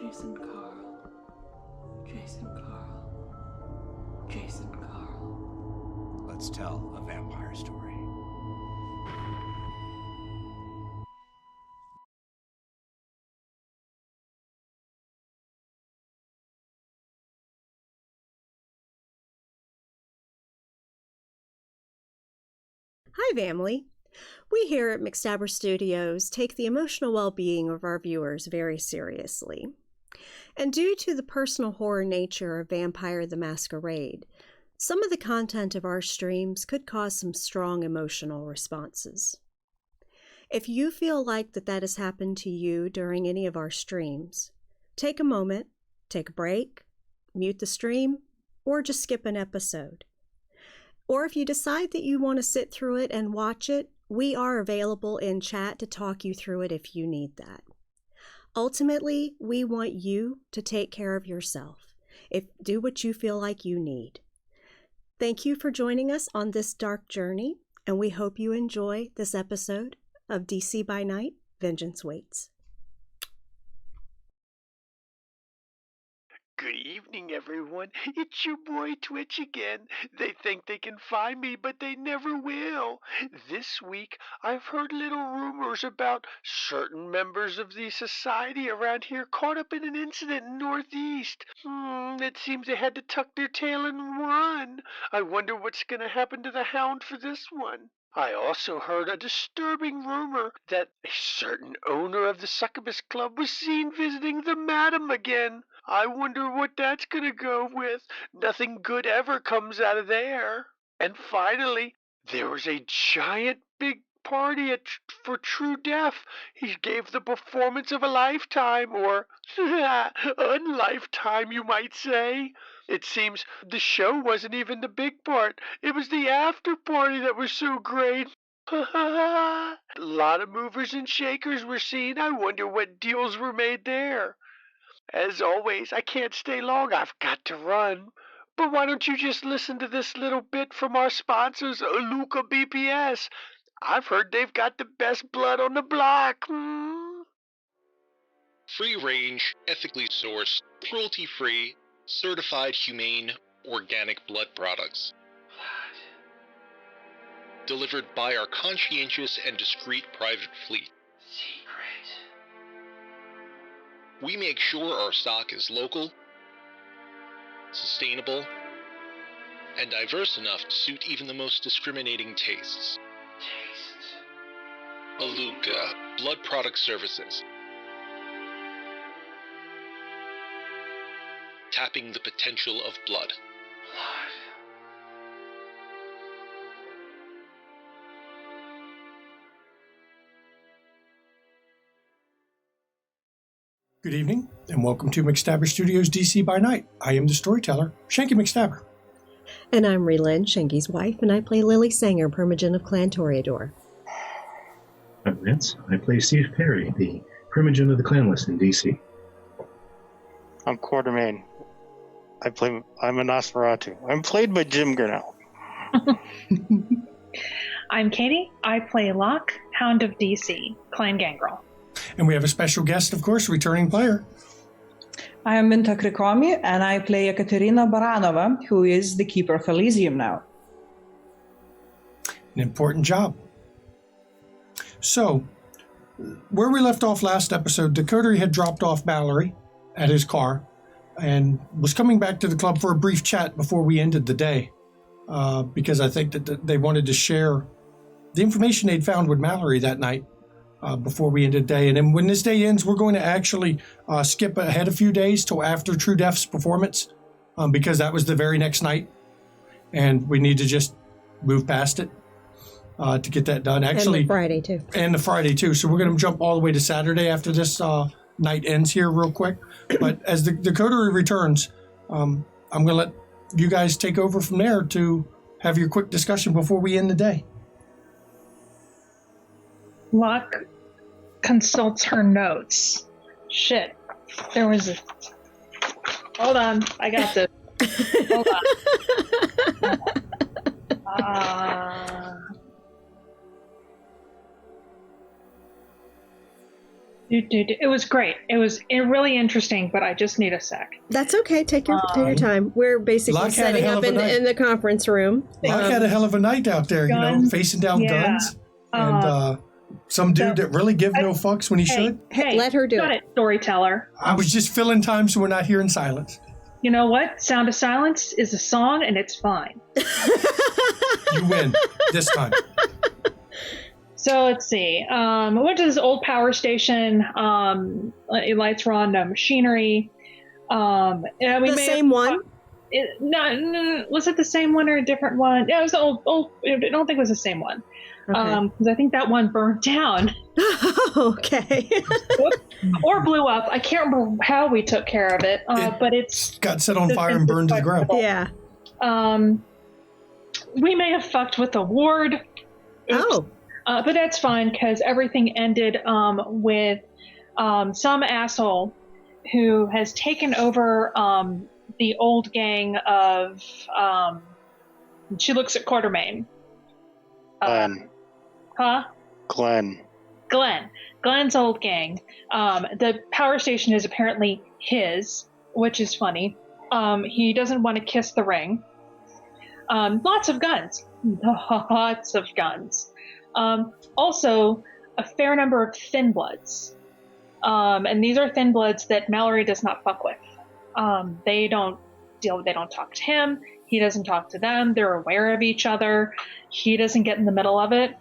Jason Carl. Jason Carl. Jason Carl. Let's tell a vampire story. Hi, family. We here at McStabber Studios take the emotional well-being of our viewers very seriously. And due to the personal horror nature of Vampire the Masquerade, some of the content of our streams could cause some strong emotional responses. If you feel like that has happened to you during any of our streams, take a moment, take a break, mute the stream, or just skip an episode. Or if you decide that you want to sit through it and watch it, we are available in chat to talk you through it if you need that. Ultimately, we want you to take care of yourself. Do what you feel like you need. Thank you for joining us on this dark journey, and we hope you enjoy this episode of DC by Night, Vengeance Waits. Good evening, everyone. It's your boy Twitch again. They think they can find me, but they never will. This week, I've heard little rumors about certain members of the society around here caught up in an incident in Northeast. It seems they had to tuck their tail and run. I wonder what's going to happen to the Hound for this one. I also heard a disturbing rumor that a certain owner of the Succubus Club was seen visiting the Madam again. I wonder what that's gonna go with. Nothing good ever comes out of there. And finally, there was a giant big party for True Death. He gave the performance of a lifetime, or unlifetime, you might say. It seems the show wasn't even the big part. It was the after party that was so great. A lot of movers and shakers were seen. I wonder what deals were made there. As always, I can't stay long. I've got to run. But why don't you just listen to this little bit from our sponsors, Luca BPS? I've heard they've got the best blood on the block. Free range, ethically sourced, cruelty free, certified humane, organic blood products. Delivered by our conscientious and discreet private fleet. We make sure our stock is local, sustainable, and diverse enough to suit even the most discriminating tastes. Aluka, Blood Product Services. Tapping the potential of blood. Good evening, and welcome to McStabber Studios DC by Night. I am the storyteller, Shanky McStabber. And I'm Relyn, Shanky's wife, and I play Lily Sanger, Primogen of Clan Toreador. I'm Vince. I play Steve Perry, the Primogen of the Clanlist in DC. I'm Quartermain. I'm a Nosferatu. I'm played by Jim Grinnell. I'm Katie. I play Locke, Hound of DC, Clan Gangrel. And we have a special guest, of course, returning player. I am Minta Krikomi, and I play Ekaterina Baranova, who is the Keeper of Elysium now. An important job. So, where we left off last episode, the Coterie had dropped off Mallory at his car and was coming back to the club for a brief chat before we ended the day, because I think that they wanted to share the information they'd found with Mallory that night. Before we end the day. And then when this day ends, we're going to actually skip ahead a few days till after True Death's performance, because that was the very next night. And we need to just move past it to get that done. Actually, and the Friday, too. And the Friday, too. So we're going to jump all the way to Saturday after this night ends here real quick. But as the Coterie returns, I'm going to let you guys take over from there to have your quick discussion before we end the day. Locke consults her notes. Shit. There was a... Hold on. I got this. Hold on. It was great. It was really interesting, but I just need a sec. That's okay. Take your time. We're basically Locke had a setting hell up of a night. in the conference room. Locke had a hell of a night out there, Guns, facing down guns. And some dude that really give no fucks when he should. Hey, let her do it, storyteller. I was just filling time so we're not hearing silence. You know what? Sound of Silence is a song, and it's fine. You win this time. So let's see. I went to this old power station. Lights were on, no machinery. The same one? No, was it the same one or a different one? Yeah, it was the old. I don't think it was the same one. Okay. Because I think that one burned down. Okay. Or blew up. I can't remember how we took care of it, but it's got set on fire and burned to the ground. Yeah. We may have fucked with the ward. Oops. Oh. But that's fine because everything ended with some asshole who has taken over the old gang of. She looks at Quartermain. Glenn. Huh? Glenn. Glenn's old gang. The power station is apparently his, which is funny. He doesn't want to kiss the ring. Lots of guns. Lots of guns. Also, a fair number of thin bloods. And these are thin bloods that Mallory does not fuck with. They don't talk to him. He doesn't talk to them. They're aware of each other. He doesn't get in the middle of it.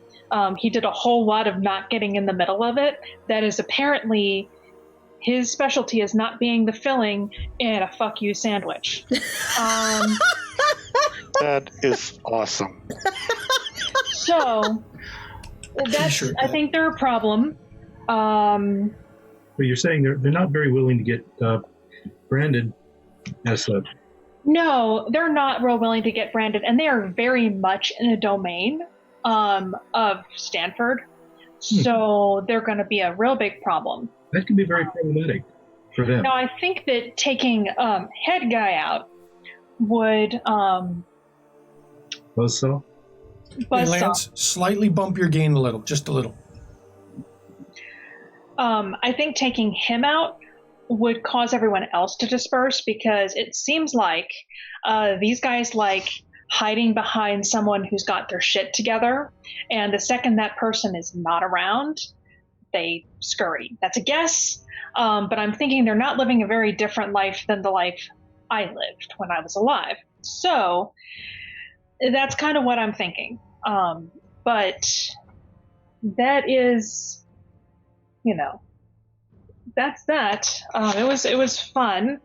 He did a whole lot of not getting in the middle of it. That is apparently his specialty, is not being the filling in a fuck you sandwich. That is awesome. So that's, I think they're a problem. But you're saying they're not very willing to get branded as such. No, they're not real willing to get branded, and they are very much in a domain of Stanford. So they're going to be a real big problem. That can be very problematic for them. Now, I think that taking head guy out would Hey, Lance, slightly bump your gain a little, just a little. I think taking him out would cause everyone else to disperse, because it seems like these guys like hiding behind someone who's got their shit together, and the second that person is not around, they scurry. That's a guess, but I'm thinking they're not living a very different life than the life I lived when I was alive. So that's kind of what I'm thinking. But that is, that's that. It was fun.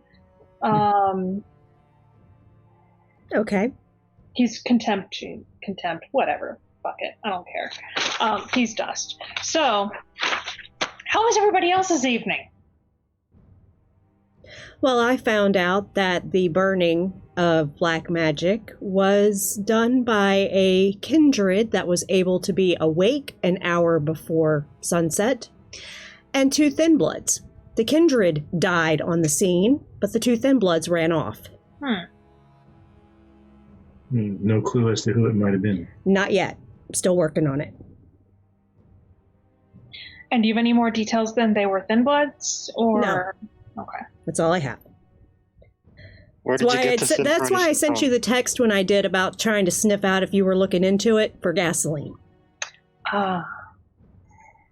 Okay. He's contempt, whatever. Fuck it. I don't care. He's dust. So, how was everybody else's evening? Well, I found out that the burning of black magic was done by a kindred that was able to be awake an hour before sunset, and 2 thin bloods. The kindred died on the scene, but the 2 thin bloods ran off. No clue as to who it might have been. Not yet. Still working on it. And do you have any more details than they were thin bloods? Or No. Okay. That's all I have. Where did you get this That's why I sent you the text when I did about trying to sniff out if you were looking into it for gasoline.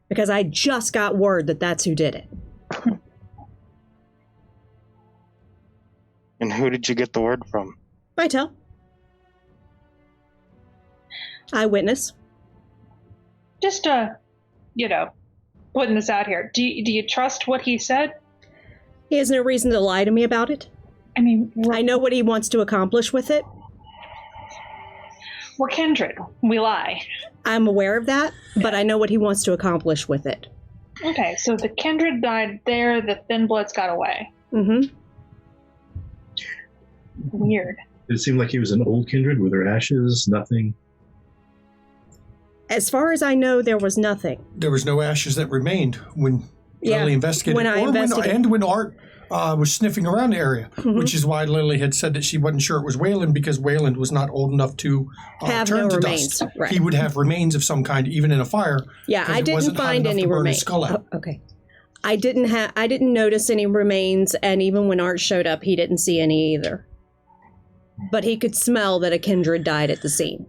Because I just got word that that's who did it. And who did you get the word from? Vitel. Eyewitness. Just, putting this out here. Do you trust what he said? He has no reason to lie to me about it. I mean, I know what he wants to accomplish with it. We're kindred. We lie. I'm aware of that, but I know what he wants to accomplish with it. Okay, so the kindred died there, the thin bloods got away. Mm-hmm. Weird. Did it seem like he was an old kindred? Were there ashes? Nothing? As far as I know, there was nothing. There was no ashes that remained when Lily investigated. When I investigated. When Art was sniffing around the area, which is why Lily had said that she wasn't sure it was Wayland, because Wayland was not old enough to turn to remains. dust. Right. He would have remains of some kind, even in a fire. Yeah, I didn't find any remains. Skull out. Okay. I didn't notice any remains, and even when Art showed up, he didn't see any either. But he could smell that a kindred died at the scene.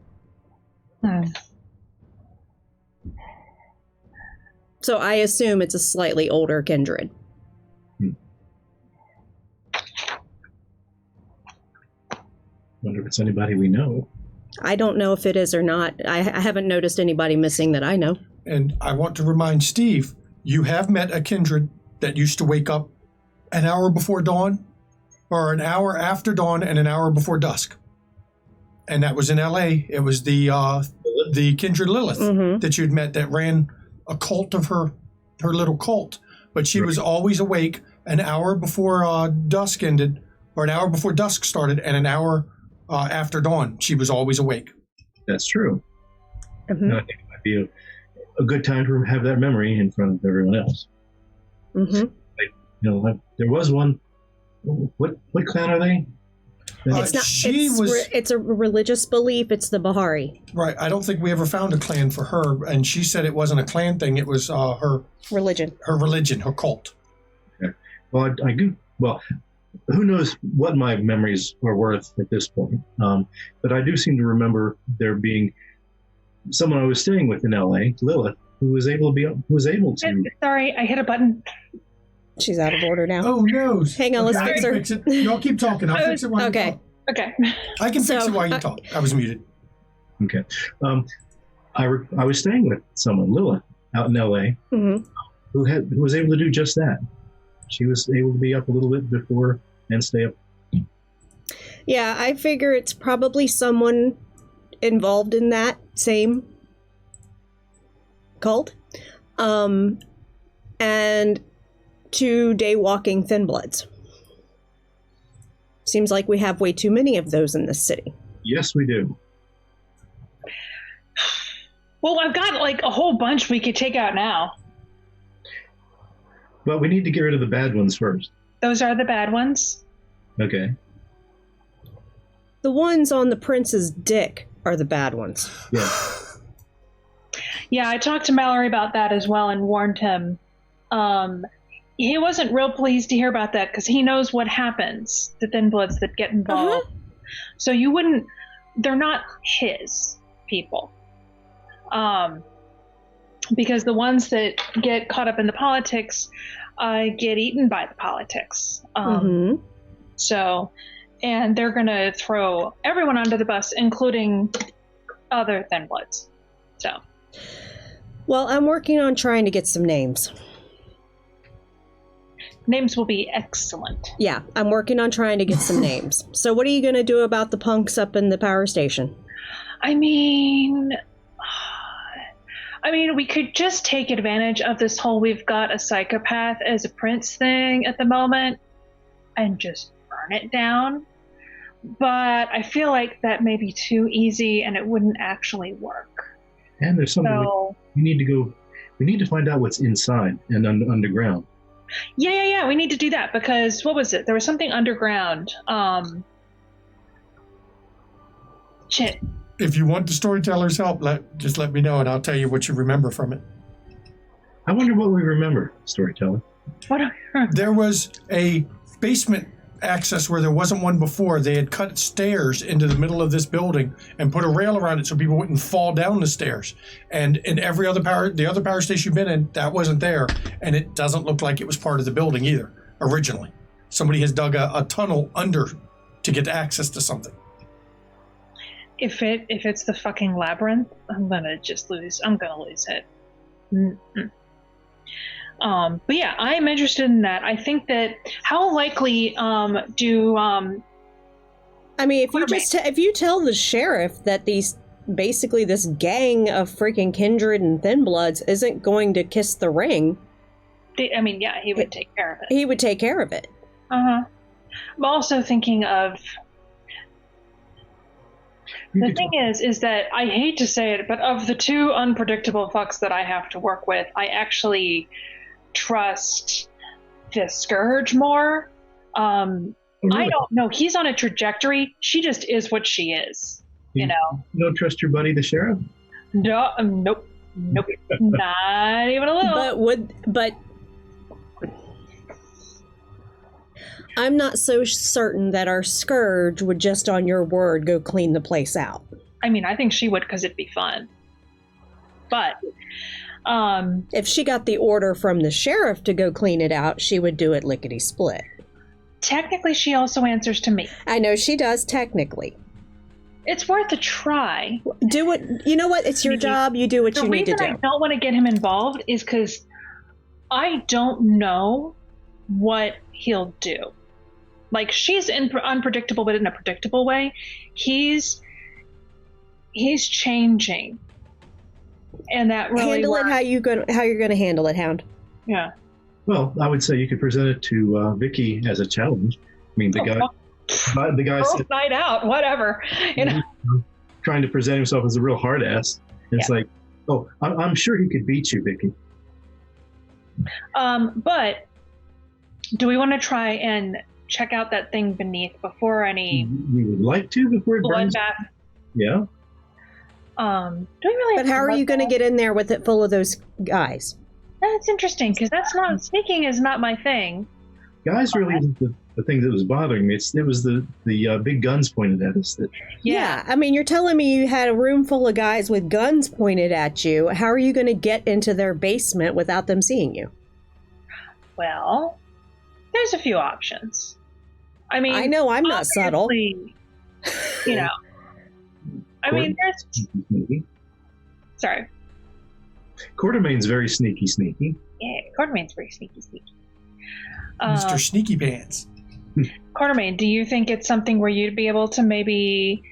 So I assume it's a slightly older kindred. Wonder if it's anybody we know. I don't know if it is or not. I haven't noticed anybody missing that I know. And I want to remind Steve, you have met a kindred that used to wake up an hour before dawn, or an hour after dawn and an hour before dusk. And that was in L.A. It was the kindred Lilith that you'd met that ran a cult of her little cult. But she was always awake an hour before dusk ended, or an hour before dusk started, and an hour after dawn. She was always awake. That's true. I think it might be a good time to have that memory in front of everyone else. There was one. What clan are they? It's a religious belief. It's the Bahari. Right. I don't think we ever found a clan for her, and she said it wasn't a clan thing. It was her religion. Her cult. Okay. Well, I do. Well, who knows what my memories are worth at this point? But I do seem to remember there being someone I was staying with in L.A., Lilith, who was able to. Sorry, I hit a button. She's out of order now. Oh no! Hang on, let's fix her. Fix it. Y'all keep talking. I'll fix it while you talk. Okay. I can fix it while you talk. I was muted. Okay. I was staying with someone, Lilith, out in L.A., who was able to do just that. She was able to be up a little bit before and stay up. Yeah, I figure it's probably someone involved in that same cult. And 2 day-walking thin bloods. Seems like we have way too many of those in this city. Yes, we do. Well, I've got like a whole bunch we could take out now. But we need to get rid of the bad ones first. Those are the bad ones? Okay. The ones on the prince's dick are the bad ones. Yeah. Yeah, I talked to Mallory about that as well and warned him. He wasn't real pleased to hear about that because he knows what happens to thin bloods that get involved. So they're not his people. Because the ones that get caught up in the politics get eaten by the politics. So, and they're going to throw everyone under the bus, including other thin bloods. So. Well, I'm working on trying to get some names. Names will be excellent. Yeah, I'm working on trying to get some names. So what are you going to do about the punks up in the power station? I mean, we could just take advantage of this whole we've got a psychopath as a prince thing at the moment and just burn it down. But I feel like that may be too easy and it wouldn't actually work. And there's something we need to go. We need to find out what's inside and underground. Yeah. We need to do that because what was it? There was something underground. Shit. If you want the storyteller's help, just let me know and I'll tell you what you remember from it. I wonder what we remember, storyteller. There was a basement access where there wasn't one before. They had cut stairs into the middle of this building and put a rail around it so people wouldn't fall down the stairs. And in the other power station you've been in, that wasn't there. And it doesn't look like it was part of the building either, originally. Somebody has dug a tunnel under to get access to something. If it's the fucking labyrinth, I'm gonna lose it. But yeah, I am interested in that. I think that how likely if you tell the sheriff that this gang of freaking kindred and thin bloods isn't going to kiss the ring, he would take care of it. He would take care of it. I'm also thinking of the thing is that I hate to say it, but of the 2 unpredictable fucks that I have to work with, I actually trust the Scourge more. Really? I don't know. He's on a trajectory. She just is what she is. You know. You don't trust your buddy, the sheriff? No, nope, not even a little. But I'm not so certain that our Scourge would just on your word go clean the place out. I mean, I think she would because it'd be fun. But if she got the order from the sheriff to go clean it out, she would do it lickety-split. Technically, she also answers to me. I know she does, technically. It's worth a try. Do what, you know what, it's your job, you do what you need to do. The reason I don't want to get him involved is because I don't know what he'll do. Like, she's unpredictable, but in a predictable way. He's changing. And that really handle works. it how you're going to handle it, Hound. Yeah. Well, I would say you could present it to Vicky as a challenge. I mean, the guy Girls' said, night out, whatever. You know, trying to present himself as a real hard ass. And it's like, oh, I'm sure he could beat you, Vicky. But do we want to try and check out that thing beneath before any? We would like to before it burns. Bloodbath? Yeah. Do we really? But how are you going to get in there with it full of those guys? That's interesting because that's not sneaking is not my thing. Guys really isn't the thing that was bothering me. It was the big guns pointed at us. Yeah, I mean, you're telling me you had a room full of guys with guns pointed at you. How are you going to get into their basement without them seeing you? Well, there's a few options. I mean, I know I'm not subtle. You know, I mean, there's. Sorry. Quartermain's very sneaky. Yeah, Quartermain's very sneaky. Mr. Sneaky Pants. Quartermain, do you think it's something where you'd be able to maybe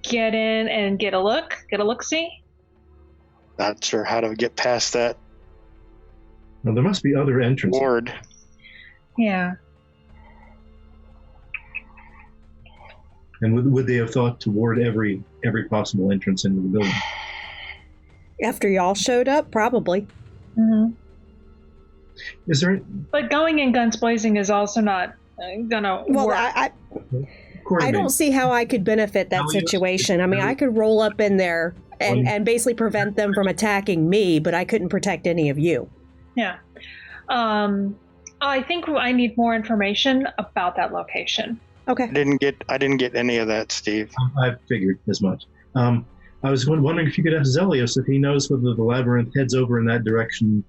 get in and get a look-see? Not sure how to get past that. Well, there must be other entrances. Ward. Yeah. And would they have thought to ward every possible entrance into the building? After y'all showed up, probably. Mm-hmm. Is there? But going in guns blazing is also not gonna work. I don't see how I could benefit that situation. I mean, I could roll up in there and basically prevent them from attacking me, but I couldn't protect any of you. Yeah. I think I need more information about that location. Okay. I didn't get any of that, Steve. I figured as much. I was wondering if you could ask Zelios if he knows whether the labyrinth heads over in that direction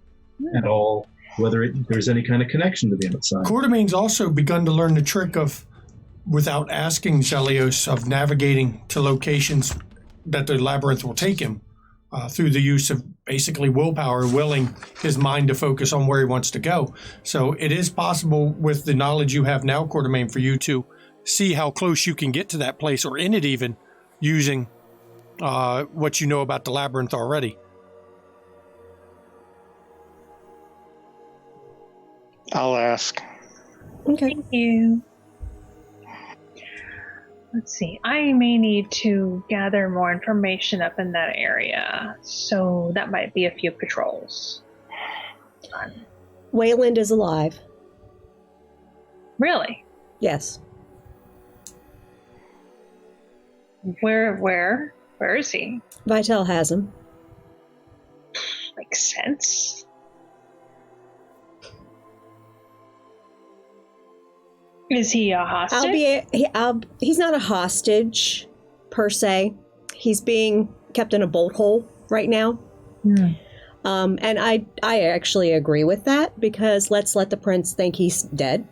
at all, whether there's any kind of connection to the outside. Quartermain's also begun to learn the trick of, without asking Zelios, of navigating to locations that the labyrinth will take him through the use of basically willpower, willing his mind to focus on where he wants to go. So it is possible with the knowledge you have now, Quartermain, for you to see how close you can get to that place or in it even using what you know about the labyrinth already. I'll ask. Okay. Thank you. Let's see. I may need to gather more information up in that area, so that might be a few patrols. Wayland is alive. Really? Yes. Where is he? Vitel has him. Makes sense. Is he a hostage? He's not a hostage, per se. He's being kept in a bolt hole right now. And I actually agree with that, because let's let the prince think he's dead.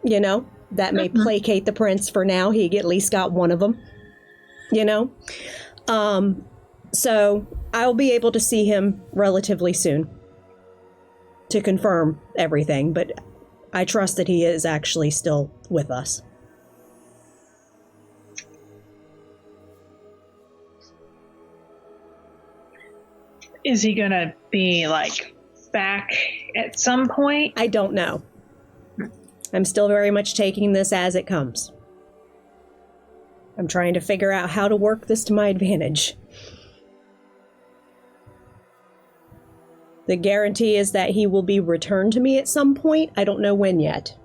You know, that may placate the prince for now. He at least got one of them. You know? So I'll be able to see him relatively soon to confirm everything, but I trust that he is actually still with us. Is he gonna be, like, back at some point? I don't know. I'm still very much taking this as it comes. I'm trying to figure out how to work this to my advantage. The guarantee is that he will be returned to me at some point. I don't know when yet.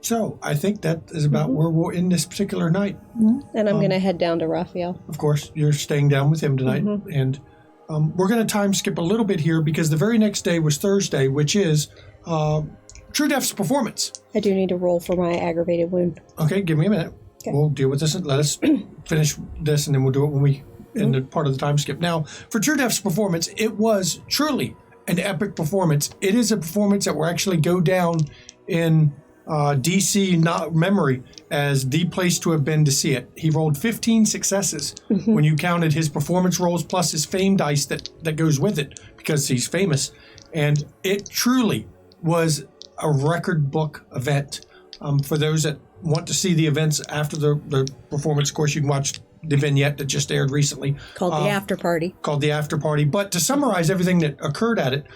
So I think that is about where we'll end this particular night. And I'm going to head down to Raphael. Of course, you're staying down with him tonight. And we're going to time skip a little bit here because the very next day was Thursday, which is True Death's performance. I do need to roll for my aggravated wound. Okay, give me a minute. Okay. We'll deal with this and let us finish this, and then we'll do it when we end the part of the time skip. Now, for True Death's performance, it was truly an epic performance. It is a performance that will actually go down in DC memory as the place to have been to see it. He rolled 15 successes when you counted his performance rolls plus his fame dice that goes with it because he's famous. And it truly was a record book event. For those that want to see the events after the performance, of course, you can watch the vignette that just aired recently. Called The After Party. Called The After Party. But to summarize everything that occurred at it,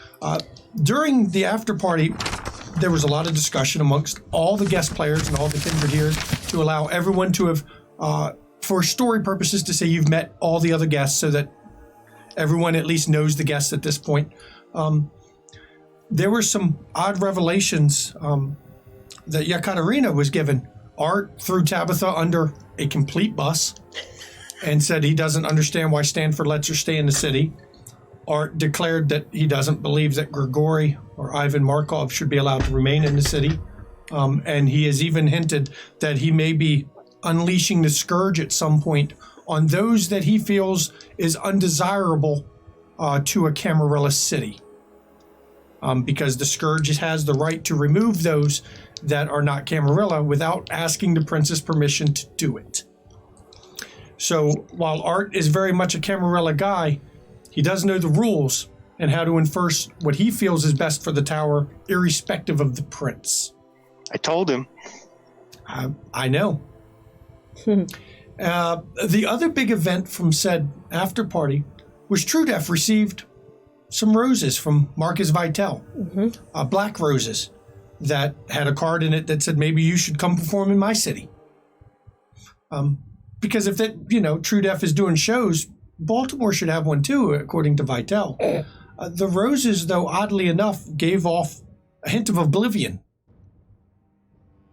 during the After Party, there was a lot of discussion amongst all the guest players and all the kindred here to allow everyone to have, for story purposes, to say you've met all the other guests so that everyone at least knows the guests at this point. There were some odd revelations that Yekaterina was given. Art threw Tabitha under a complete bus and said he doesn't understand why Stanford lets her stay in the city. Art declared that he doesn't believe that Grigory or Ivan Markov should be allowed to remain in the city. And he has even hinted that he may be unleashing the scourge at some point on those that he feels is undesirable to a Camarilla city. Because the scourge has the right to remove those that are not Camarilla without asking the prince's permission to do it. So while Art is very much a Camarilla guy, he does know the rules and how to enforce what he feels is best for the tower, irrespective of the prince. I told him. I know. The other big event from said after party was True Death received some roses from Marcus Vitel, black roses that had a card in it that said, maybe you should come perform in my city. Because if that, True Death is doing shows, Baltimore should have one too, according to Vitel. The roses, though, oddly enough, gave off a hint of oblivion.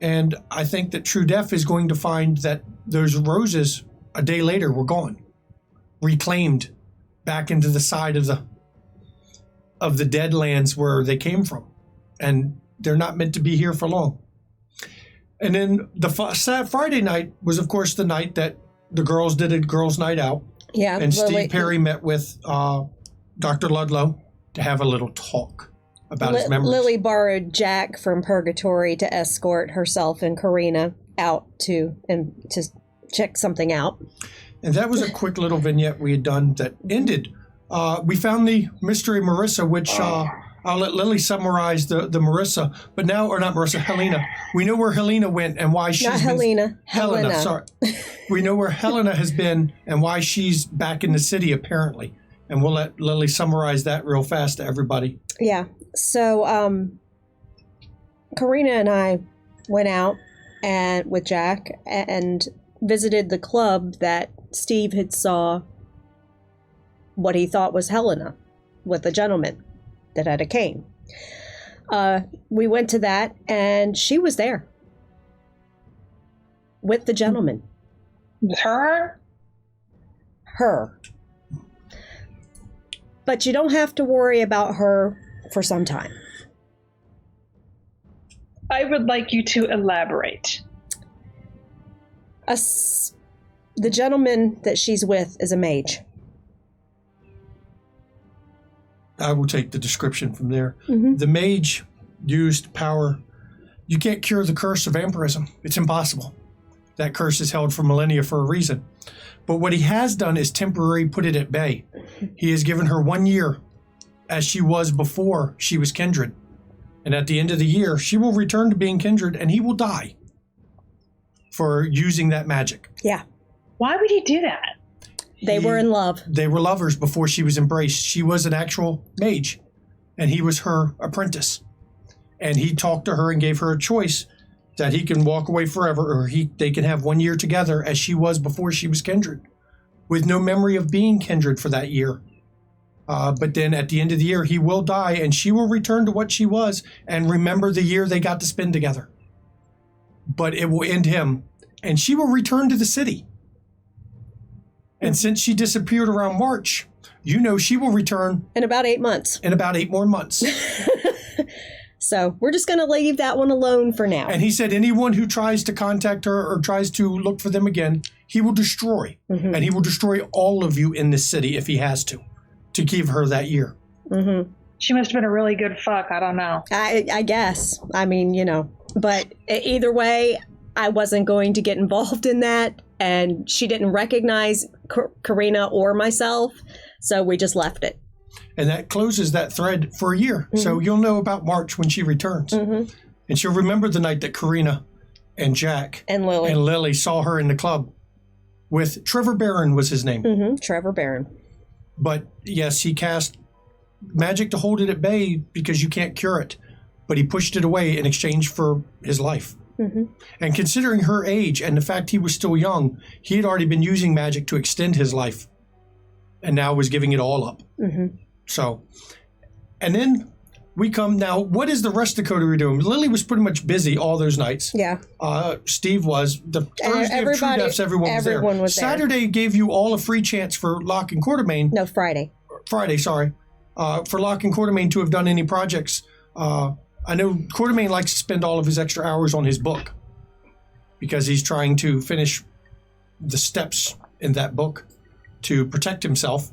And I think that True Death is going to find that those roses, a day later, were gone. Reclaimed back into the side of the Deadlands where they came from. And they're not meant to be here for long. And then the Friday night was, of course, the night that the girls did a girls' night out. Yeah. And Steve Perry met with Dr. Ludlow to have a little talk about his memories. Lily borrowed Jack from Purgatory to escort herself and Karina out to check something out. And that was a quick little vignette we had done that ended. We found the mystery Marissa, which I'll let Lily summarize the Marissa, but now, or not Marissa, Helena. We know where Helena went and why she's Helena, sorry. We know where Helena has been and why she's back in the city, apparently. And we'll let Lily summarize that real fast to everybody. Yeah. So, Karina and I went out with Jack and visited the club that Steve had saw what he thought was Helena with a gentleman that had a cane. We went to that, and she was there with the gentleman. Her? Her. But you don't have to worry about her for some time. I would like you to elaborate. The gentleman that she's with is a mage. I will take the description from there. The mage used power. You can't cure the curse of vampirism. It's impossible. That curse is held for millennia for a reason. But what he has done is temporarily put it at bay. He has given her 1 year as she was before she was kindred. And at the end of the year, she will return to being kindred and he will die for using that magic. Yeah. Why would he do that? They were in love. They were lovers before she was embraced. She was an actual mage, and he was her apprentice. And he talked to her and gave her a choice that he can walk away forever, or they can have 1 year together as she was before she was kindred, with no memory of being kindred for that year. But then at the end of the year, he will die, and she will return to what she was and remember the year they got to spend together. but it will end him, and she will return to the city. And since she disappeared around March, you know she will return in about 8 months. In about 8 more months. So we're just going to leave that one alone for now. And he said anyone who tries to contact her or tries to look for them again, he will destroy. And he will destroy all of you in this city if he has to give her that year. She must have been a really good fuck. I don't know. I guess. I mean, you know. But either way, I wasn't going to get involved in that. And she didn't recognize Karina or myself. So we just left it. And that closes that thread for a year. So you'll know about March when she returns. And she'll remember the night that Karina and Jack and Lily saw her in the club with Trevor Barron was his name. Trevor Barron. But yes, he cast magic to hold it at bay because you can't cure it. But he pushed it away in exchange for his life. And considering her age and the fact he was still young, he had already been using magic to extend his life. And now was giving it all up. So, and then we come now. What is the rest of Coterie doing? Lily was pretty much busy all those nights. Yeah. Steve was. The Thursday of True Deaths, everyone was there. Saturday gave you all a free chance for Locke and Quartermain. No, Friday. Friday, sorry. For Locke and Quartermain to have done any projects. I know Quartermain likes to spend all of his extra hours on his book because he's trying to finish the steps in that book to protect himself.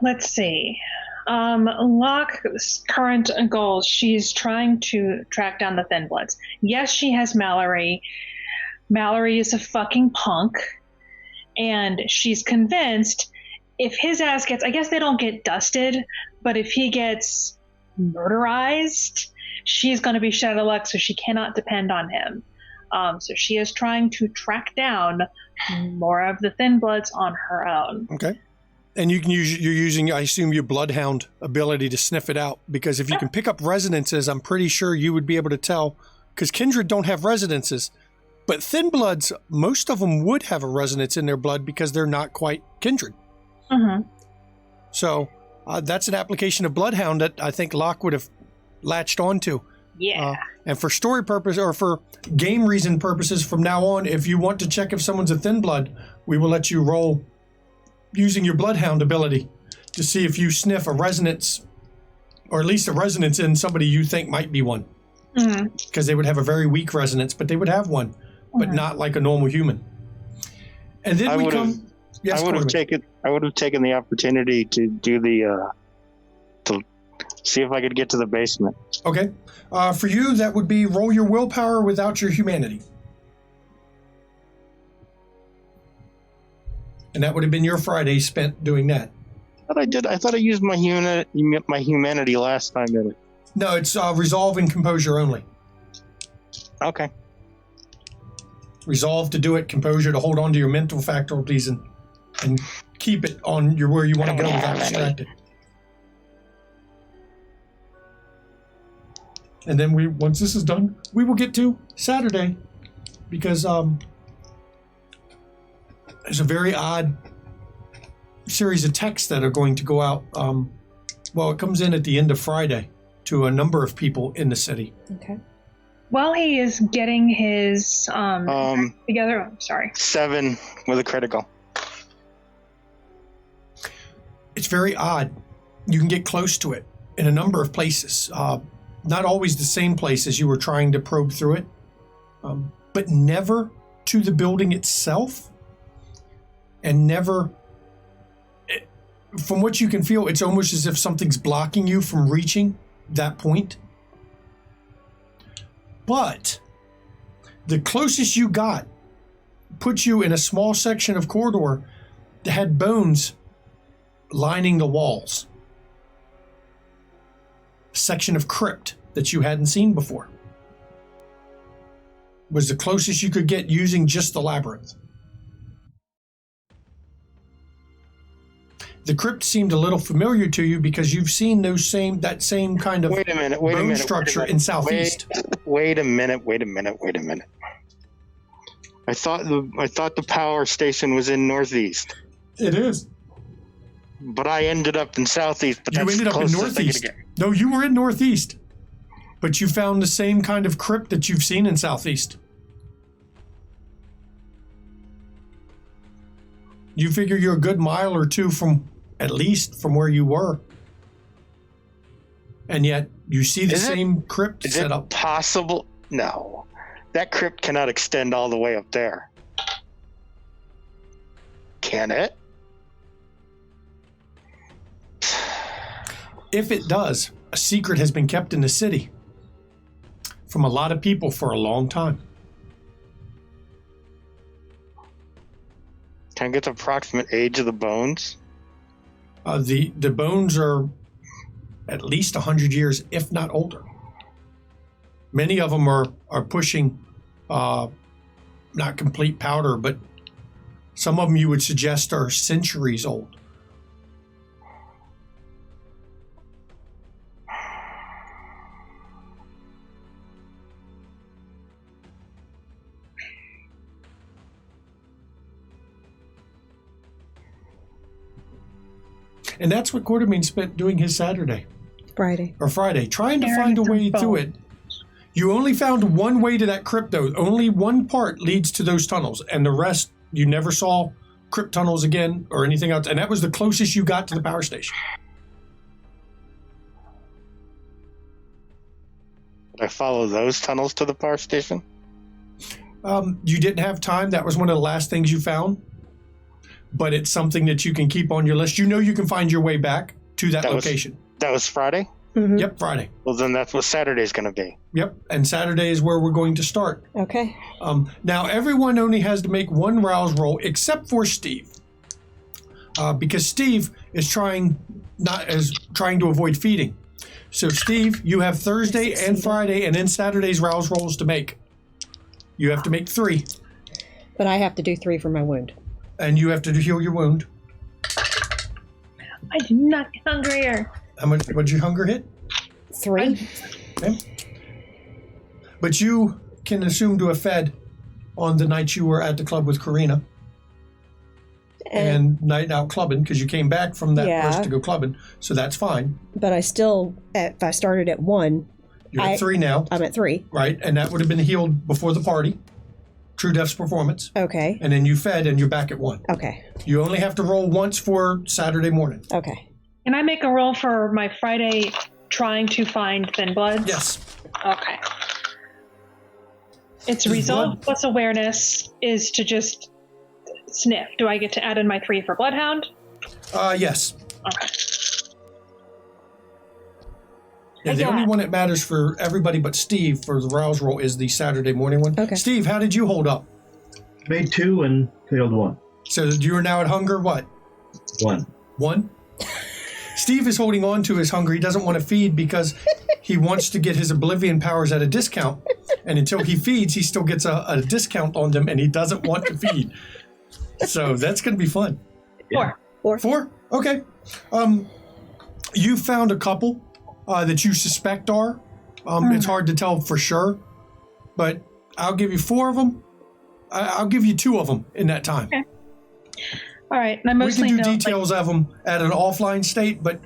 Let's see. Locke's current goals, she's trying to track down the Thin Bloods. Yes, she has Mallory. Mallory is a fucking punk. And she's convinced if his ass gets, I guess they don't get dusted, but if he gets murderized, she's going to be shut out of luck, so she cannot depend on him. So she is trying to track down more of the Thin Bloods on her own. Okay. And you're using, I assume, your Bloodhound ability to sniff it out, because if you can pick up resonances, I'm pretty sure you would be able to tell, because Kindred don't have resonances, but Thin Bloods, most of them would have a resonance in their blood because they're not quite Kindred. So that's an application of Bloodhound that I think Locke would have latched onto. Yeah. And for story purpose or for game reason purposes from now on, if you want to check if someone's a Thin Blood, we will let you roll using your Bloodhound ability to see if you sniff a resonance, or at least a resonance in somebody you think might be one. Because they would have a very weak resonance, but they would have one, but not like a normal human. And then Yes, I would have taken the opportunity to do to see if I could get to the basement. Okay. For you, that would be roll your willpower without your humanity. And that would have been your Friday spent doing that. I thought I used my humanity last time, did it? No, it's resolve and composure only. Okay. Resolve to do it, composure to hold on to your mental faculties and keep it on your where you want to go without distracted. And then once this is done, we will get to Saturday, because there's a very odd series of texts that are going to go out. It comes in at the end of Friday to a number of people in the city. Okay. While he is getting his together, 7 with a critical. It's very odd. You can get close to it in a number of places. Not always the same place as you were trying to probe through it, but never to the building itself, and never, from what you can feel, it's almost as if something's blocking you from reaching that point. But the closest you got put you in a small section of corridor that had bones lining the walls. A section of crypt that you hadn't seen before. Was the closest you could get using just the labyrinth. The crypt seemed a little familiar to you because you've seen that same kind of bone structure in Southeast. Wait a minute. I thought the power station was in Northeast. It is. But I ended up in Southeast. But you ended up in Northeast. No, you were in Northeast. But you found the same kind of crypt that you've seen in Southeast. You figure you're a good mile or two from, at least, from where you were. And yet, you see the same crypt set up. Is it possible? No. That crypt cannot extend all the way up there. Can it? If it does, a secret has been kept in the city from a lot of people for a long time. Can I get the approximate age of the bones? The bones are at least 100 years, if not older. Many of them are pushing not complete powder, but some of them you would suggest are centuries old. And that's what Coterie spent doing his Friday, trying to find a way through it. You only found one way to that crypt, though. Only one part leads to those tunnels, and the rest, you never saw crypt tunnels again or anything else. And that was the closest you got to the power station. Did I follow those tunnels to the power station? You didn't have time. That was one of the last things you found. But it's something that you can keep on your list. You know you can find your way back to that location. That was Friday? Mm-hmm. Yep, Friday. Well, then that's what Saturday's going to be. Yep, and Saturday is where we're going to start. Okay. Now, everyone only has to make one rouse roll except for Steve. Because Steve is trying to avoid feeding. So, Steve, you have Thursday and Friday and then Saturday's rouse rolls to make. You have to make 3. But I have to do 3 for my wound. And you have to heal your wound. I do not get hungrier. How much? What'd your hunger hit? 3. Okay. But you can assume to have fed on the night you were at the club with Karina. And night out clubbing, because you came back from that place to go clubbing. So that's fine. But I still, if I started at 1. You're at 3 now. I'm at 3. Right. And that would have been healed before the party. True Death's performance. Okay. And then you fed and you're back at 1. Okay. You only have to roll once for Saturday morning. Okay. Can I make a roll for my Friday trying to find thin bloods? Yes. Okay. Its resolve plus awareness is to just sniff. Do I get to add in my 3 for Bloodhound? Yes. Okay. Yeah, the only one that matters for everybody but Steve for the rouse roll is the Saturday morning one. Okay. Steve, how did you hold up? Made 2 and failed 1. So you are now at hunger, what? 1. 1? Steve is holding on to his hunger. He doesn't want to feed because he wants to get his oblivion powers at a discount. And until he feeds, he still gets a discount on them, and he doesn't want to feed. So that's going to be fun. 4. 4? Okay. You found a couple that you suspect are. It's hard to tell for sure, but I'll give you 4 of them. I'll give you 2 of them in that time. Okay. All right. And I mostly we can do details of them at an offline state, but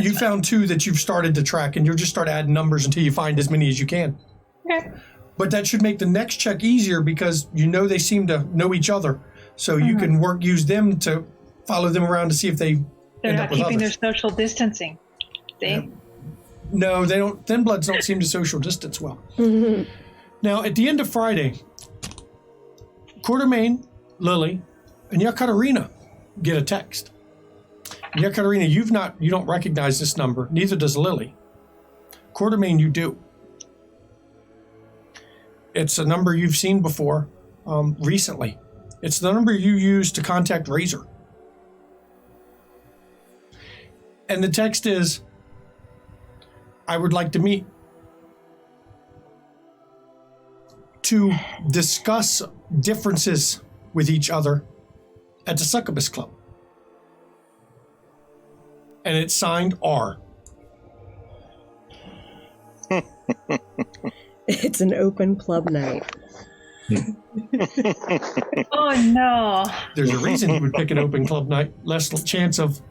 you found 2 that you've started to track, and you'll just start adding numbers until you find as many as you can. Okay. But that should make the next check easier because you know they seem to know each other, so you can use them to follow them around to see if they're not keeping their social distancing. See? Yeah. No, they don't. Thin bloods don't seem to social distance well. Now, at the end of Friday, Quartermain, Lily, and Yekaterina get a text. Yekaterina, you don't recognize this number. Neither does Lily. Quartermain, you do. It's a number you've seen before recently. It's the number you used to contact Razor. And the text is, I would like to meet to discuss differences with each other at the Succubus Club. And it's signed R. It's an open club night. Oh, no. There's a reason he would pick an open club night. Less chance of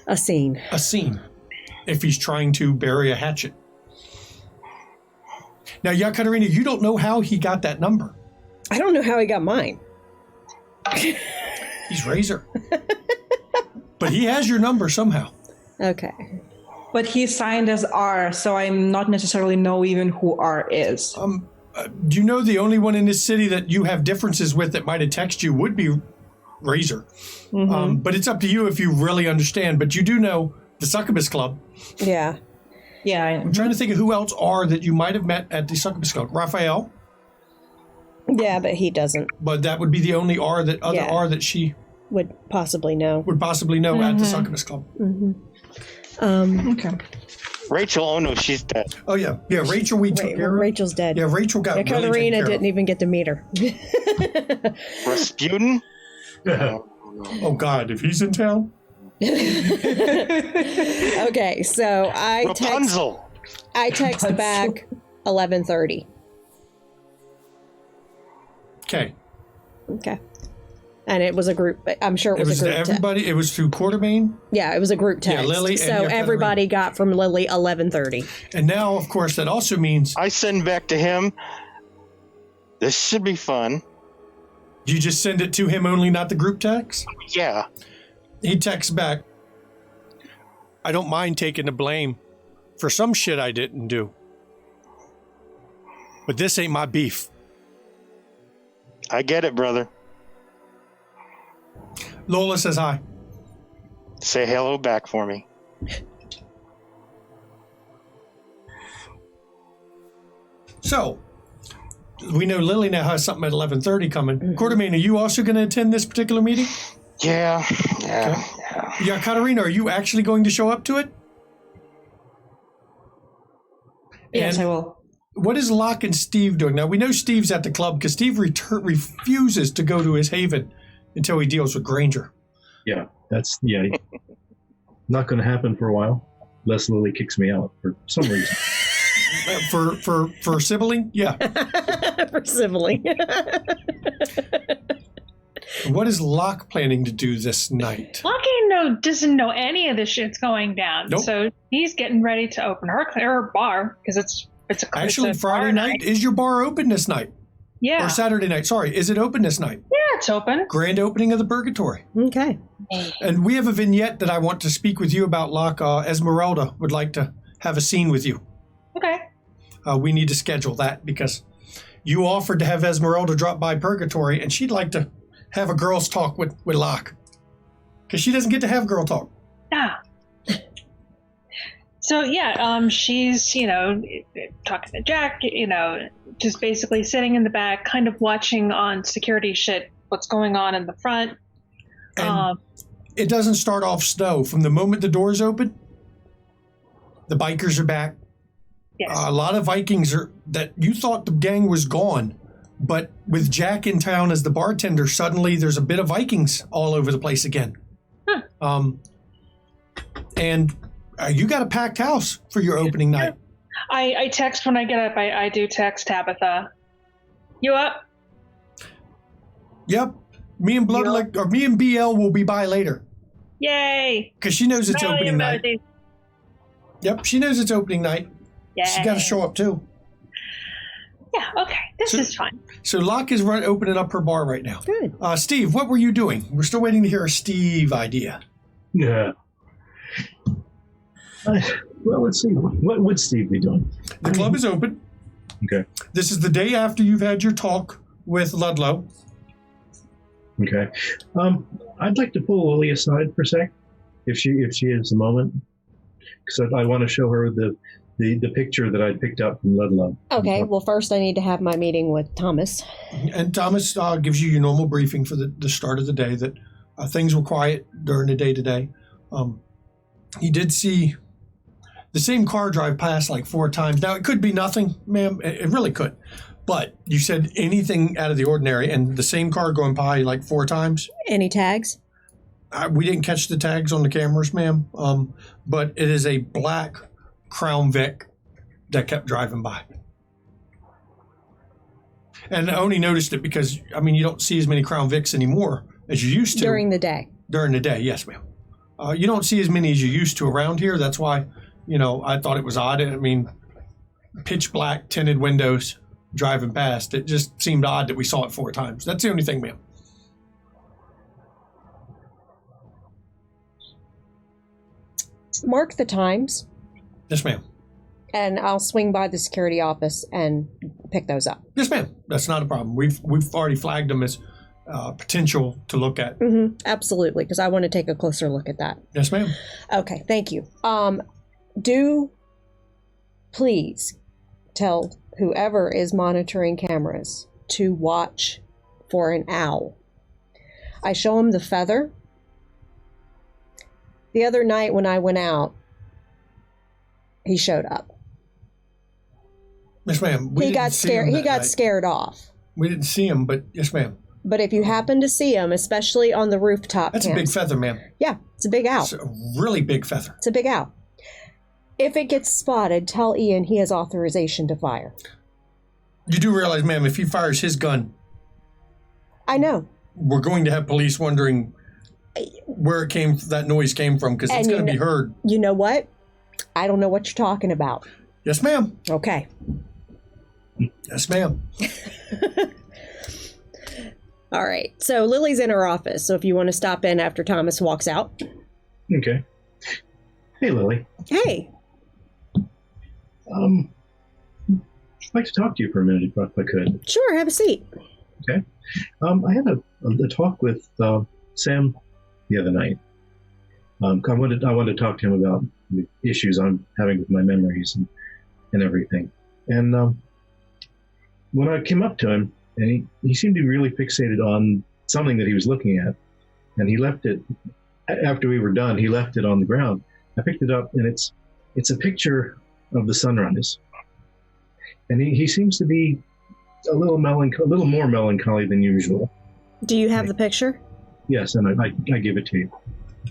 a scene. If he's trying to bury a hatchet. Now, Katerina, you don't know how he got that number. I don't know how he got mine. He's Razor. But he has your number somehow. Okay. But he's signed as R, so I'm not necessarily know even who R is. Do you know the only one in this city that you have differences with that might have texted you would be Razor? Mm-hmm. But it's up to you if you really understand. But you do know the Succubus Club. Yeah. Yeah. I'm trying to think of who else are that you might have met at the Succubus Club. Raphael. Yeah, but he doesn't. But that would be the only R that R that she would possibly know. At the Succubus Club. Mm-hmm. Okay. Rachel, oh no, she's dead. Oh yeah, Rachel. We took care of. Rachel's dead. Yeah, Rachel got. Yeah, Coterie didn't even get to meet her. Rasputin. Oh God, if he's in town. Okay, so I text back 11:30. Okay. And it was a group. I'm sure it was a group. Everybody. It was through Quartermain. Yeah, it was a group text. Yeah, Lily. So everybody got from Lily 11:30. And now, of course, that also means I send back to him. This should be fun. You just send it to him only, not the group text? Yeah. He texts back, I don't mind taking the blame for some shit I didn't do. But this ain't my beef. I get it, brother. Lola says hi. Say hello back for me. So, we know Lily now has something at 11:30 coming. Quartermain, are you also going to attend this particular meeting? Yeah. Yeah, Katerina, are you actually going to show up to it? Yes, I will. What is Locke and Steve doing? Now, we know Steve's at the club because Steve refuses to go to his haven until he deals with Granger. Yeah, not going to happen for a while, unless Lily kicks me out for some reason. For sibling? Yeah. For sibling. What is Locke planning to do this night? Locke doesn't know any of this shit's going down. Nope. So he's getting ready to open her bar because it's Actually, Friday night. Is your bar open this night? Yeah. Or Saturday night. Sorry. Is it open this night? Yeah, it's open. Grand opening of the Purgatory. Okay. And we have a vignette that I want to speak with you about, Locke. Esmeralda would like to have a scene with you. Okay. We need to schedule that because you offered to have Esmeralda drop by Purgatory and she'd like to have a girl's talk with Locke. Because she doesn't get to have girl talk. Ah. So yeah, she's, talking to Jack, just basically sitting in the back, kind of watching on security shit, what's going on in the front. And it doesn't start off slow. From the moment the doors open, the bikers are back. Yes. A lot of Vikings that you thought the gang was gone, but with Jack in town as the bartender, suddenly there's a bit of Vikings all over the place again. Huh. And you got a packed house for your opening night. I text when I get up. I do text Tabitha. You up? Yep. Me and me and BL will be by later. Yay! Because she knows it's opening night. Yep, she knows it's opening night. Yay. She's got to show up too. Yeah. Okay. This is fun. So Locke is opening up her bar right now. Good. Steve, what were you doing? We're still waiting to hear a Steve idea. Yeah. Well, let's see. What would Steve be doing? The club is open. Okay. This is the day after you've had your talk with Ludlow. Okay. I'd like to pull Lily aside for a sec, if she has a moment, because I want to show her the picture that I picked up from Ludlow. Okay. Well, first I need to have my meeting with Thomas. And Thomas gives you your normal briefing for the start of the day that things were quiet during the day today. He did see the same car drive past like 4 times. Now, it could be nothing, ma'am. It really could. But you said anything out of the ordinary, and the same car going by like 4 times. Any tags? We didn't catch the tags on the cameras, ma'am. But it is a black Crown Vic that kept driving by. And I only noticed it because, you don't see as many Crown Vics anymore as you used to. During the day? During the day, yes, ma'am. You don't see as many as you used to around here. That's why, I thought it was odd. pitch black tinted windows driving past. It just seemed odd that we saw it 4 times. That's the only thing, ma'am. Mark the times, Yes, ma'am. and I'll swing by the security office and pick those up. Yes, ma'am. That's not a problem. We've already flagged them as potential to look at. Mm-hmm. Absolutely, because I want to take a closer look at that. Yes, ma'am. Okay, thank you. Do please tell whoever is monitoring cameras to watch for an owl. I show him the feather. The other night when I went out, he showed up. Yes, ma'am. He got scared. He got scared off. We didn't see him, but yes, ma'am. But if you happen to see him, especially on the rooftop, That's a big feather, ma'am. Yeah, it's a big owl. It's a really big feather. It's a big owl. If it gets spotted, tell Ian he has authorization to fire. You do realize, ma'am, if he fires his gun, I know. we're going to have police wondering where that noise came from, because it's going to be heard. You know what? I don't know what you're talking about. Yes, ma'am. Okay. Yes, ma'am. All right. So Lily's in her office. So if you want to stop in after Thomas walks out. Okay. Hey, Lily. Hey. I'd like to talk to you for a minute if I could. Sure, have a seat. Okay. I had a talk with Sam the other night. I wanted to talk to him about the issues I'm having with my memories and everything. And when I came up to him, and he seemed to be really fixated on something that he was looking at, and he left it after we were done. He left it on the ground. I picked it up, and it's a picture of the sunrise. And he seems to be a little more melancholy than usual. Do you have the picture? Yes, and I give it to you.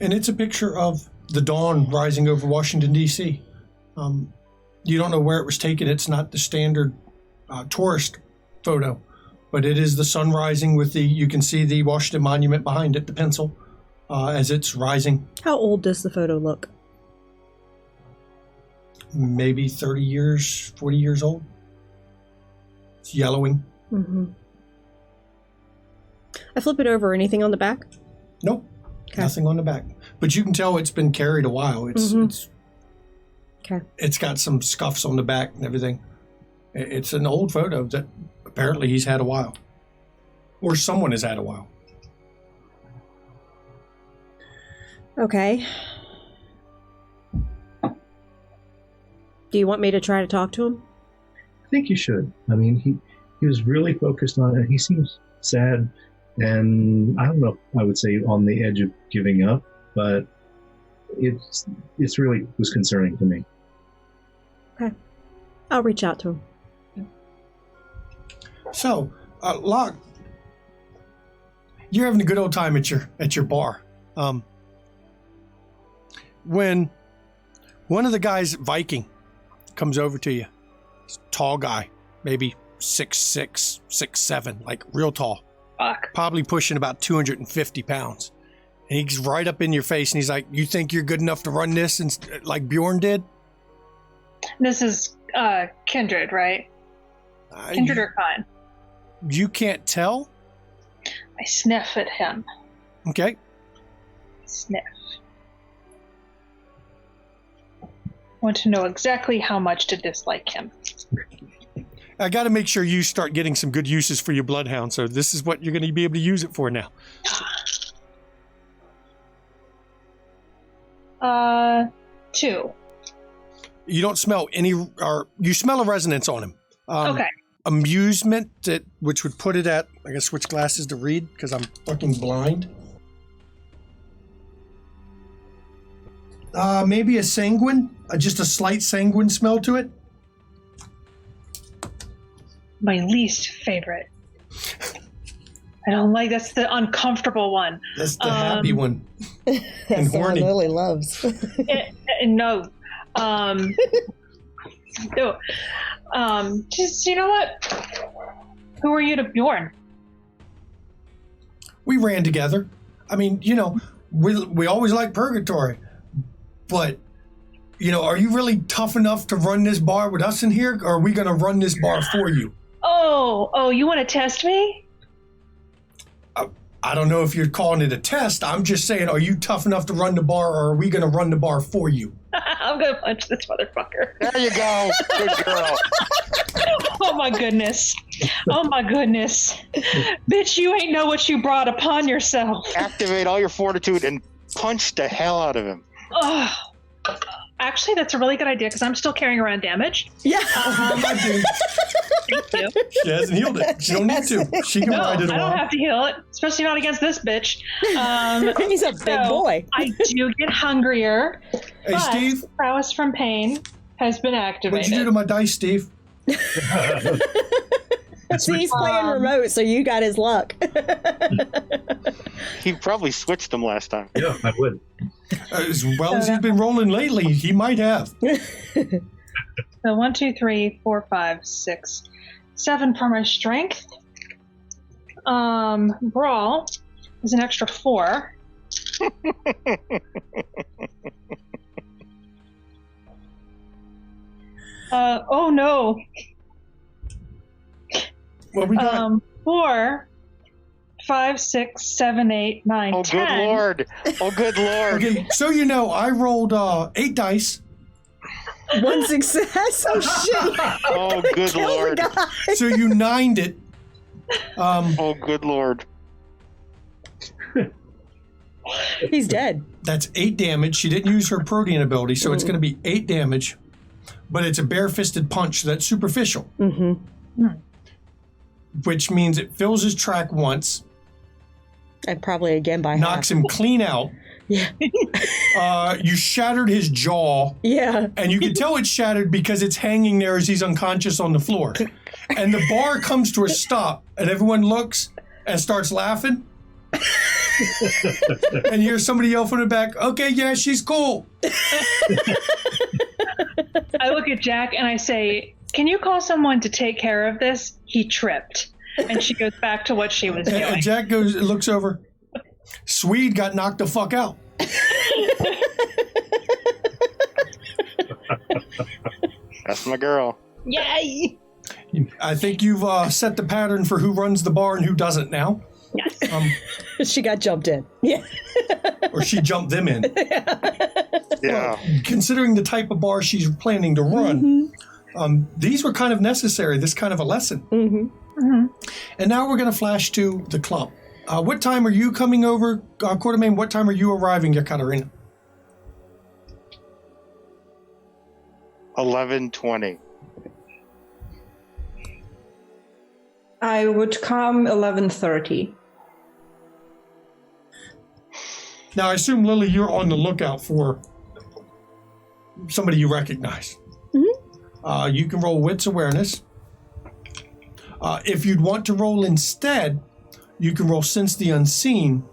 And it's a picture of the dawn rising over Washington, D.C. You don't know where it was taken. It's not the standard tourist photo, but it is the sun rising with you can see the Washington Monument behind it, the pencil, as it's rising. How old does the photo look? Maybe 30 years, 40 years old. It's yellowing. Mm-hmm. I flip it over. Anything on the back? Nope. Okay. Nothing on the back. But you can tell it's been carried a while. It's got some scuffs on the back and everything. It's an old photo that apparently he's had a while. Or someone has had a while. Okay. Do you want me to try to talk to him? I think you should. I mean, he was really focused on it. He seems sad, and I don't know if I would say on the edge of giving up, but it's really was concerning to me. Okay. I'll reach out to him. So, Locke, you're having a good old time at your bar. When one of the guys, Viking, comes over to you, he's a tall guy, maybe 6'6", 6'7", like real tall. Fuck. Probably pushing about 250 pounds. And he's right up in your face, and he's like, "You think you're good enough to run this?" And like Bjorn did. This is Kindred, right? Kindred are fine. You can't tell? I sniff at him. Okay. Sniff. Want to know exactly how much to dislike him. I got to make sure you start getting some good uses for your bloodhound, so this is what you're going to be able to use it for now. 2. You don't smell or you smell a resonance on him. Okay. Amusement, which would put it at, I gotta switch glasses to read because I'm fucking blind. Maybe a sanguine, just a slight sanguine smell to it. My least favorite. I don't like, that's the uncomfortable one. That's the happy one. That's the one Lily loves. No. No. Just, you know what? Who are you to Bjorn? We ran together. I mean, we always liked Purgatory, but are you really tough enough to run this bar with us in here, or are we going to run this bar for you? Oh, you want to test me? I don't know if you're calling it a test. I'm just saying, are you tough enough to run the bar, or are we going to run the bar for you? I'm going to punch this motherfucker. There you go. Good girl. Oh my goodness. Bitch, you ain't know what you brought upon yourself. Activate all your fortitude and punch the hell out of him. Oh. Actually, that's a really good idea because I'm still carrying around damage. Yeah. Thank you. She hasn't healed it. She don't need to. She can ride it I don't have to heal it, especially not against this bitch. He's a big boy. I do get hungrier. Hey, Steve. Prowess from pain has been activated. What'd you do to my dice, Steve? See, he's playing remote, so you got his luck. He probably switched them last time. Yeah, I would. As well as he's been rolling lately, he might have. So 1, 2, 3, 4, 5, 6, 7 for my strength. Brawl is an extra 4. Oh no. What we got? 4, 5, 6, 7, 8, 9, Oh, 10. good lord. Oh, good lord. Okay, so I rolled 8 dice. 1 success. Oh shit! Oh, good lord. So you 9'd it. Oh, good lord. He's dead. That's 8 damage. She didn't use her protein ability, so it's going to be 8 damage. But it's a bare-fisted punch, so that's superficial. Mm-hmm. Which means it fills his track once. And probably again by knocks him clean out. Yeah. You shattered his jaw. Yeah. And you can tell it's shattered because it's hanging there as he's unconscious on the floor. And the bar comes to a stop, and everyone looks and starts laughing. And you hear somebody yell from the back, "Okay, yeah, she's cool." I look at Jack and I say, "Can you call someone to take care of this? He tripped." And she goes back to what she was doing. And Jack looks over. Swede got knocked the fuck out. That's my girl. Yay! I think you've set the pattern for who runs the bar and who doesn't now. Yes. She got jumped in. Yeah. Or she jumped them in. Yeah. Considering the type of bar she's planning to run, these were kind of necessary, this kind of a lesson. Mm-hmm. Mm-hmm. And now we're going to flash to the club. What time are you coming over, Quartermain? What time are you arriving, Yekaterina? 11:20. I would come 11:30. Now, I assume, Lily, you're on the lookout for somebody you recognize. Mm-hmm. You can roll Wits Awareness. If you'd want to roll instead, you can roll Sense the Unseen,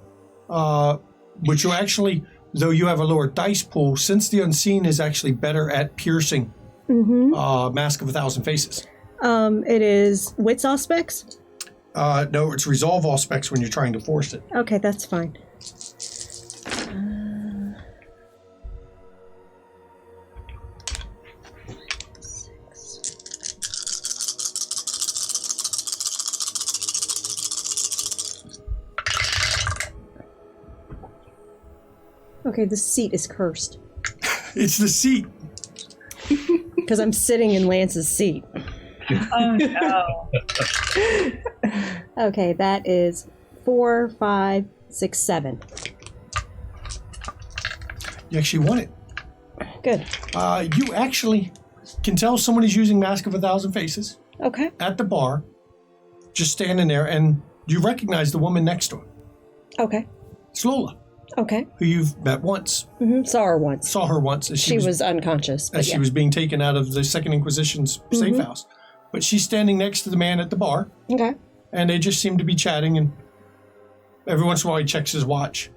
which will actually, though you have a lower dice pool, Sense the Unseen is actually better at piercing Mask of 1,000 Faces. It is Wits Aspects? No, it's Resolve Aspects when you're trying to force it. Okay, that's fine. Okay, the seat is cursed. It's the seat. Because I'm sitting in Lance's seat. Oh, no. Okay, that is 4, 5, 6, 7. You actually won it. Good. You actually can tell someone is using Mask of 1,000 Faces. Okay. At the bar, just standing there, and you recognize the woman next to him. Okay. It's Lola. Okay. Who you've met once. Mm-hmm. Saw her once. As she was unconscious. As she was being taken out of the Second Inquisition's safe house. But she's standing next to the man at the bar. Okay. And they just seem to be chatting, and every once in a while he checks his watch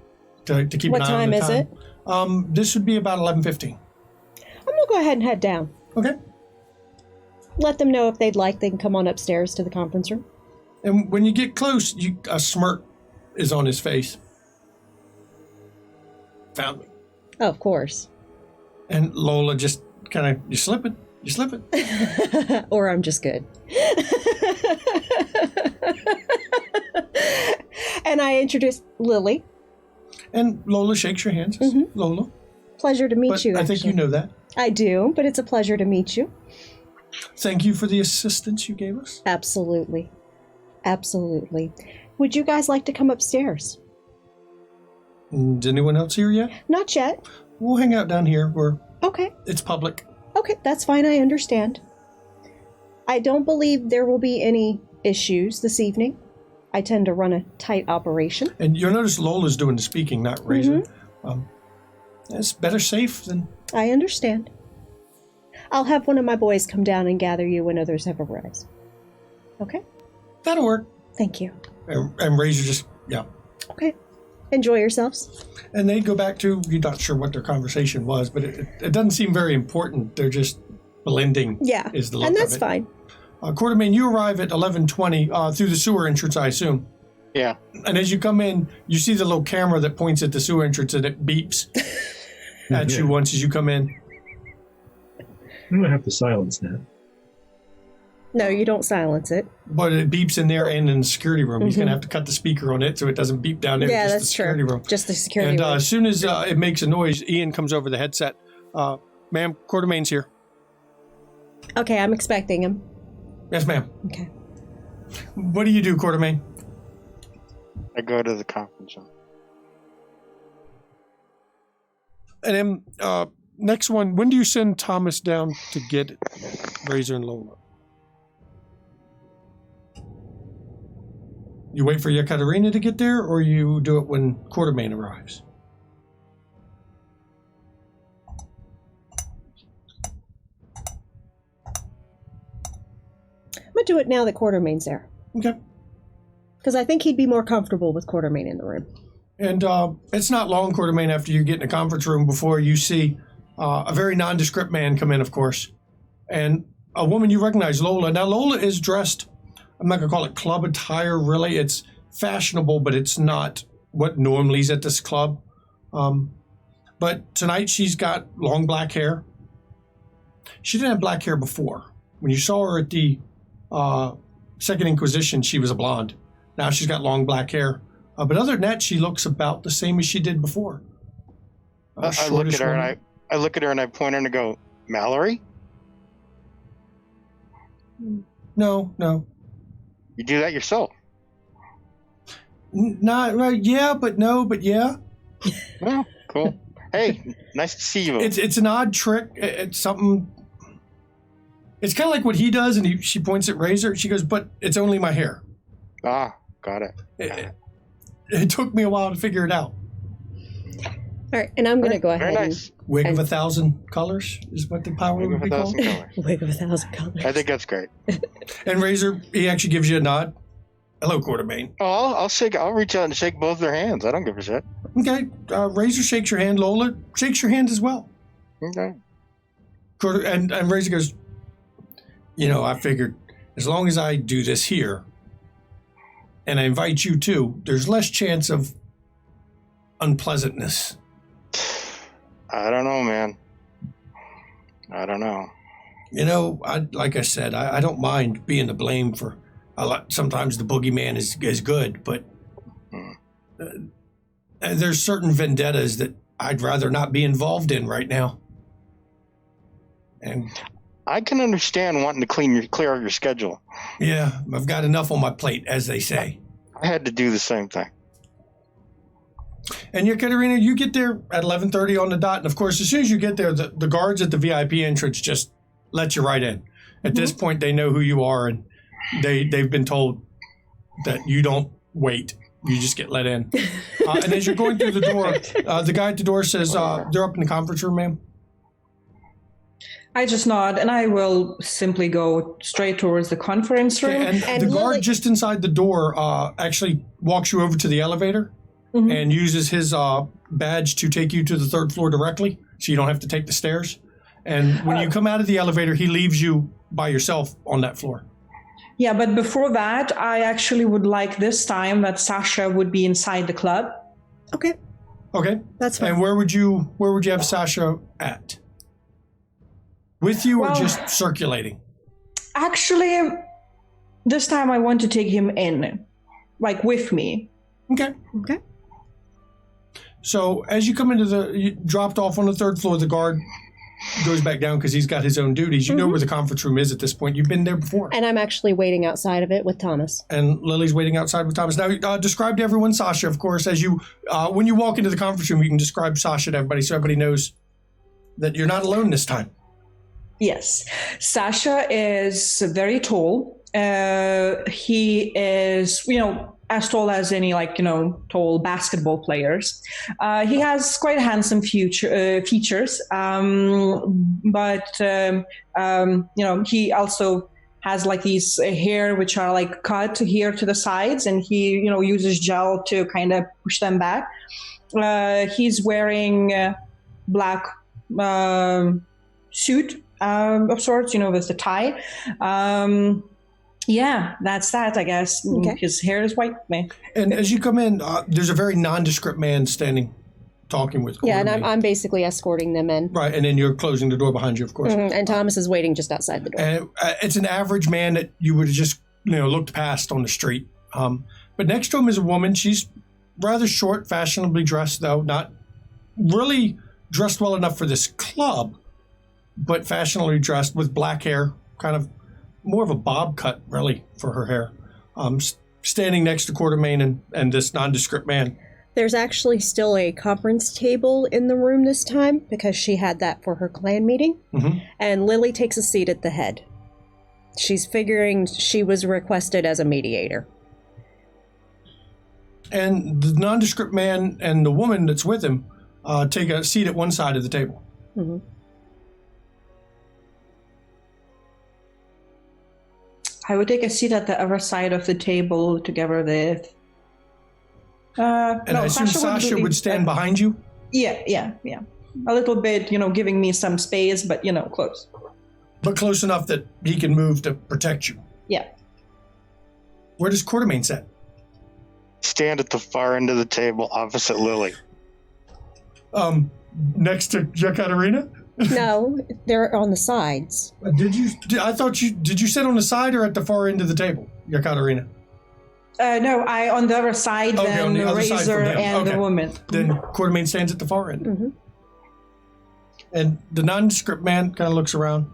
to keep what an eye on the time. What time is it? This would be about 11:15. I'm going to go ahead and head down. Okay. Let them know if they'd like, they can come on upstairs to the conference room. And when you get close, a smirk is on his face. Found me. Oh, of course. And Lola just kind of, you slip it. Or I'm just good. And I introduce Lily. And Lola shakes your hand. Says, Lola. Pleasure to meet you. I think you know that. I do, but it's a pleasure to meet you. Thank you for the assistance you gave us. Absolutely. Absolutely. Would you guys like to come upstairs? Is anyone else here yet? Not yet. We'll hang out down here where it's public. Okay, that's fine. I understand. I don't believe there will be any issues this evening. I tend to run a tight operation. And you'll notice Lola's doing the speaking, not Razor. It's better safe than... I understand. I'll have one of my boys come down and gather you when others have arrived. Okay? That'll work. Thank you. And Razor just, Okay. Enjoy yourselves. And they go back to, you're not sure what their conversation was, but it doesn't seem very important. They're just blending. Yeah, is the look and that's of it. fine. Quartermain, you arrive at 11:20 through the sewer entrance, I assume. Yeah. And as you come in, you see the little camera that points at the sewer entrance and it beeps at you once as you come in. I'm going to have to silence that. No, you don't silence it. But it beeps in there and in the security room. He's going to have to cut the speaker on it so it doesn't beep down there. Yeah, just that's the security true. room. Just the security and, room. as soon as it makes a noise, Ian comes over the headset. Ma'am, Quartermain's here. Okay, I'm expecting him. Yes, ma'am. Okay. What do you do, Quartermain? I go to the conference room. And then, next one, when do you send Thomas down to get Razor and Lola? You wait for Yekaterina to get there, or you do it when Quartermain arrives? I'm going to do it now that Quartermain's there. Okay. Because I think he'd be more comfortable with Quartermain in the room. And it's not long, Quartermain, after you get in the conference room before you see a very nondescript man come in, of course. And a woman you recognize, Lola. Now, Lola is dressed, I'm not going to call it club attire, really. It's fashionable, but it's not what normally is at this club. But tonight she's got long black hair. She didn't have black hair before. When you saw her at the Second Inquisition, she was a blonde. Now she's got long black hair. But other than that, she looks about the same as she did before. I look at her and I look at her and I point her and I go, Mallory? No. You do that yourself. Not right. Yeah, but no, but yeah. Oh, cool. Hey, nice to see you. It's an odd trick. It's something. It's kind of like what he does, and she points at Razor. She goes, "But it's only my hair." Ah, got it. It took me a while to figure it out. All right, and I'm going to go ahead. Very nice. Wig of 1,000 colors is what the power would be called. Wig of 1,000 colors. I think that's great. And Razor, he actually gives you a nod. Hello, Quartermain. Oh, I'll reach out and shake both their hands. I don't give a shit. Okay. Razor shakes your hand. Lola shakes your hand as well. Okay. And Razor goes, I figured as long as I do this here, and I invite you too, there's less chance of unpleasantness. I don't know, man. I don't know. Like I said, I don't mind being the blame for a lot. Sometimes the boogeyman is good, but there's certain vendettas that I'd rather not be involved in right now. And I can understand wanting to clear out your schedule. Yeah, I've got enough on my plate, as they say. I had to do the same thing. And Yekaterina, you get there at 11:30 on the dot, and of course, as soon as you get there, the guards at the VIP entrance just let you right in. At this point, they know who you are, and they've been told that you don't wait; you just get let in. And as you're going through the door, the guy at the door says, "They're up in the conference room, ma'am." I just nod, and I will simply go straight towards the conference room. And the guard just inside the door actually walks you over to the elevator. Mm-hmm. And uses his badge to take you to the third floor directly, so you don't have to take the stairs. And when you come out of the elevator, he leaves you by yourself on that floor. Yeah, but before that, I actually would like this time that Sasha would be inside the club. Okay. Okay. That's fine. And where would you have Sasha at? with you or just circulating? Actually, this time I want to take him in, like with me. Okay. So as you come you dropped off on the third floor, the guard goes back down because he's got his own duties. You know where the conference room is at this point. You've been there before. And I'm actually waiting outside of it with Thomas. And Lily's waiting outside with Thomas. Now, describe to everyone Sasha, of course, as you, when you walk into the conference room, you can describe Sasha to everybody so everybody knows that you're not alone this time. Yes. Sasha is very tall. He is, as tall as any, tall basketball players. He has quite handsome features, but he also has like these hair which are like cut here to the sides, and he, uses gel to kind of push them back. He's wearing black suit of sorts, with the tie. Yeah, that's that, I guess. Okay. His hair is white. And as you come in, there's a very nondescript man standing, talking with Coterie. Yeah, and I'm basically escorting them in. Right, and then you're closing the door behind you, of course. Mm-hmm. And Thomas is waiting just outside the door. And it's an average man that you would have just, looked past on the street. But next to him is a woman. She's rather short, fashionably dressed, though. Not really dressed well enough for this club, but fashionably dressed with black hair, kind of more of a bob cut, really, for her hair. Standing next to Quartermain and this nondescript man. There's actually still a conference table in the room this time because she had that for her clan meeting. Mm-hmm. And Lily takes a seat at the head. She's figuring she was requested as a mediator. And the nondescript man and the woman that's with him take a seat at one side of the table. Mm-hmm. I would take a seat at the other side of the table together with... and I assume Sasha would stand behind you? Yeah. A little bit, giving me some space, but, close. But close enough that he can move to protect you? Yeah. Where does Quartermain sit? Stand at the far end of the table, opposite Lily. Next to Katerina? No, they're on the sides. Did you sit on the side or at the far end of the table, Katerina? No, I on the other side, okay, then the Razor and the woman. Then Quartermain stands at the far end. Mm-hmm. And the nondescript man kind of looks around.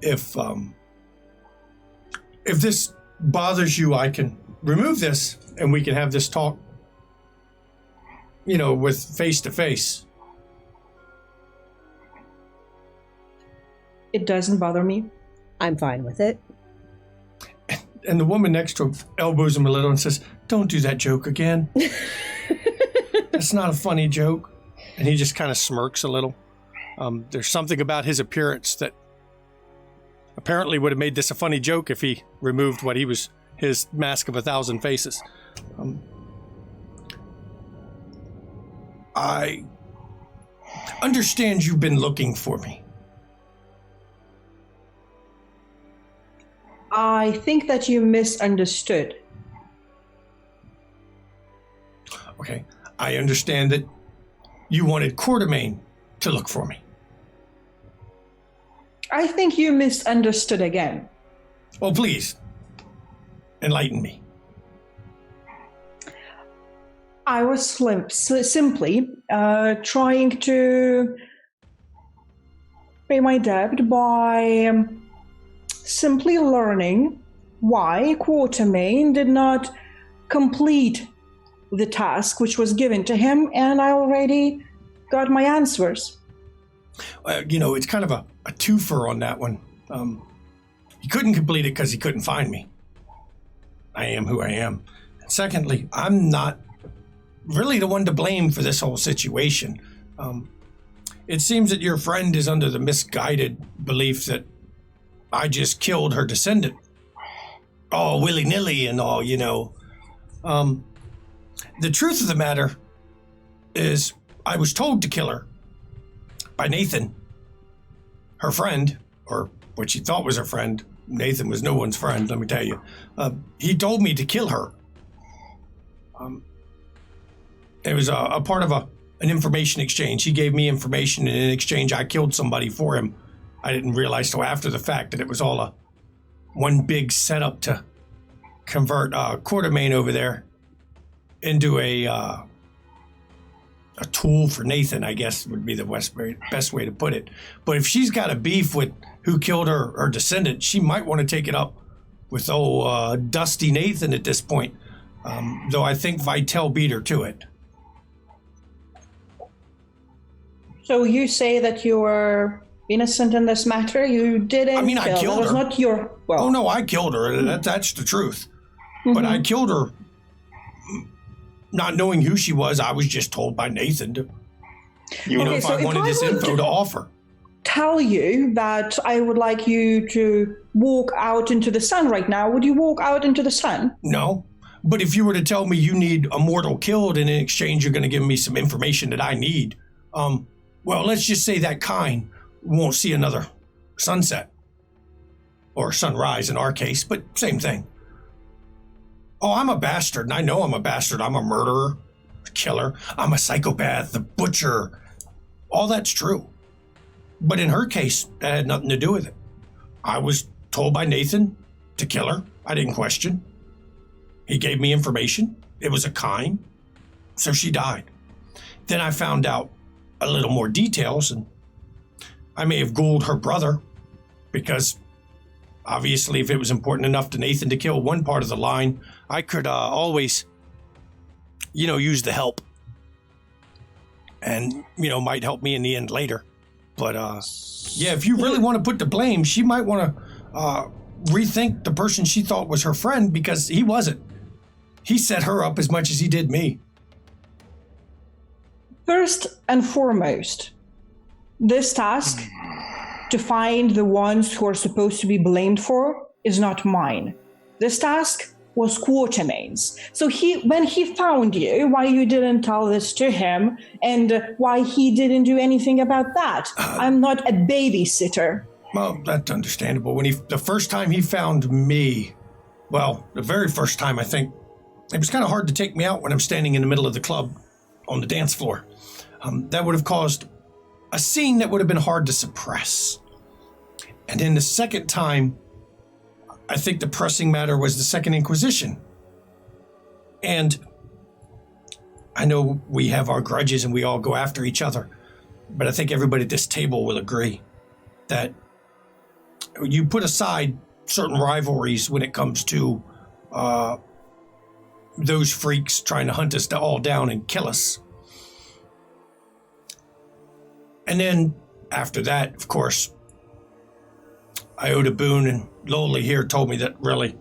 If this bothers you, I can remove this and we can have this talk, with face to face. It doesn't bother me. I'm fine with it. And the woman next to him elbows him a little and says, "Don't do that joke again. That's not a funny joke." And he just kind of smirks a little. There's something about his appearance that apparently would have made this a funny joke if he removed what he was, his mask of 1,000 faces. I understand you've been looking for me. I think that you misunderstood. Okay. I understand that you wanted Quartermain to look for me. I think you misunderstood again. Well, please, enlighten me. I was simply trying to pay my debt by simply learning why Quartermain did not complete the task which was given to him, and I already got my answers. It's kind of a twofer on that one. He couldn't complete it because he couldn't find me. I am who I am. And secondly, I'm not really the one to blame for this whole situation. It seems that your friend is under the misguided belief that I just killed her descendant. All willy-nilly and all, The truth of the matter is I was told to kill her by Nathan, her friend, or what she thought was her friend. Nathan was no one's friend, let me tell you. He told me to kill her. It was a part of an information exchange. He gave me information, and in exchange, I killed somebody for him. I didn't realize till after the fact that it was all one big setup to convert Coterie over there into a tool for Nathan, I guess would be the best way to put it. But if she's got a beef with who killed her descendant, she might want to take it up with Dusty Nathan at this point. Though I think Vitel beat her to it. So you say that you were innocent in this matter? You didn't. I mean, I killed her. That was not your. Well. Oh no, I killed her. That's the truth. But I killed her, not knowing who she was. I was just told by Nathan to, if I wanted this info to offer. Tell you that I would like you to walk out into the sun right now. Would you walk out into the sun? No. But if you were to tell me you need a mortal killed and in exchange you're going to give me some information that I need, well, let's just say that kind won't see another sunset. Or sunrise in our case, but same thing. Oh, I'm a bastard, and I know I'm a bastard. I'm a murderer, a killer. I'm a psychopath, the butcher. All that's true. But in her case, that had nothing to do with it. I was told by Nathan to kill her. I didn't question. He gave me information. It was a kind. So she died. Then I found out a little more details, and I may have ghouled her brother because obviously if it was important enough to Nathan to kill one part of the line, I could always, use the help and, might help me in the end later. But, if you really want to put the blame, she might want to rethink the person she thought was her friend because he wasn't. He set her up as much as he did me. First and foremost, this task to find the ones who are supposed to be blamed for is not mine. This task was Quartermain's. So when he found you, why you didn't tell this to him and why he didn't do anything about that? I'm not a babysitter. Well, that's understandable. The first time he found me, well, the very first time, I think, it was kind of hard to take me out when I'm standing in the middle of the club on the dance floor. That would have caused a scene that would have been hard to suppress. And then the second time, I think the pressing matter was the Second Inquisition. And I know we have our grudges and we all go after each other, but I think everybody at this table will agree that you put aside certain rivalries when it comes to those freaks trying to hunt us all down and kill us. And then after that, of course, I owed a boon, and Lola here told me that really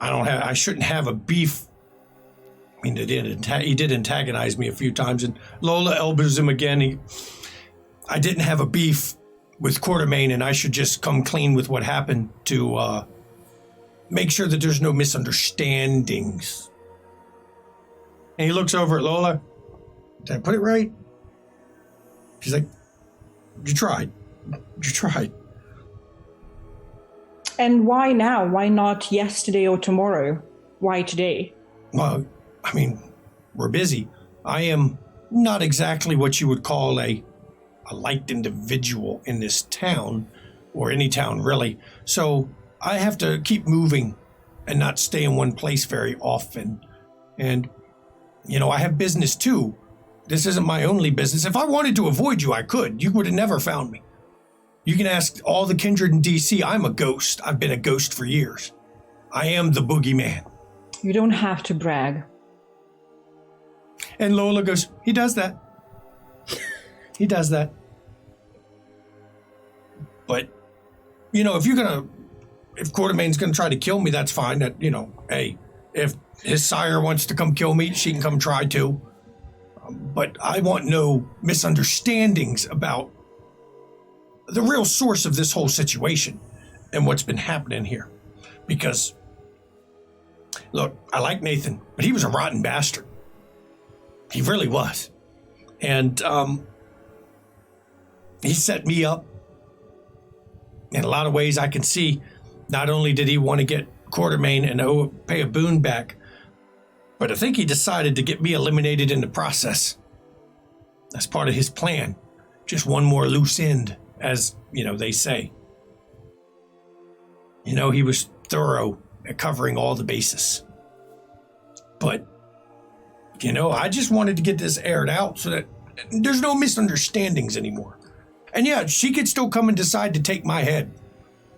I shouldn't have a beef. I mean, he did antagonize me a few times, and Lola elbows him again. I didn't have a beef with Quartermain, and I should just come clean with what happened to make sure that there's no misunderstandings. And he looks over at Lola. Did I put it right? She's like, you tried. You tried. And why now? Why not yesterday or tomorrow? Why today? Well, I mean, we're busy. I am not exactly what you would call a liked individual in this town, or any town really. So I have to keep moving and not stay in one place very often. And, I have business too. This isn't my only business. If I wanted to avoid you, I could. You would have never found me. You can ask all the kindred in DC. I'm a ghost. I've been a ghost for years. I am the boogeyman. You don't have to brag. And Lola goes, he does that. He does that. But, if Quartermain's going to try to kill me, that's fine. That, hey, if his sire wants to come kill me, she can come try to. But I want no misunderstandings about the real source of this whole situation and what's been happening here. Because, look, I like Nathan, but he was a rotten bastard. He really was. And he set me up in a lot of ways. I can see not only did he want to get Quartermain and pay a boon back, but I think he decided to get me eliminated in the process. That's part of his plan. Just one more loose end, as, they say. He was thorough at covering all the bases. But, I just wanted to get this aired out so that there's no misunderstandings anymore. And yeah, she could still come and decide to take my head.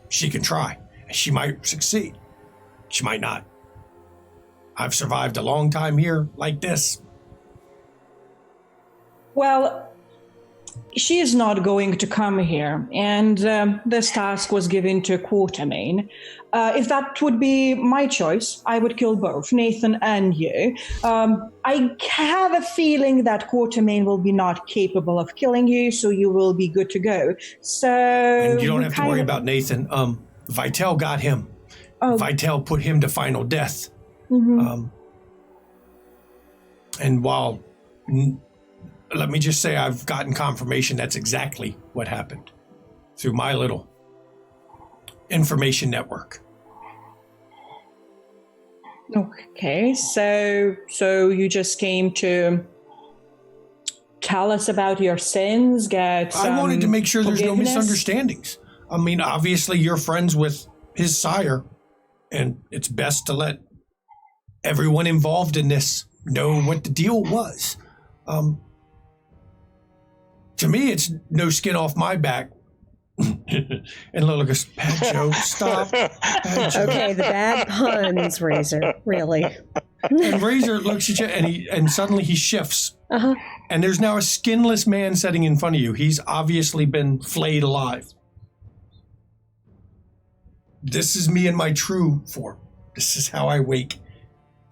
She can try. And she might succeed. She might not. I've survived a long time here like this. Well, she is not going to come here, and this task was given to Quatermain. If that would be my choice, I would kill both Nathan and you. I have a feeling that Quatermain will be not capable of killing you, so you will be good to go. So, and you don't have to worry about Nathan. Vitel got him. Oh. Vitel put him to final death. Mm-hmm. And while, let me just say, I've gotten confirmation that's exactly what happened through my little information network. Okay, so you just came to tell us about your sins, get I wanted to make sure there's no forgiveness? misunderstandings. I mean, obviously you're friends with his sire, and it's best to let everyone involved in this know what the deal was. To me, it's no skin off my back. And Lola goes, bad joke, stop. Bad joke. Okay, the bad puns, Razor, really. And Razor looks at you, and suddenly he shifts. Uh-huh. And there's now a skinless man sitting in front of you. He's obviously been flayed alive. This is me in my true form. This is how I wake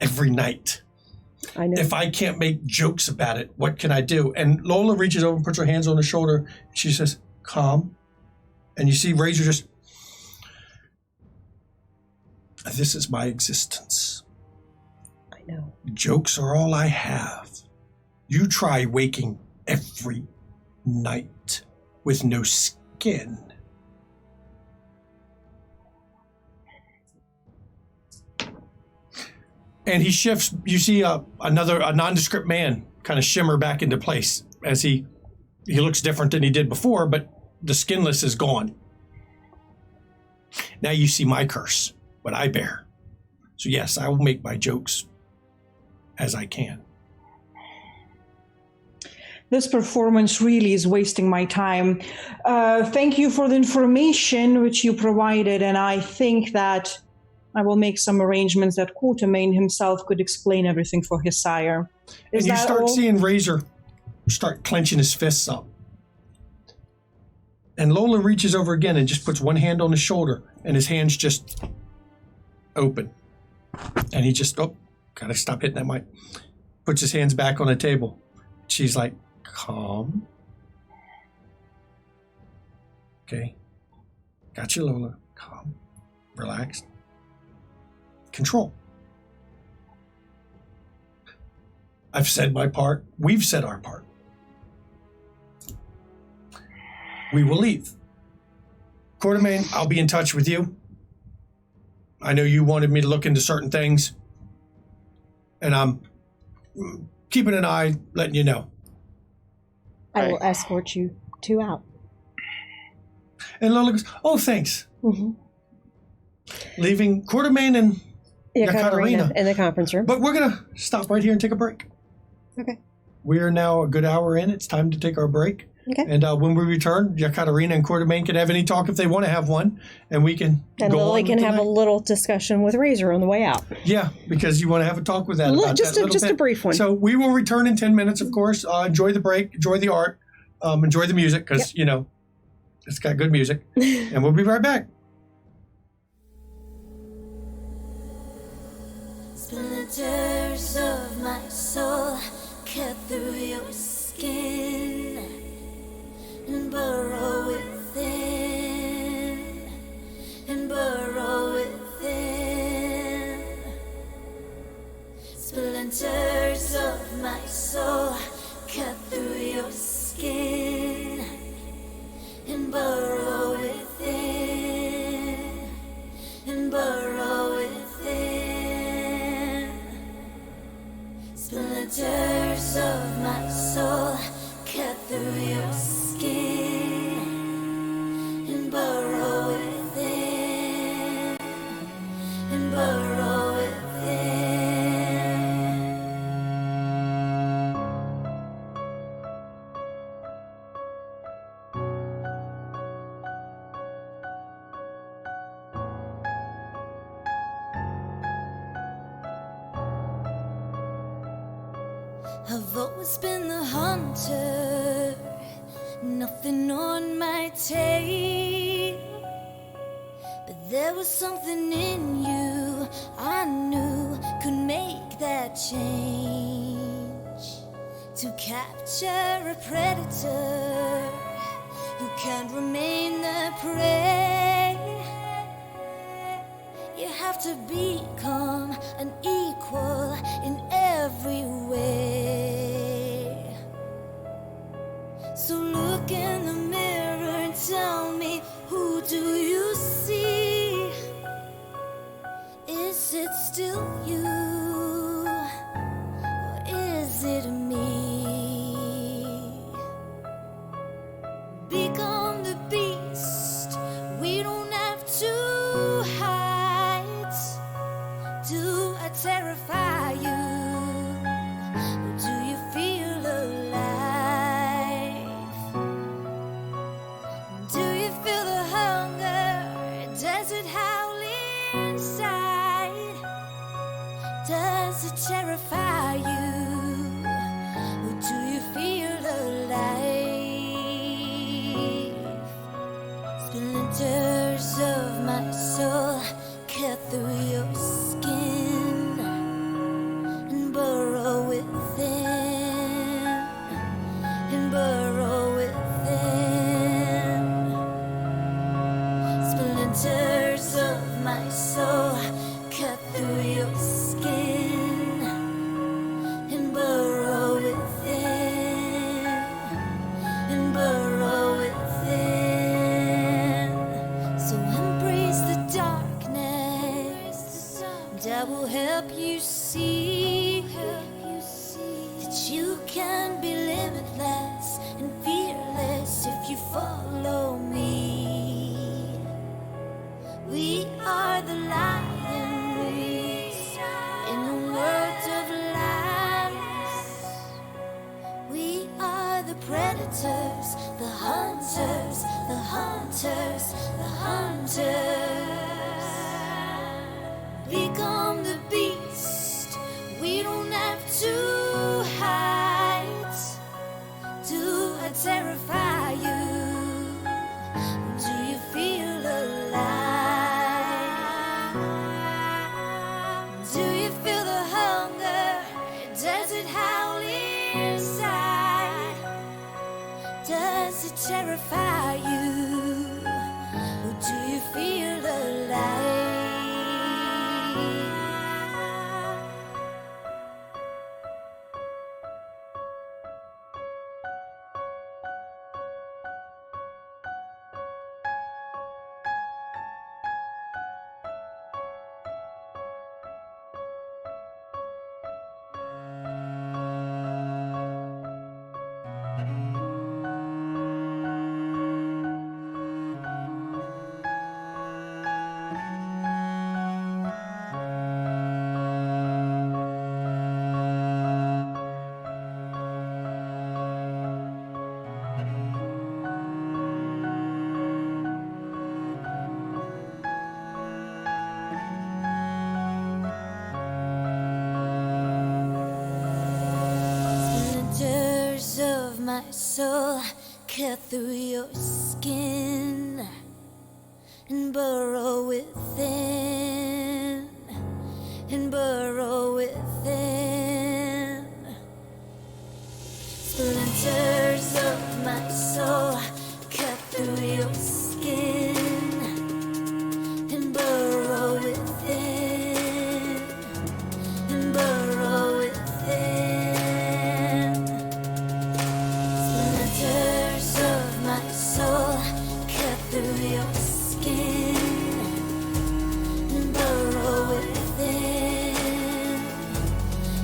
every night. I know. If I can't make jokes about it, what can I do? And Lola reaches over and puts her hands on his shoulder. She says, calm. And you see Razor just, this is my existence. I know. Jokes are all I have. You try waking every night with no skin. And he shifts. You see a nondescript man kind of shimmer back into place as he looks different than he did before, but the skinless is gone. Now you see my curse, what I bear. So yes, I will make my jokes as I can. This performance really is wasting my time. Thank you for the information which you provided, and I think that I will make some arrangements that Quatermain himself could explain everything for his sire. And you start seeing Razor start clenching his fists up. And Lola reaches over again and just puts one hand on his shoulder, and his hand's just open. And he just, gotta stop hitting that mic. Puts his hands back on the table. She's like, calm. Okay. Got you, Lola. Calm. Relaxed. Control. I've said my part. We've said our part. We will leave. Quatermain, I'll be in touch with you. I know you wanted me to look into certain things, and I'm keeping an eye, letting you know. I will escort you two out. And Lola goes, oh, thanks. Mm-hmm. Leaving Quatermain and Yekaterina in the conference room. But we're going to stop right here and take a break. Okay. We are now a good hour in. It's time to take our break. Okay. And when we return, Yekaterina and Quatermain can have any talk if they want to have one, and we can and go Lily on can have tonight. a little discussion with Razor on the way out. Yeah, because you want to have a talk with that. About just that just a brief one. So we will return in 10 minutes, of course. Enjoy the break, enjoy the art, enjoy the music, because, it's got good music. And we'll be right back. Splinters of my soul cut through your skin and burrow within, and burrow within. Splinters of my soul cut through your skin and burrow within, and burrow within. Splinters of my soul I've always been the hunter, nothing on my tail. But there was something in you I knew could make that change. To capture a predator who can't remain the prey, you have to become an equal in every way. So look in the mirror and tell me, who do you see? Is it still you, or is it me? Become the beast, we don't have to hide. Do I terrify you? Or do you feel alive? Do you feel the hunger? Does it howl inside? Does it terrify you? Or do you feel alive? Splinters of my soul cut through your skin and burrow within, and burrow within. Splinters of my soul cut through your skin and burrow within, and burrow within. So embrace the darkness, and I will help you see that you can be limitless and fearless if you follow me. We are the lions in the world of lions. We are the predators, the hunters, the hunters, the hunters. Become the beast, we don't have to hide. Do I terrify you? Do you feel alive? Do you feel the hunger? Does it howl inside? Does it terrify you? Or do you feel alive? Splinters of my soul cut through your skin and burrow within, and burrow within. Splinters of my soul cut through your skin and burrow within, and burrow within. Splinters of my soul cut through your skin and burrow within,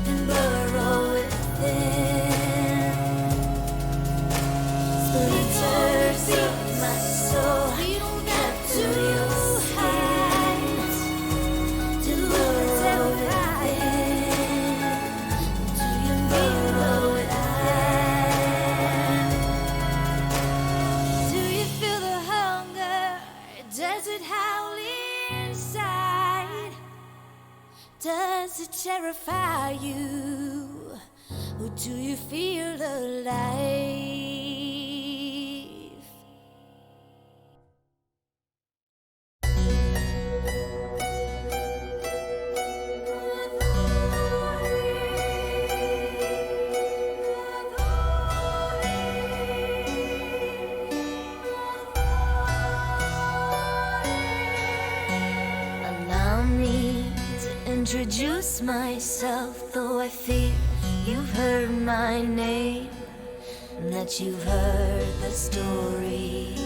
and burrow within. Splinters of my soul cut through your skin to burrow within. Do you burrow within? Do you feel the hunger? Does it howl inside? Does it terrify you? or do you feel alive? Allow me to introduce myself, though I fear you've heard my name, and that you've heard the story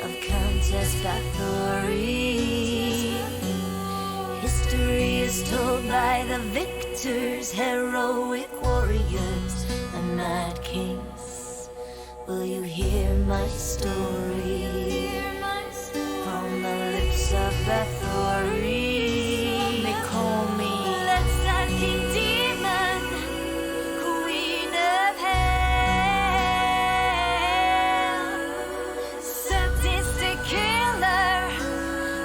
of Countess Bathory. History is told by the victors, heroic warriors, and mad kings. Will you hear my story from the lips of Bathory? They call me blood-sucking demon, queen of hell, sadistic killer,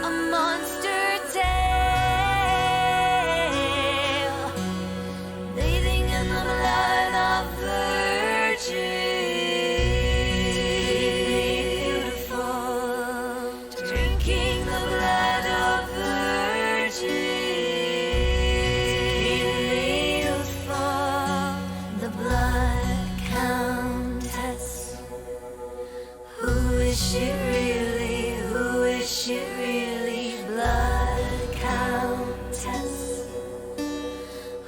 a monster tale, bathing in the blood of virgins, beautiful, drinking the blood of virgins, beautiful, the blood countess. Who is she really? Who is she really? Blood countess.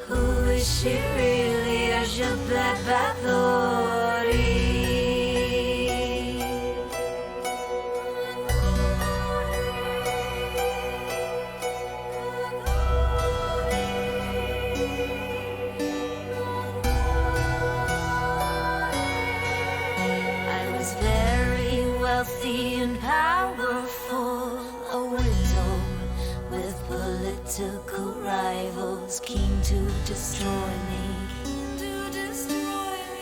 Who is she really? Is she blood Bathory? I was very wealthy and powerful, a widow with political rivals keen to destroy me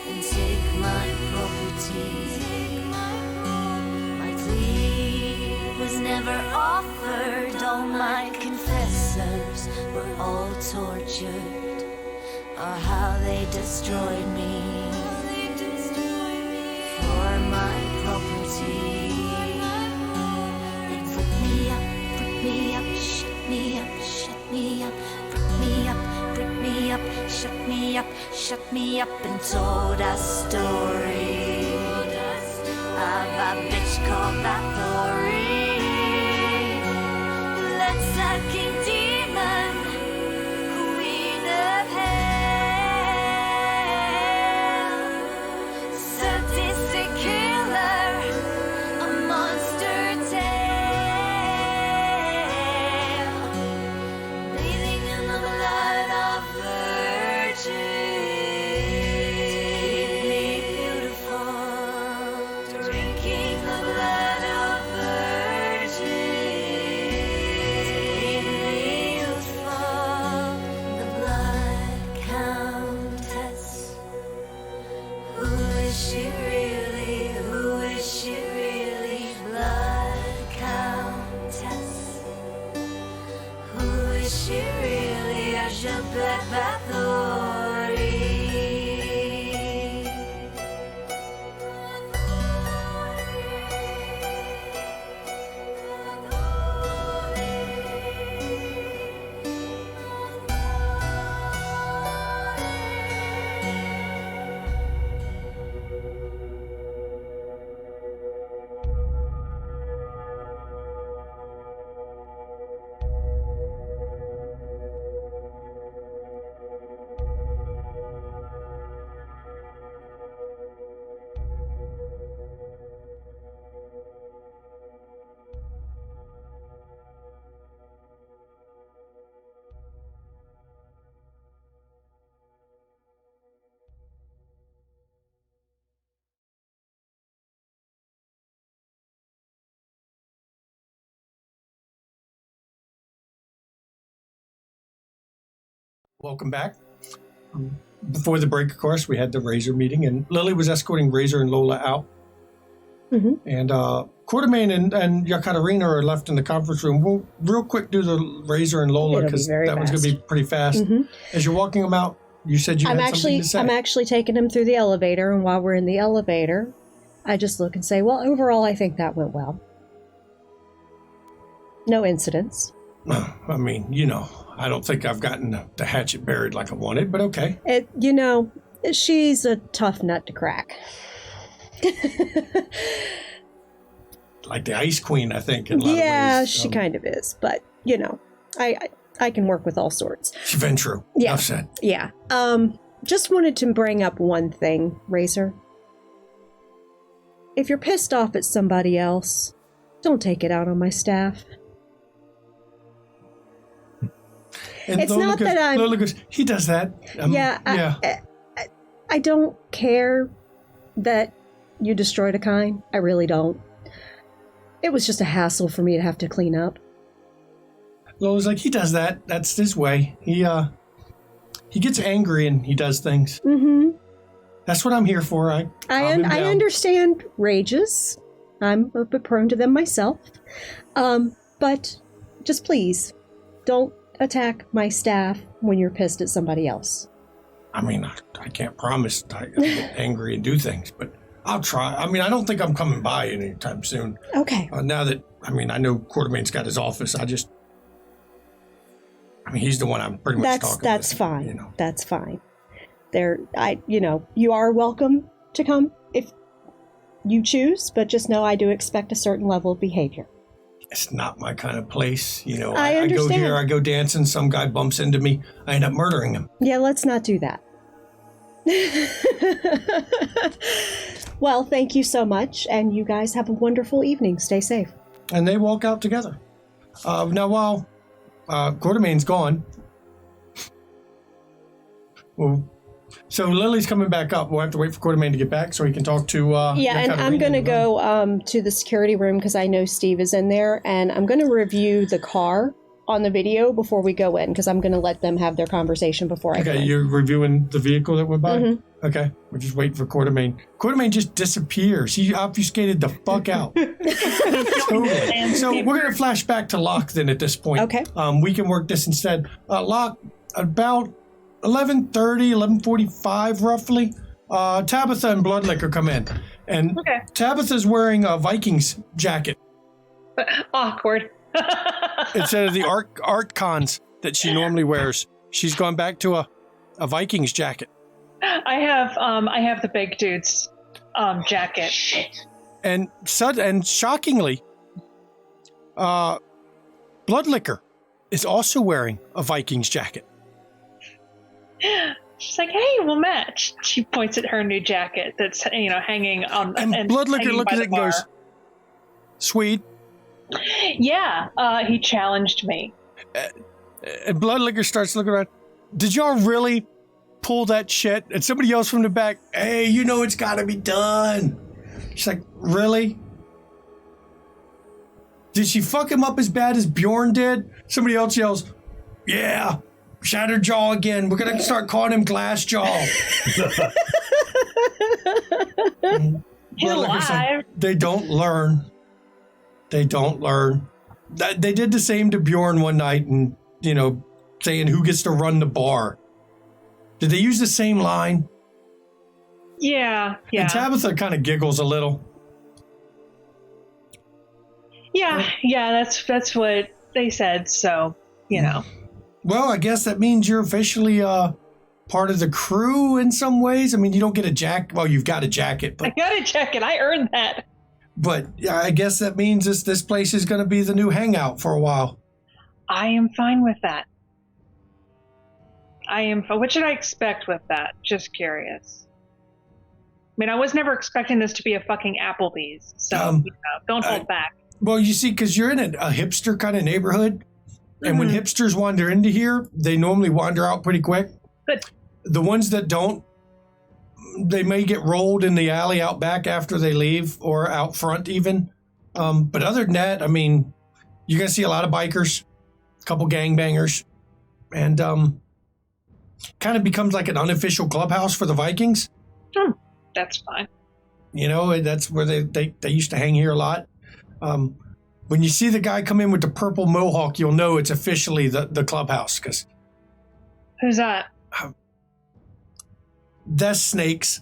and take my property. My plea was never offered. All my confessors were all tortured, or how they destroyed me for my property. They put me up, shut me up, shut me up, put me up, put me up, shut me up, shut me up, and told a story of a bitch called Bathory, blood-sucking demon, queen of hell, sadistic killer, a monster tale, bathing in the blood of virgins, beautiful, drinking the blood of virgins, beautiful, the blood countess. Who is she really? Who is she really? Blood countess. Who is she really? Is she blood Bathory? Welcome back. Before the break, of course, we had the Razor meeting, and Lily was escorting Razor and Lola out. Mhm. And Quartermain and Yakaterina are left in the conference room. We'll real quick do the Razor and Lola It'll be because very that one's going to be pretty fast. Mhm. As you're walking them out, You said you had something to say. I'm actually taking him through the elevator, and while we're in the elevator, I just look and say, well, overall, I think that went well. No incidents. I mean, I don't think I've gotten the hatchet buried like I wanted, but okay. She's a tough nut to crack. Like the Ice Queen, I think, in a lot of ways. Yeah, she kind of is, but, I can work with all sorts. She's been true. Yeah. Enough said. Yeah. Just wanted to bring up one thing, Razor. If you're pissed off at somebody else, don't take it out on my staff. And it's not that I'm... Lola goes, he does that. I don't care that you destroyed a kind. I really don't. It was just a hassle for me to have to clean up. Lola's like, he does that. That's his way. He gets angry and he does things. Mm-hmm. That's what I'm here for. I understand rages. I'm a bit prone to them myself. But just please, don't attack my staff when you're pissed at somebody else. I mean, I can't promise I get angry and do things, but I'll try. I mean, I don't think I'm coming by anytime soon. Okay. Now that, I know Quartermain's got his office. He's the one I'm pretty much talking to. That's fine. That's fine. You are welcome to come if you choose, but just know I do expect a certain level of behavior. It's not my kind of place. I understand. I go here, I go dancing, some guy bumps into me, I end up murdering him. Yeah, let's not do that. Well, thank you so much, and you guys have a wonderful evening. Stay safe. And they walk out together. Now, while Quartermain's gone, so Lily's coming back up. We'll have to wait for Quartermain to get back so he can talk to... and I'm going to go to the security room because I know Steve is in there, and I'm going to review the car on the video before we go in because I'm going to let them have their conversation before I go in. Okay, you're reviewing the vehicle that went by? Mm-hmm. Okay, we're just waiting for Quartermain. Quartermain just disappears. He obfuscated the fuck out. Totally. So we're going to flash back to Locke then at this point. Okay. We can work this instead. Locke, about 11:30, 11:45 roughly, Tabitha and Bloodlicker come in. And Tabitha's wearing a Vikings jacket. Awkward. Instead of the art cons that she normally wears, she's gone back to a Vikings jacket. I have the big dude's jacket. Shit. And shockingly, Bloodlicker is also wearing a Vikings jacket. She's like, "Hey, we'll match." She points at her new jacket that's hanging on. And Bloodlicker looks at it and goes, "Sweet." Yeah, he challenged me. And Bloodlicker starts looking around. Did y'all really pull that shit? And somebody else from the back, "Hey, it's got to be done." She's like, "Really? Did she fuck him up as bad as Bjorn did?" Somebody else yells, "Yeah, shattered jaw again. We're going to start calling him Glass Jaw." He's alive. Like, they don't learn. They don't learn. They did the same to Bjorn one night and, saying who gets to run the bar. Did they use the same line? Yeah. And Tabitha kind of giggles a little. Yeah, that's what they said, so, Well, I guess that means you're officially part of the crew in some ways. I mean, you don't get a jacket. Well, you've got a jacket. But, I got a jacket. I earned that. But yeah, I guess that means this place is going to be the new hangout for a while. I am fine with that. What should I expect with that? Just curious. I mean, I was never expecting this to be a fucking Applebee's, so don't hold back. Well, you see, because you're in a hipster kind of neighborhood, and when hipsters wander into here, they normally wander out pretty quick. Good. The ones that don't, they may get rolled in the alley out back after they leave, or out front even. But other than that, I mean, you're going to see a lot of bikers, a couple gangbangers, and kind of becomes like an unofficial clubhouse for the Vikings. That's fine. That's where they used to hang here a lot. When you see the guy come in with the purple mohawk, you'll know it's officially the clubhouse. Cause who's that? That's Snakes.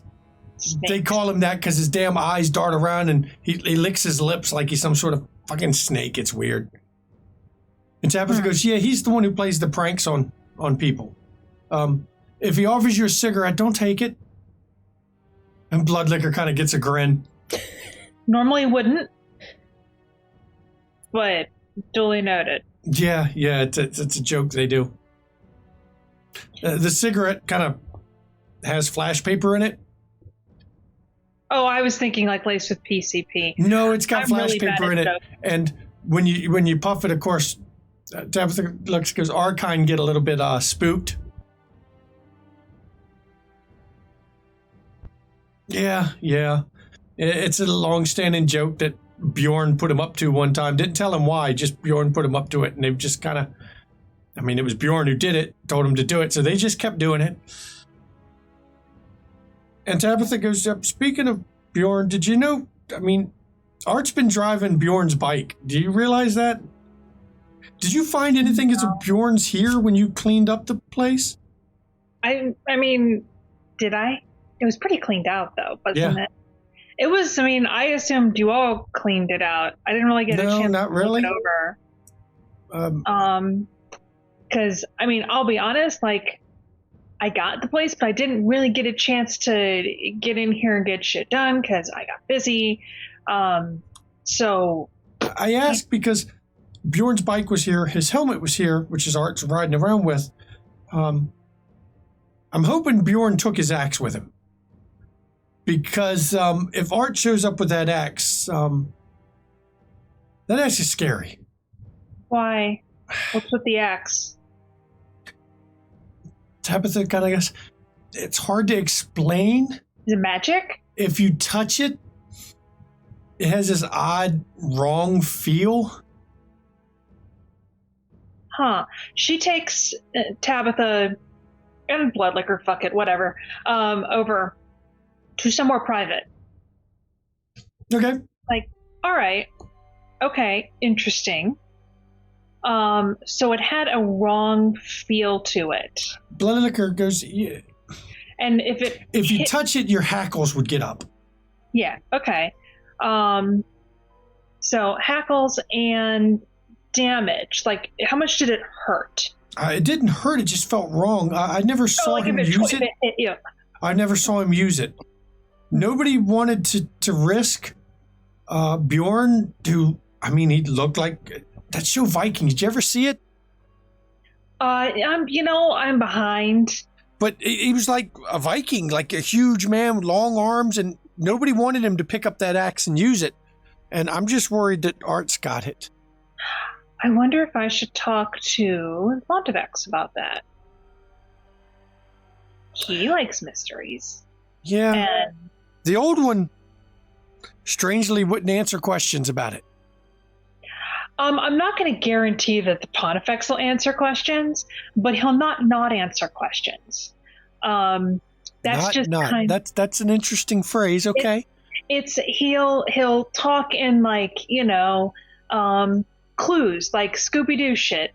Snakes. They call him that because his damn eyes dart around and he licks his lips like he's some sort of fucking snake. It's weird. And Tabitha goes, yeah, he's the one who plays the pranks on people. If he offers you a cigarette, don't take it. And Bloodlicker kind of gets a grin. Normally wouldn't, but duly noted. Yeah, it's a joke they do. The cigarette kind of has flash paper in it. Oh, I was thinking like laced with PCP. No, it's got I'm flash really bad paper in at it. jokes. And when you puff it, of course, Tabitha looks goes, our kind get a little bit spooked. Yeah. It's a long-standing joke that Bjorn put him up to one time. Didn't tell him why, just Bjorn put him up to it. And they've just kind of, it was Bjorn who did it, told him to do it. So they just kept doing it. And Tabitha goes, speaking of Bjorn, did you know, Art's been driving Bjorn's bike. Do you realize that? Did you find anything as of Bjorn's here when you cleaned up the place? I did I? It was pretty cleaned out, though, wasn't it? It was, I assumed you all cleaned it out. I didn't really get a chance not to really. look it over. Because, I'll be honest, I got the place, but I didn't really get a chance to get in here and get shit done because I got busy. So I asked because Bjorn's bike was here, his helmet was here, which is Art's riding around with. I'm hoping Bjorn took his axe with him. Because if Art shows up with that axe is scary. Why? What's with the axe? Tabitha kind of guess it's hard to explain. Is it magic? If you touch it, it has this odd, wrong feel. Huh. She takes Tabitha and Bloodlicker, fuck it, whatever, over to somewhere private. Okay. All right. Okay, interesting. So it had a wrong feel to it. Bloodlicker goes, yeah. And if you touch it, your hackles would get up. Yeah, okay. So hackles and damage. How much did it hurt? It didn't hurt, it just felt wrong. I never saw him use it. I never saw him use it. Nobody wanted to risk Bjorn, who, he looked like that show Vikings. Did you ever see it? I'm behind. But he was like a Viking, like a huge man with long arms, and nobody wanted him to pick up that axe and use it. And I'm just worried that Art's got it. I wonder if I should talk to Pontifex about that. He likes mysteries. Yeah. And the old one strangely wouldn't answer questions about it. I'm not going to guarantee that the Pontifex will answer questions, but he'll not answer questions. That's an interesting phrase. Okay. He'll talk in clues, like Scooby-Doo shit.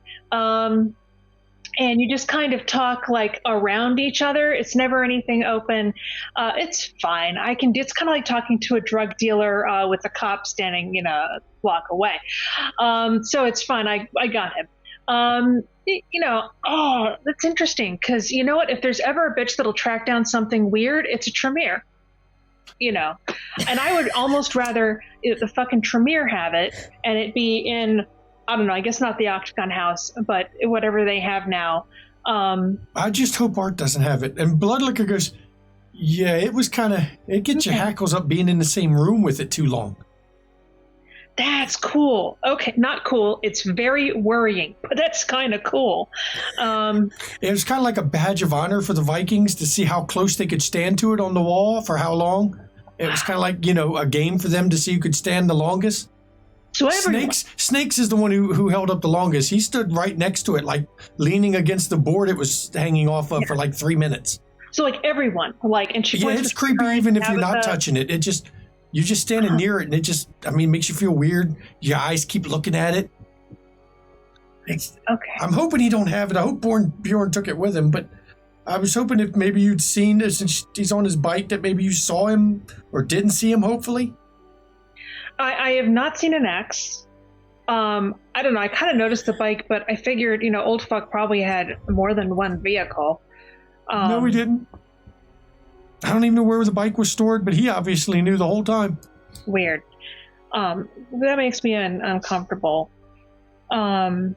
And you just kind of talk around each other. It's never anything open. It's fine. It's kind of like talking to a drug dealer with a cop standing, a block away. So it's fine. I got him. That's interesting because you know what? If there's ever a bitch that'll track down something weird, it's a Tremere. And I would almost rather the fucking Tremere have it and it be in, I don't know, I guess not the Octagon House, but whatever they have now. I just hope Art doesn't have it. And Bloodlicker goes, yeah, it gets your hackles up being in the same room with it too long. That's cool. Okay, not cool. It's very worrying, but that's kind of cool. It was kind of like a badge of honor for the Vikings to see how close they could stand to it on the wall for how long. It was kind of like, a game for them to see who could stand the longest. So Snakes is the one who held up the longest. He stood right next to it, leaning against the board it was hanging off of for 3 minutes. So everyone, and she points it's creepy even if you're not touching it. It just, you're just standing near it and it just, makes you feel weird. Your eyes keep looking at it. It's okay. I'm hoping he don't have it. I hope Bjorn took it with him, but I was hoping if maybe you'd seen this since he's on his bike, that maybe you saw him or didn't see him, hopefully. I have not seen an X. I don't know. I kind of noticed the bike, but I figured, old fuck probably had more than one vehicle. No, he didn't. I don't even know where the bike was stored, but he obviously knew the whole time. Weird. That makes me uncomfortable. And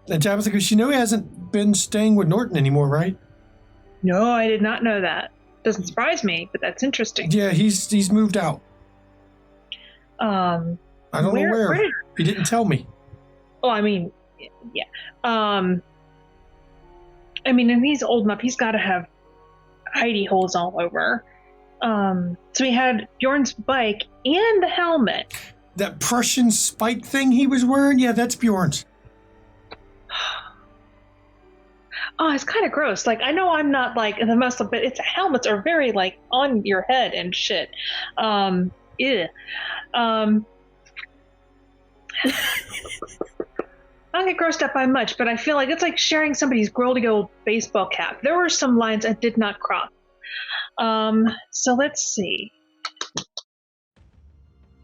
Tabitha, because he hasn't been staying with Norton anymore, right? No, I did not know that. Doesn't surprise me, but that's interesting. Yeah, he's moved out. I don't know where. He didn't tell me. Oh, I mean, yeah. And he's old enough. He's got to have hidey holes all over. So he had Bjorn's bike and the helmet. That Prussian spike thing he was wearing? Yeah, that's Bjorn's. Oh, it's kind of gross. Like, I know I'm not like the muscle, but its helmets are very like on your head and shit. Ew. I don't get grossed up by much, but I feel like it's like sharing somebody's grody old baseball cap. There were some lines I did not cross. So let's see.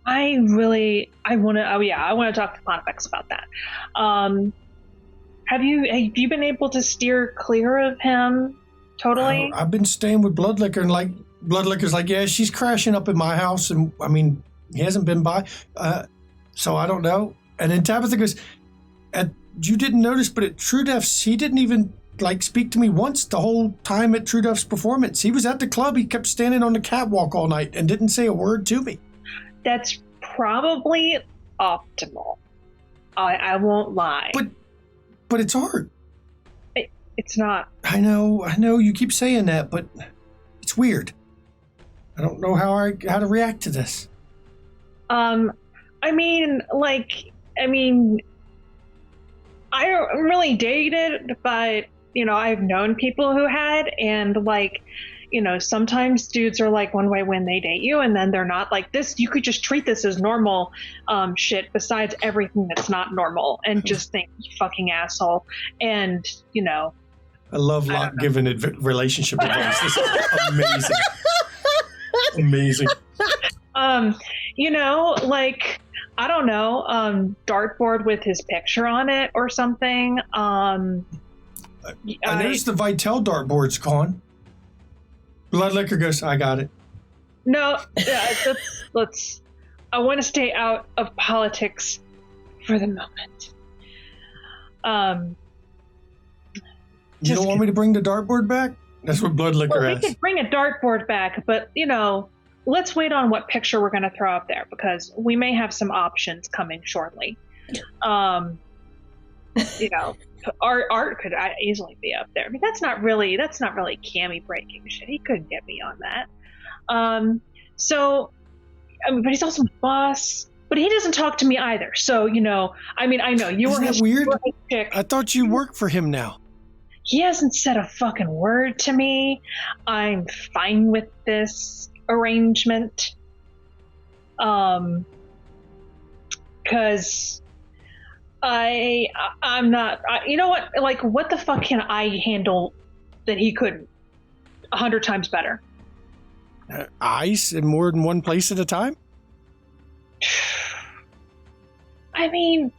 I want to talk to Pontifex about that. Have you been able to steer clear of him totally? I've been staying with Bloodlicker, and Bloodlicker's like, yeah, she's crashing up in my house, and he hasn't been by, so I don't know. And then Tabitha goes, you didn't notice, but at True Death's, he didn't even speak to me once the whole time at True Death's performance. He was at the club. He kept standing on the catwalk all night and didn't say a word to me. That's probably optimal. I won't lie. But it's art. It's not. I know you keep saying that, but it's weird. I don't know how to react to this. I'm really dated, but I've known people who had, and sometimes dudes are like one way when they date you, and then they're not like this. You could just treat this as normal shit besides everything that's not normal, and just think, you fucking asshole. And I love Locke giving relationship advice. This is amazing. Amazing. I don't know, dartboard with his picture on it or something. I noticed the Vitel dartboard's gone. Bloodlicker goes, I got it. No, I want to stay out of politics for the moment. You don't want me to bring the dartboard back? That's what Bloodlicker asked. We could bring a dartboard back, but, let's wait on what picture we're going to throw up there, because we may have some options coming shortly. Art could easily be up there. That's not really cami breaking shit. He couldn't get me on that. But he's also my boss. But he doesn't talk to me either. So, I know you Isn't were that weird? chick. I thought you work for him now. He hasn't said a fucking word to me. I'm fine with this arrangement. Because I'm not. You know what? What the fuck can I handle that he couldn't? 100 times better. Ice in more than one place at a time? I don't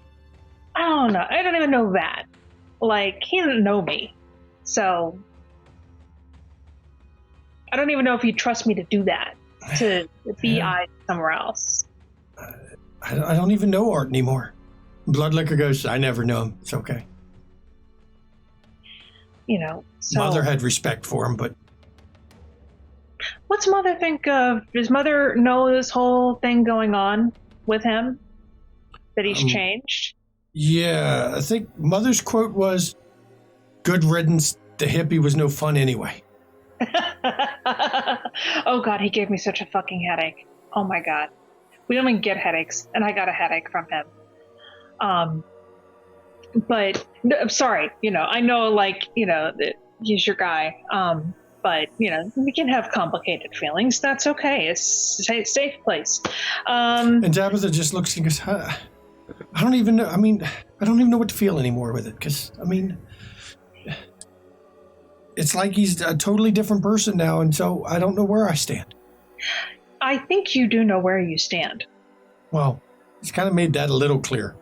know. I don't even know that. He didn't know me. So I don't even know if he'd trust me to do that, to be eyed somewhere else. I don't even know Art anymore. Bloodlicker goes, I never know him. It's okay. So Mother had respect for him, but... What's Mother think of? Does Mother know this whole thing going on with him? That he's changed? Yeah, I think Mother's quote was, good riddance, the hippie was no fun anyway. Oh God, he gave me such a fucking headache. Oh my God. We don't even get headaches, and I got a headache from him. But I'm sorry, I know that he's your guy. But we can have complicated feelings. That's okay. It's a safe place. And Tabitha just looks and goes, I don't even know. I don't even know what to feel anymore with it. Because, it's like he's a totally different person now, and so I don't know where I stand. I think you do know where you stand. Well, he's kind of made that a little clear.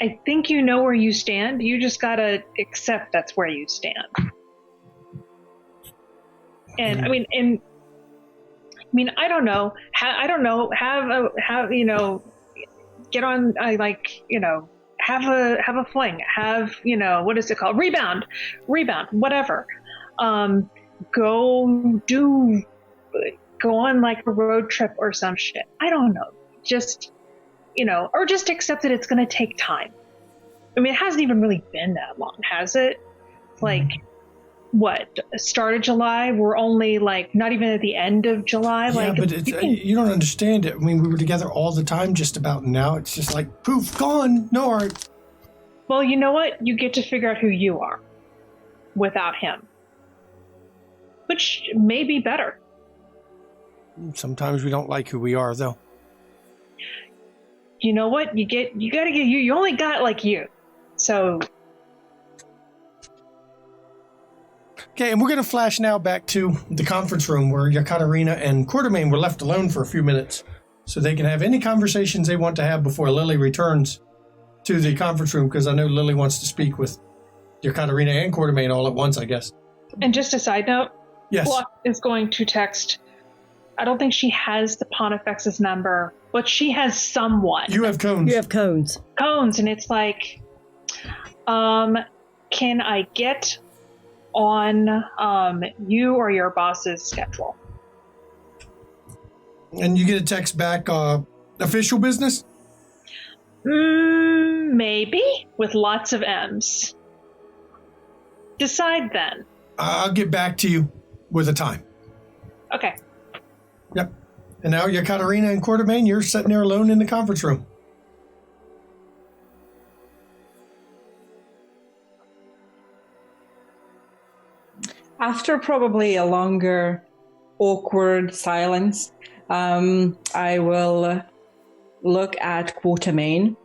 I think you know where you stand. You just gotta accept that's where you stand. And I mean, I don't know. Have you know, get on. Have a fling. Have, what is it called? Rebound, whatever. Go on like a road trip or some shit. I don't know. Just, or just accept that it's going to take time. I mean, it hasn't even really been that long, has it? Like, what, start of July? We're only like not even at the end of July. Yeah, like, but you don't understand it. I mean, we were together all the time just about, and now it's just like, poof, gone. No art. Well, you know what? You get to figure out who you are without him, which may be better. Sometimes we don't like who we are, though. You know what? You only got like you. So. Okay, and we're going to flash now back to the conference room where Yekaterina and Coterie were left alone for a few minutes so they can have any conversations they want to have before Lily returns to the conference room, because I know Lily wants to speak with Yekaterina and Coterie all at once, I guess. And just a side note, yes. Locke is going to text. I don't think she has the Pontifex's number, but she has someone. You have cones. You have cones. Cones, and it's like, can I get on you or your boss's schedule? And you get a text back, official business? Maybe, with lots of M's. Decide then. I'll get back to you with a time. Okay. Yep. And now Yekaterina and Coterie, you're sitting there alone in the conference room. After probably a longer, awkward silence, I will look at Quatermain.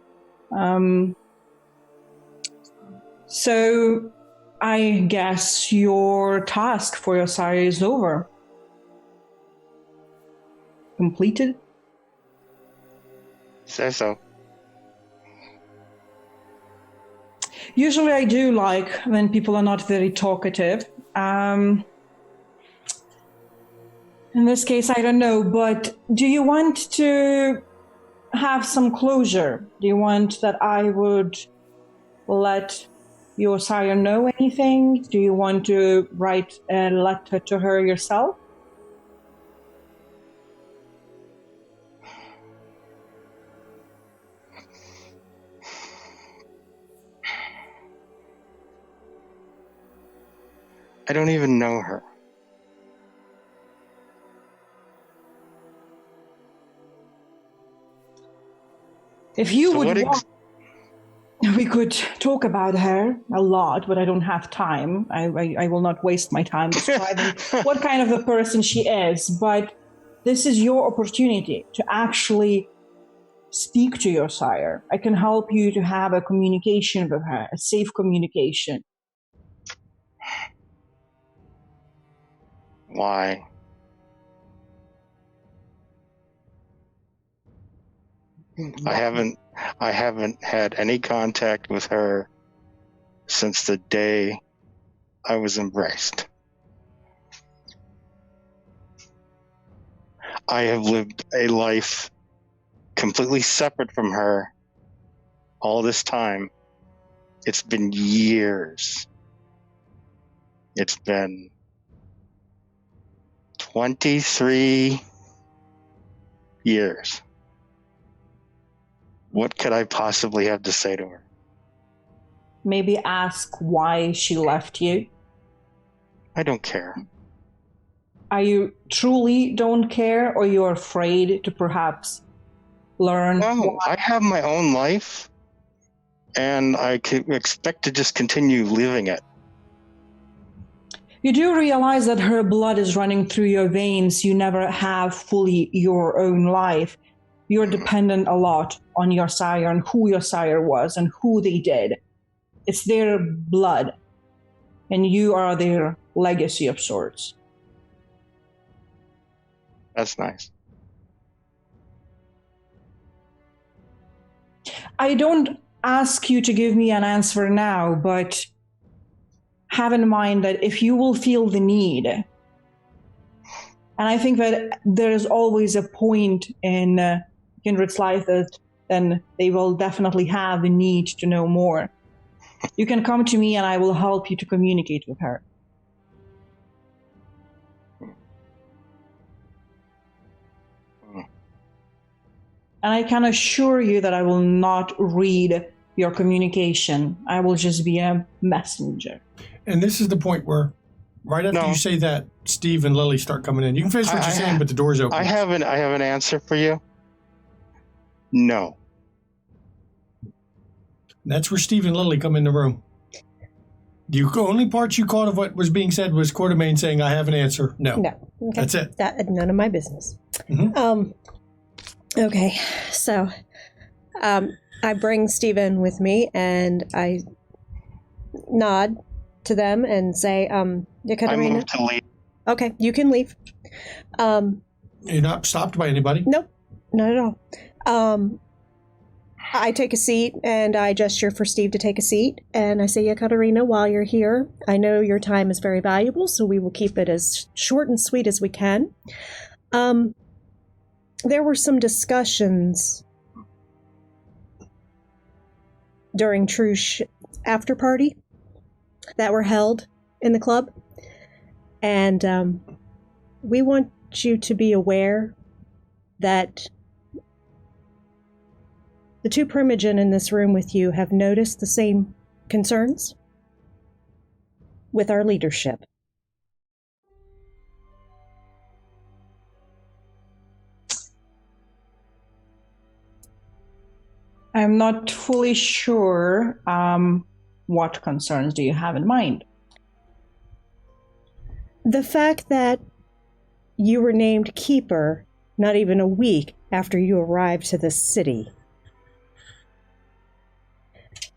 So I guess your task for your sire is over. Completed? Say so. Usually I do like when people are not very talkative. In this case, I don't know, but do you want to have some closure? Do you want that I would let your sire know anything? Do you want to write a letter to her yourself? I don't even know her. If you would want, we could talk about her a lot, but I don't have time. I will not waste my time describing what kind of a person she is, but this is your opportunity to actually speak to your sire. I can help you to have a communication with her, a safe communication. Why? I haven't had any contact with her since the day I was embraced. I have lived a life completely separate from her all this time. It's been years. It's been 23 years. What could I possibly have to say to her? Maybe ask why she left you. I don't care. Are you truly don't care, or you're afraid to perhaps learn? No, I have my own life, and I can expect to just continue living it. You do realize that her blood is running through your veins. You never have fully your own life. You're dependent a lot on your sire and who your sire was and who they did. It's their blood. and you are their legacy of sorts. That's nice. I don't ask you to give me an answer now, but have in mind that if you will feel the need, and I think that there is always a point in Kindred's life that then they will definitely have the need to know more. You can come to me and I will help you to communicate with her. And I can assure you that I will not read your communication. I will just be a messenger. And this is the point where, right after you say that, Steve and Lily start coming in. You can finish what you're saying, but the door's open. I have an answer for you. No. That's where Steve and Lily come in the room. The only part you caught of what was being said was Quartermain saying, I have an answer. No. No. Okay. That's it. None of my business. Mm-hmm. Okay, so I bring Steven with me and I nod to them and say, I move to leave. Okay, you can leave. You're not stopped by anybody? Nope, not at all. I take a seat and I gesture for Steve to take a seat. And I say, Katerina, while you're here, I know your time is very valuable, so we will keep it as short and sweet as we can. There were some discussions during True's after party that were held in the club. And we want you to be aware that the two Primogen in this room with you have noticed the same concerns with our leadership. I'm not fully sure what concerns do you have in mind? The fact that you were named Keeper not even a week after you arrived to this city.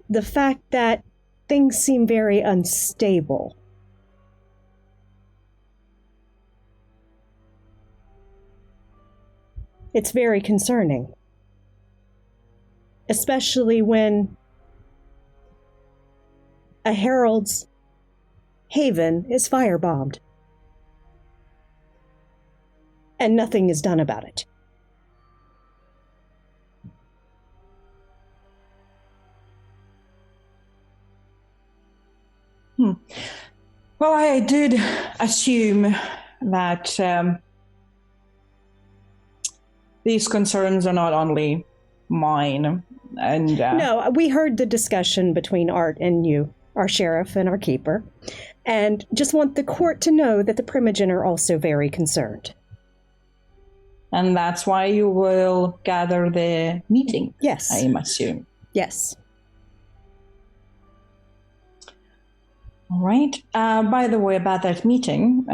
The fact that things seem very unstable. It's very concerning. Especially when a herald's haven is firebombed. And nothing is done about it. Well, I did assume that these concerns are not only mine. And no, we heard the discussion between Art and you, our sheriff and our keeper, and just want the court to know that the Primogen are also very concerned. And that's why you will gather the meeting? Yes. I assume. Yes. All right. By the way, about that meeting,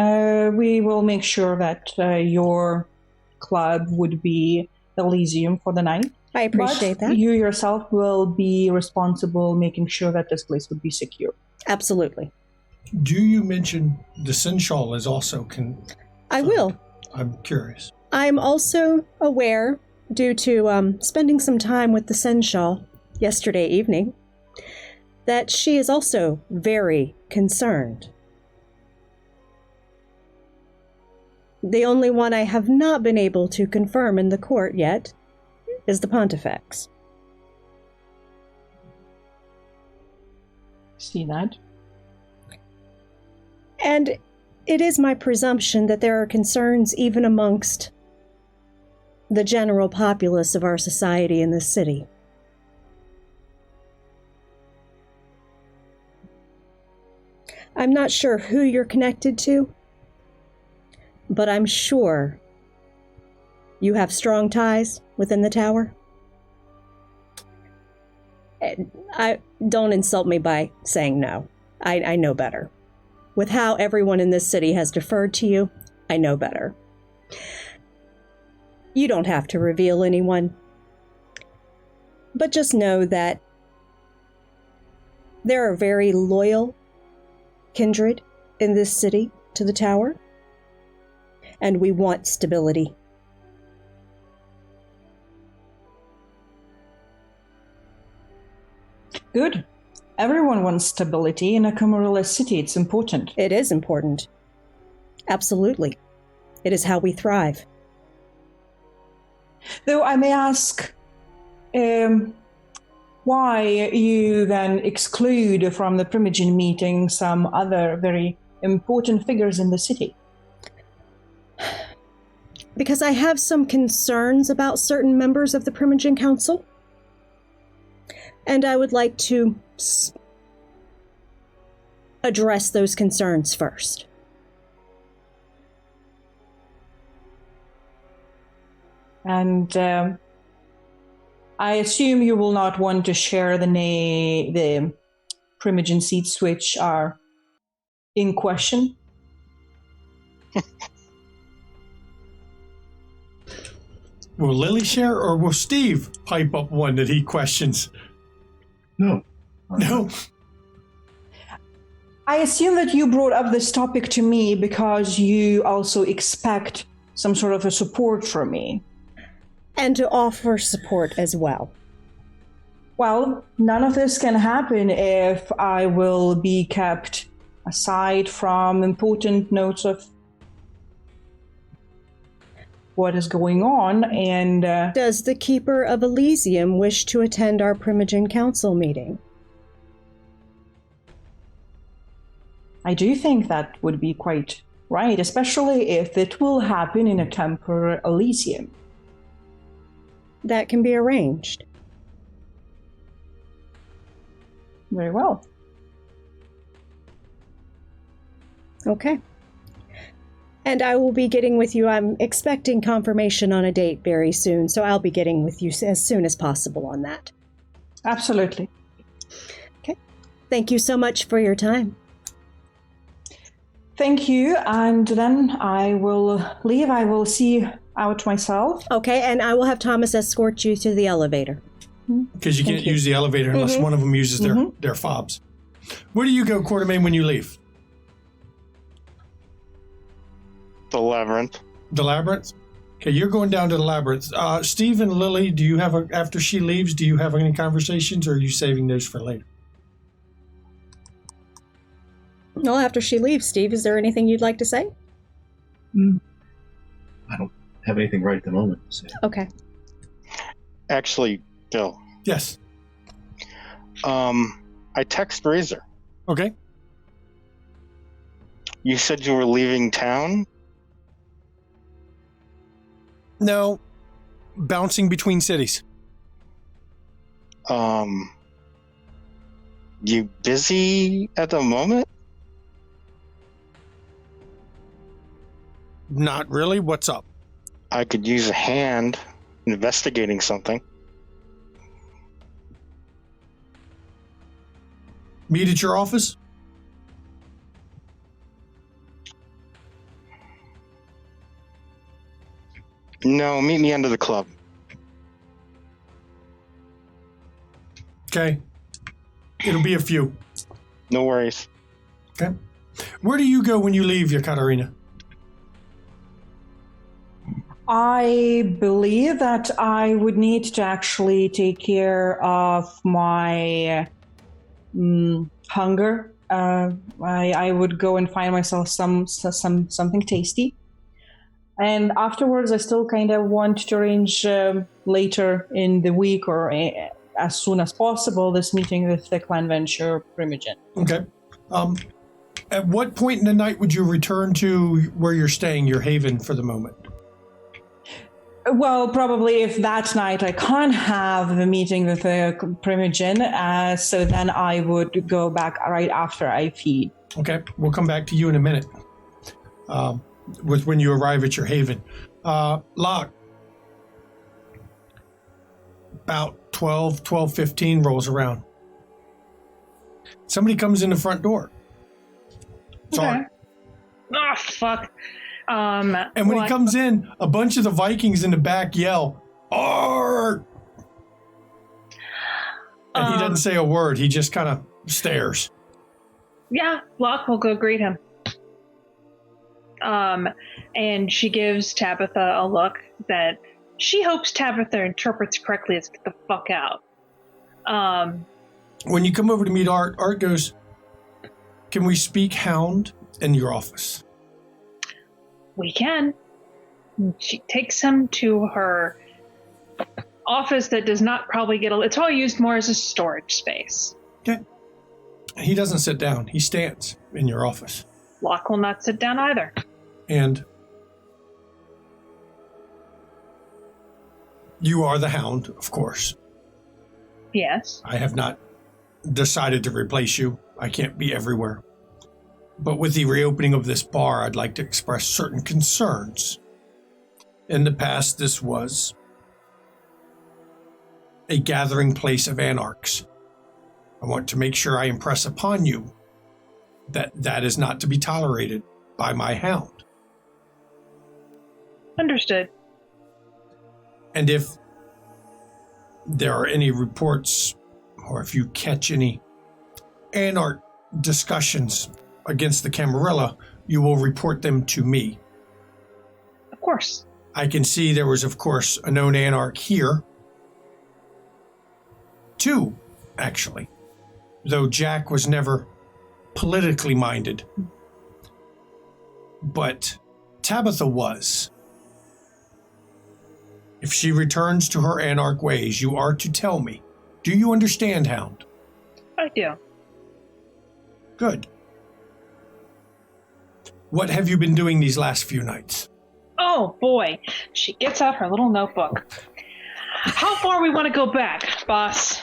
we will make sure that your club would be Elysium for the night. I appreciate that. You yourself will be responsible making sure that this place would be secure. Absolutely. Do you mention the Seneschal is also I will. I'm curious. I'm also aware, due to spending some time with the Seneschal yesterday evening, that she is also very concerned. The only one I have not been able to confirm in the court yet is the Pontifex. See that? And it is my presumption that there are concerns even amongst the general populace of our society in this city. I'm not sure who you're connected to, but I'm sure you have strong ties within the tower. Don't insult me by saying no. I know better. With how everyone in this city has deferred to you, I know better. You don't have to reveal anyone. But just know that there are very loyal kindred in this city to the tower, and we want stability. Good. Everyone wants stability in a comoreless city. It's important. It is important. Absolutely. It is how we thrive. Though I may ask, why you then exclude from the Primogen meeting some other very important figures in the city? Because I have some concerns about certain members of the Primogen Council. And I would like to address those concerns first. And I assume you will not want to share the Primogen seats which are in question? Will Lily share, or will Steve pipe up one that he questions? No. No. I assume that you brought up this topic to me because you also expect some sort of a support from me. And to offer support as well. Well, none of this can happen if I will be kept aside from important notes of what is going on, and... Does the Keeper of Elysium wish to attend our Primogen Council meeting? I do think that would be quite right, especially if it will happen in a Keeper Elysium. That can be arranged. Very well. Okay. And I will be getting with you. I'm expecting confirmation on a date very soon, so I'll be getting with you as soon as possible on that. Absolutely. Okay. Thank you so much for your time. Thank you, and then I will leave. I will see out myself. Okay, and I will have Thomas escort you to the elevator. Because you can't use the elevator unless one of them uses their fobs. Where do you go, Quartermain, when you leave? The labyrinth. The labyrinth? Okay, you're going down to the labyrinth. Steve and Lily, do you have after she leaves, do you have any conversations, or are you saving those for later? Well, after she leaves, Steve, is there anything you'd like to say? I don't have anything right at the moment to say. Okay. Actually, Bill. Yes. I text Razor. Okay. You said you were leaving town? No. Bouncing between cities. You busy at the moment? Not really. What's up? I could use a hand investigating something. Meet at your office? No, meet me under the club. Okay. It'll be a few. No worries. Okay. Where do you go when you leave Yekaterina? I believe that I would need to actually take care of my hunger. I would go and find myself something tasty. And afterwards, I still kind of want to arrange later in the week or as soon as possible this meeting with the Clan Venture Primogen. Okay. At what point in the night would you return to where you're staying, your haven, for the moment? Well, probably if that night I can't have the meeting with the Primogen, so then I would go back right after I feed. Okay, we'll come back to you in a minute with when you arrive at your haven. Locke, about 12:15 rolls around. Somebody comes in the front door. Sorry. Okay. Oh, fuck. And when he comes in, a bunch of the Vikings in the back yell, "Arr!" And he doesn't say a word. He just kind of stares. Yeah, Locke will go greet him. And she gives Tabitha a look that she hopes Tabitha interprets correctly as get the fuck out. When you come over to meet Art, Art goes, "Can we speak, Hound, in your office?" We can. She takes him to her office that does not probably get it's all used more as a storage space. Okay. He doesn't sit down. He stands in your office. Locke will not sit down either. And you are the Hound, of course. Yes. I have not decided to replace you. I can't be everywhere. But with the reopening of this bar, I'd like to express certain concerns. In the past, this was a gathering place of anarchs. I want to make sure I impress upon you that that is not to be tolerated by my Hound. Understood. And if there are any reports, or if you catch any anarch discussions against the Camarilla, you will report them to me. Of course. I can see there was, of course, a known anarch here. 2, actually. Though Jack was never politically minded. But Tabitha was. If she returns to her anarch ways, you are to tell me. Do you understand, Hound? I do. Good. What have you been doing these last few nights? Oh, boy. She gets out her little notebook. How far we want to go back, boss?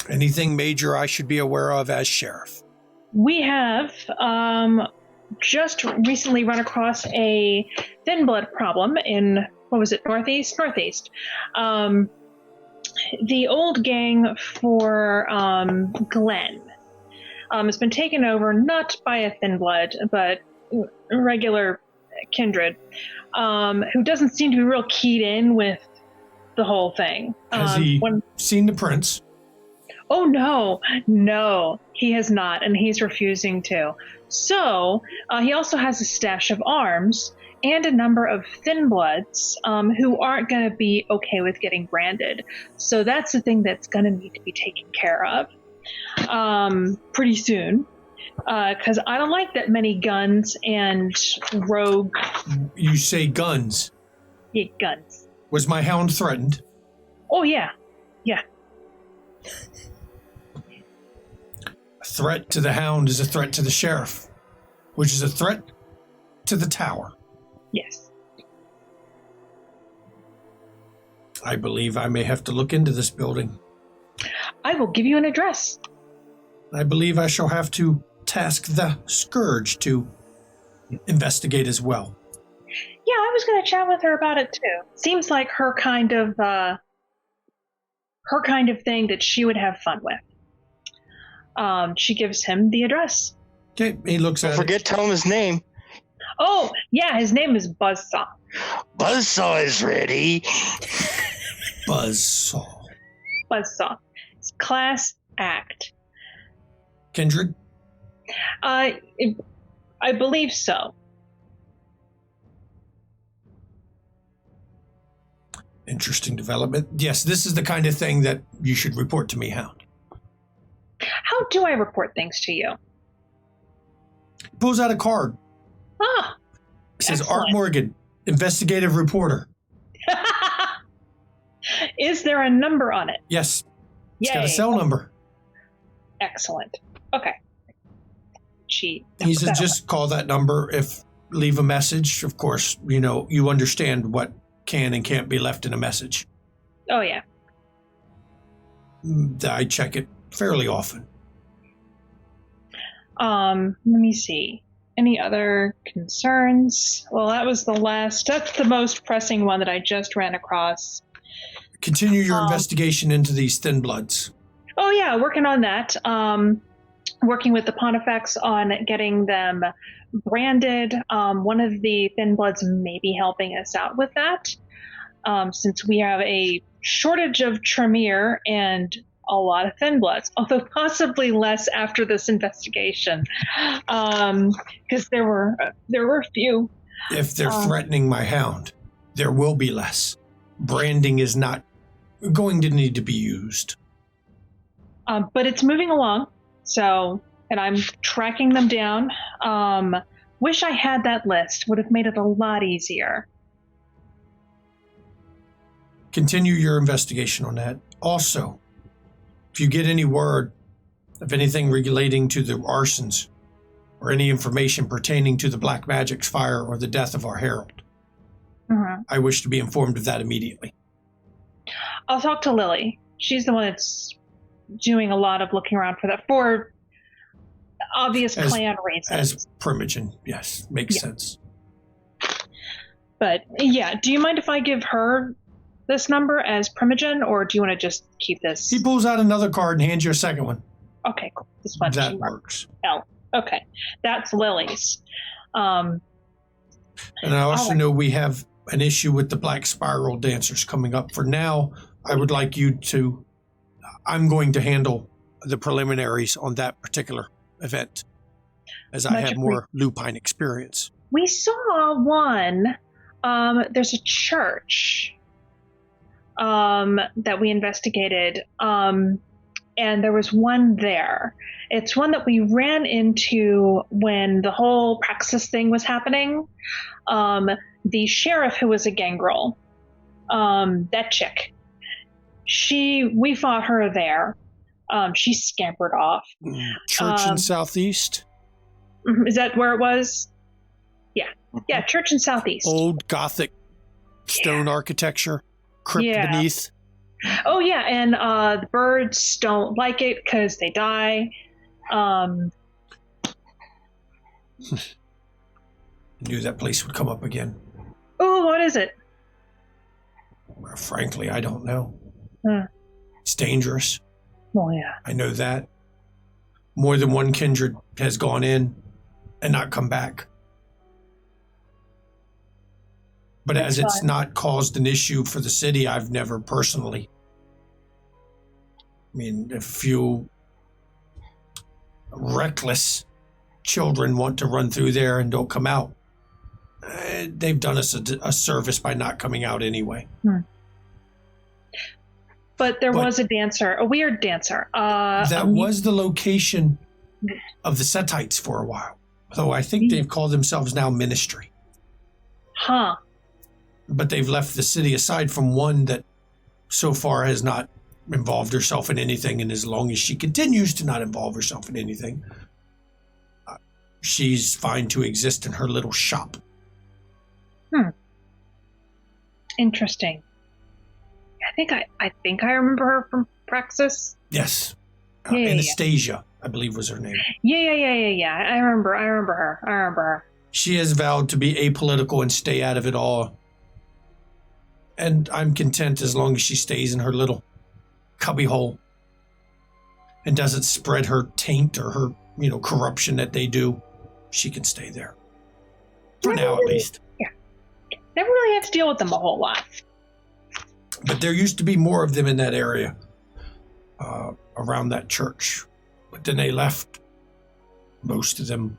Anything major I should be aware of as sheriff? We have just recently run across a thin blood problem in, what was it, Northeast? Northeast. The old gang for Glenn has been taken over not by a thin blood, but a regular kindred, who doesn't seem to be real keyed in with the whole thing. Has he seen the prince? Oh, no, he has not, and he's refusing to. So, he also has a stash of arms and a number of thin bloods who aren't going to be okay with getting branded. So that's the thing that's going to need to be taken care of pretty soon. Because I don't like that many guns and rogue... You say guns? Yeah, guns. Was my Hound threatened? Oh, yeah. Yeah. A threat to the Hound is a threat to the sheriff, which is a threat to the tower. Yes. I believe I may have to look into this building. I will give you an address. I believe I shall have to task the Scourge to investigate as well. Yeah, I was going to chat with her about it too. Seems like her kind of thing that she would have fun with. She gives him the address. Okay, he looks at it. Don't forget, tell him his name. Oh, yeah, his name is Buzzsaw. Buzzsaw is ready. Buzzsaw. Buzzsaw. It's class act. Kindred? I believe so. Interesting development. Yes, this is the kind of thing that you should report to me, Hound. How do I report things to you? He pulls out a card. Ah, It says excellent. Art Morgan, investigative reporter. Is there a number on it? Yes. It's got a Yay. cell number. Excellent. Okay. She. He says just call that number leave a message. Of course, you understand what can and can't be left in a message. Oh, yeah. I check it fairly often. Let me see. Any other concerns? Well, that's the most pressing one that I just ran across. Continue your investigation into these thin bloods. Oh, yeah, working on that. Working with the Pontifex on getting them branded. One of the thin bloods may be helping us out with that. Since we have a shortage of Tremere and a lot of thin bloods, although possibly less after this investigation, because there were a few. If they're threatening my hound, there will be less. Branding is not going to need to be used. But it's moving along, and I'm tracking them down. Wish I had that list. Would have made it a lot easier. Continue your investigation on that. Also, if you get any word of anything relating to the arsons or any information pertaining to the Black Magic's fire or the death of our herald, I wish to be informed of that immediately. I'll talk to Lily. She's the one that's doing a lot of looking around for that, for obvious plan reasons. As Primogen, yes, makes sense. But yeah, do you mind if I give her this number as Primogen, or do you want to just keep this? He pulls out another card and hands you a second one. Okay, cool. This one. That works. L. Okay, that's Lily's. And I also know we have an issue with the Black Spiral dancers coming up. For now, I would like you to... I'm going to handle the preliminaries on that particular event, as I have more lupine experience. We saw one. There's a church that we investigated, and there was one there. It's one that we ran into when the whole Praxis thing was happening. The sheriff, who was a gangrel, that chick, we fought her there. She scampered off. Church in Southeast? Is that where it was? Yeah. Yeah, church in Southeast. Old Gothic stone architecture, crypt beneath. Oh, yeah, and the birds don't like it because they die. I knew that place would come up again. Oh, what is it? Well, frankly, I don't know. It's dangerous. Oh, yeah. I know that. More than one kindred has gone in and not come back. But as it's not caused an issue for the city, I've never personally. I mean, if a few reckless children want to run through there and don't come out, they've done us a service by not coming out anyway. But there was a dancer, a weird dancer. That was the location of the Setites for a while. Though I think they've called themselves now Ministry. Huh. But they've left the city, aside from one that so far has not involved herself in anything. And as long as she continues to not involve herself in anything, she's fine to exist in her little shop. Interesting. I think I remember her from Praxis. Yes. Anastasia, I believe was her name. Yeah. I remember her. She has vowed to be apolitical and stay out of it all. And I'm content as long as she stays in her little cubbyhole and doesn't spread her taint or her, corruption that they do. She can stay there. For now, at least. Yeah. Never really had to deal with them a whole lot. But there used to be more of them in that area, around that church. But then they left, most of them,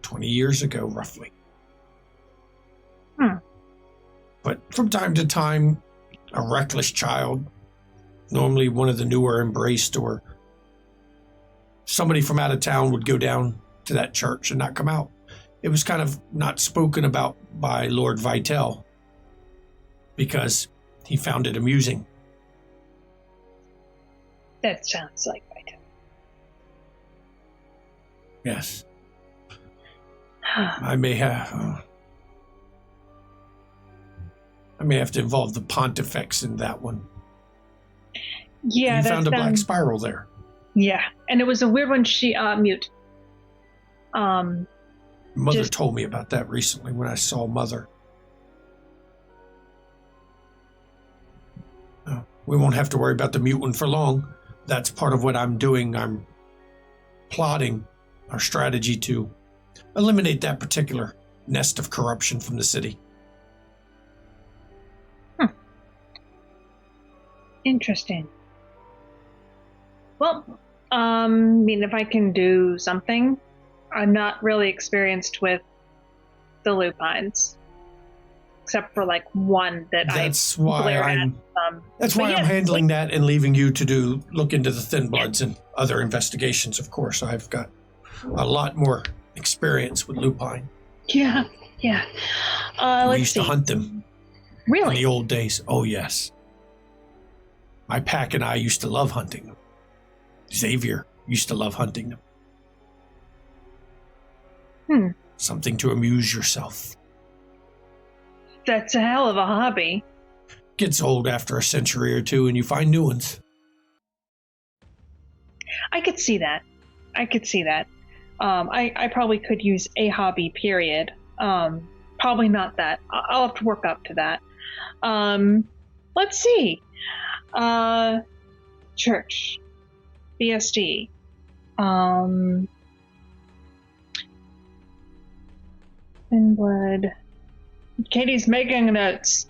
20 years ago, roughly. But from time to time, a reckless child, normally one of the newer embraced, or somebody from out of town would go down to that church and not come out. It was kind of not spoken about by Lord Vitel, because he found it amusing. That sounds like Vitel. Yes. I may have to involve the Pontifex in that one. Yeah, you found a black spiral there. Yeah, and it was a weird one. She mute. Mother told me about that recently when I saw Mother. We won't have to worry about the mute one for long. That's part of what I'm doing. I'm plotting our strategy to eliminate that particular nest of corruption from the city. Interesting. Well, I mean, if I can do something, I'm not really experienced with the lupines, except for like one that That's I why glared I'm. at. That's but why I'm yes, handling that and leaving you to look into the thin bloods and other investigations. Of course, I've got a lot more experience with lupine. Yeah. We Let's used to see. hunt them in Really? the old days. Oh yes, my pack and I used to love hunting them. Xavier used to love hunting them. Something to amuse yourself. That's a hell of a hobby. Gets old after a century or two, and you find new ones. I could see that. I probably could use a hobby, period. Probably not that. I'll have to work up to that. Let's see. Church. BSD. Thinblood. Katie's making notes.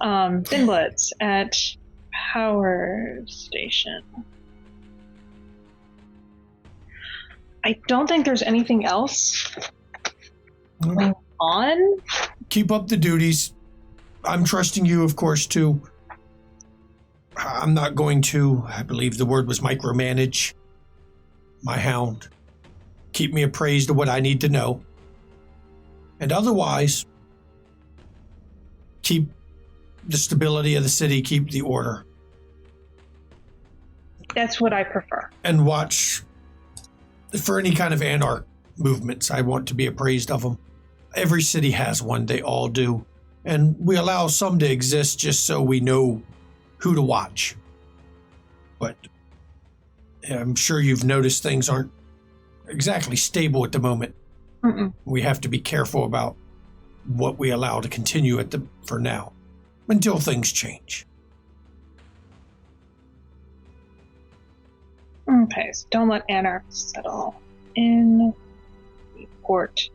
Thinbloods at power station. I don't think there's anything else going on. Keep up the duties. I'm trusting you, of course, too. I'm not going to, I believe the word was micromanage my hound. Keep me appraised of what I need to know. And otherwise, keep the stability of the city, keep the order. That's what I prefer. And watch for any kind of anarch movements. I want to be appraised of them. Every city has one. They all do. And we allow some to exist just so we know who to watch. But I'm sure you've noticed things aren't exactly stable at the moment. We have to be careful about what we allow to continue for now, until things change. Okay, so don't let anarchs settle in the port.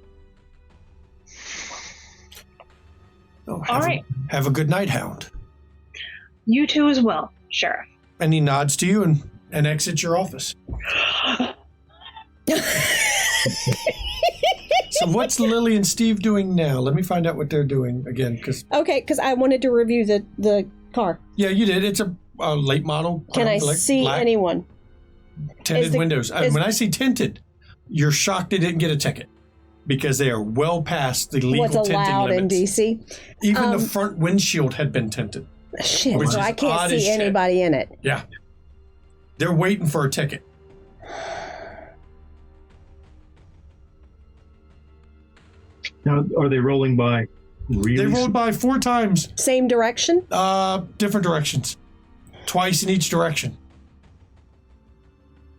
Oh, All right. Have a good night, Hound. You too as well, Sheriff. And he nods to you and exits your office. So what's Lily and Steve doing now? Let me find out what they're doing again. Because I wanted to review the car. Yeah, you did. It's a late model. Can I see anyone? Tinted windows. When I see tinted, you're shocked they didn't get a ticket because they are well past the legal what's tinting allowed limits. in DC. Even the front windshield had been tinted. Shit, so I can't see anybody in it. Yeah. They're waiting for a ticket. Now, are they rolling by? They rolled by 4 times. Same direction? Different directions. Twice in each direction.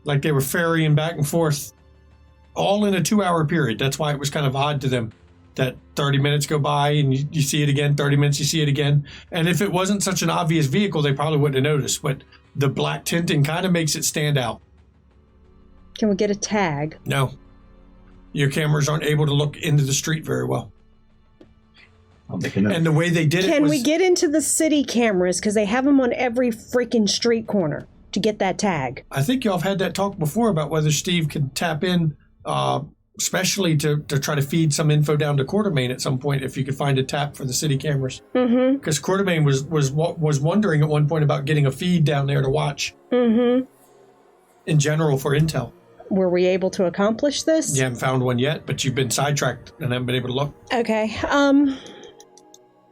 Like they were ferrying back and forth, all in a 2-hour period. That's why it was kind of odd to them that 30 minutes go by and you see it again, 30 minutes, you see it again. And if it wasn't such an obvious vehicle, they probably wouldn't have noticed. But the black tinting kind of makes it stand out. Can we get a tag? No. Your cameras aren't able to look into the street very well. And the way they did Can we get into the city cameras? Because they have them on every freaking street corner to get that tag. I think y'all have had that talk before about whether Steve could tap in, especially to try to feed some info down to Coterie at some point, if you could find a tap for the city cameras. Because Coterie was wondering at one point about getting a feed down there to watch. In general for intel. Were we able to accomplish this? You haven't found one yet, but you've been sidetracked and haven't been able to look. Okay. I'm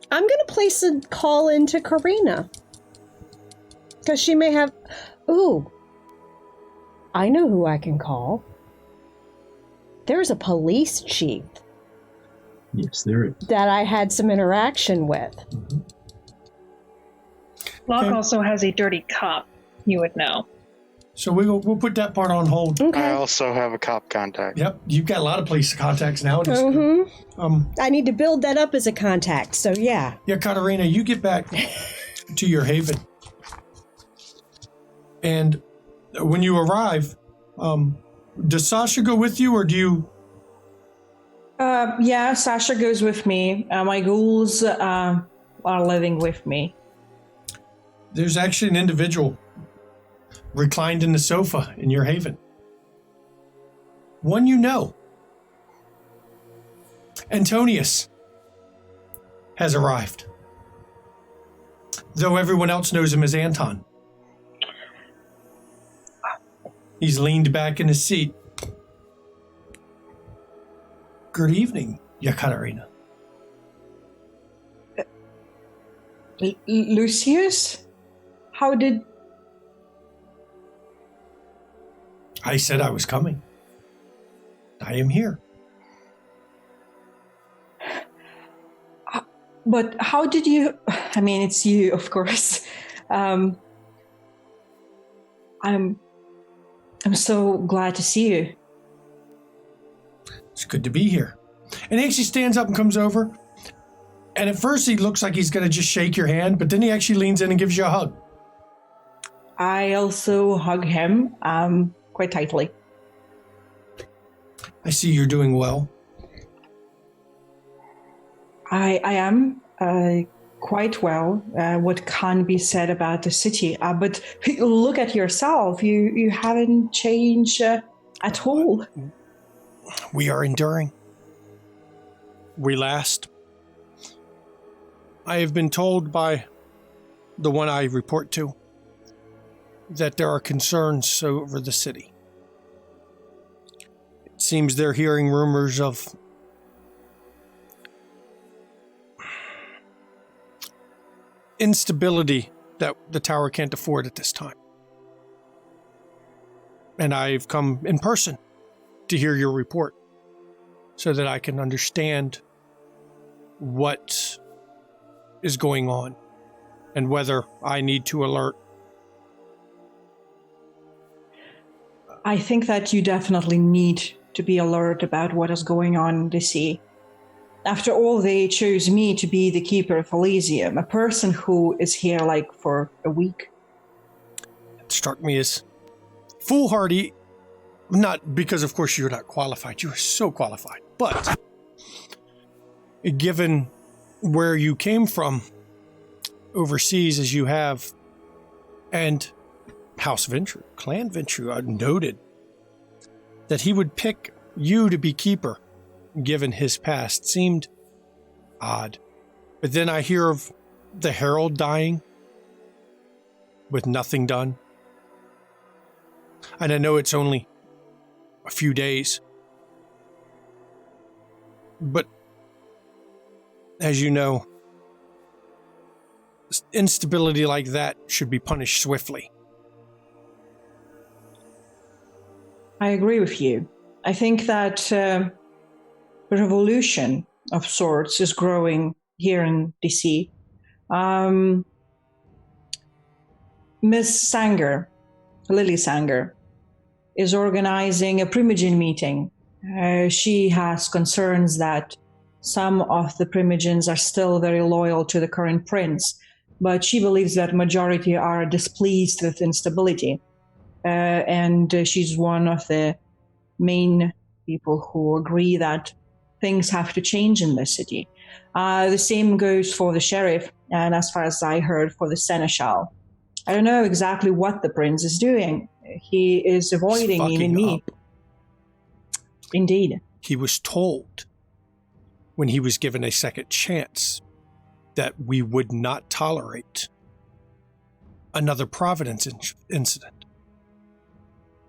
going to place a call into Karina. Because she may have... Ooh. I know who I can call. There's a police chief. Yes, there is. That I had some interaction with. Locke also has a dirty cop, you would know. So we'll put that part on hold. Okay. I also have a cop contact. Yep, you've got a lot of police contacts now. I need to build that up as a contact, so yeah. Yeah, Katarina, you get back to your haven. And when you arrive, does Sasha go with you, or do you... Yeah, Sasha goes with me. My ghouls are living with me. There's actually an individual reclined in the sofa in your haven. One you know. Antonius has arrived, though everyone else knows him as Anton. He's leaned back in his seat. Good evening, Yekaterina. Lucius? How did... I said I was coming. I am here. But how did you... I mean, it's you, of course. I'm so glad to see you. It's good to be here. And he actually stands up and comes over. And at first he looks like he's going to just shake your hand, but then he actually leans in and gives you a hug. I also hug him quite tightly. I see you're doing well. I am quite well. What can be said about the city? But look at yourself. You haven't changed at all. We are enduring. We last. I have been told by the one I report to that there are concerns over the city. It seems they're hearing rumors of instability that the tower can't afford at this time. And I've come in person to hear your report so that I can understand what is going on and whether I need to alert. I think that you definitely need to be alert about what is going on in the sea. After all, they chose me to be the Keeper of Elysium, a person who is here like for a week. It struck me as foolhardy, not because, of course, you're not qualified. You are so qualified. But given where you came from overseas as you have, and House Ventru, Clan Ventru, noted that he would pick you to be keeper, given his past, seemed odd. But then I hear of the Herald dying with nothing done. And I know it's only a few days. But as you know, instability like that should be punished swiftly. I agree with you. I think that a revolution of sorts is growing here in DC. Miss Sanger, Lily Sanger, is organizing a Primogen meeting. She has concerns that some of the Primogens are still very loyal to the current prince, but she believes that majority are displeased with instability. And she's one of the main people who agree that things have to change in the city. The same goes for the sheriff, and as far as I heard, for the seneschal. I don't know exactly what the prince is doing. He is avoiding even me. Indeed. He was told when he was given a second chance that we would not tolerate another Providence incident.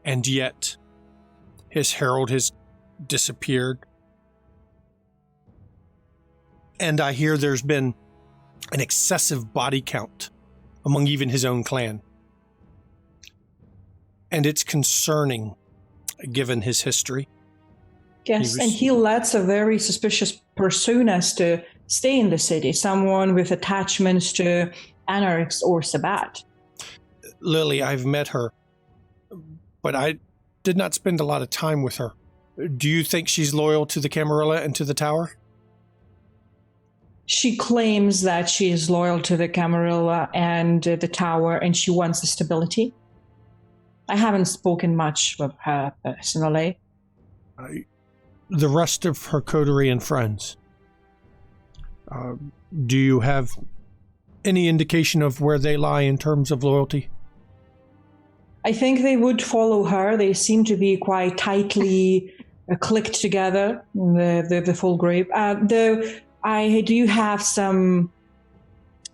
And yet, his herald has disappeared. And I hear there's been an excessive body count among even his own clan. And it's concerning, given his history. Yes, and he lets a very suspicious personas to stay in the city, someone with attachments to Anarchs or Sabat. Lily, I've met her, but I did not spend a lot of time with her. Do you think she's loyal to the Camarilla and to the tower? She claims that she is loyal to the Camarilla and the tower, and she wants the stability. I haven't spoken much with her personally. The rest of her coterie and friends, do you have any indication of where they lie in terms of loyalty? I think they would follow her. They seem to be quite tightly clicked together, the full group. Though I do have some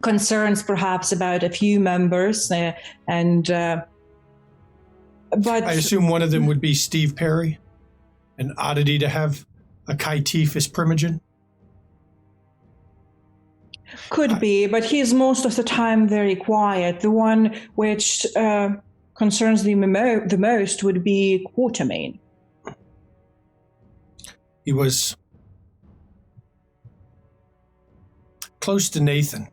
concerns, perhaps, about a few members, but I assume one of them would be Steve Perry, an oddity to have a Kaitif as Primogen. Could be, but he's most of the time very quiet. The one which concerns me the most would be Coterie. He was close to Nathan,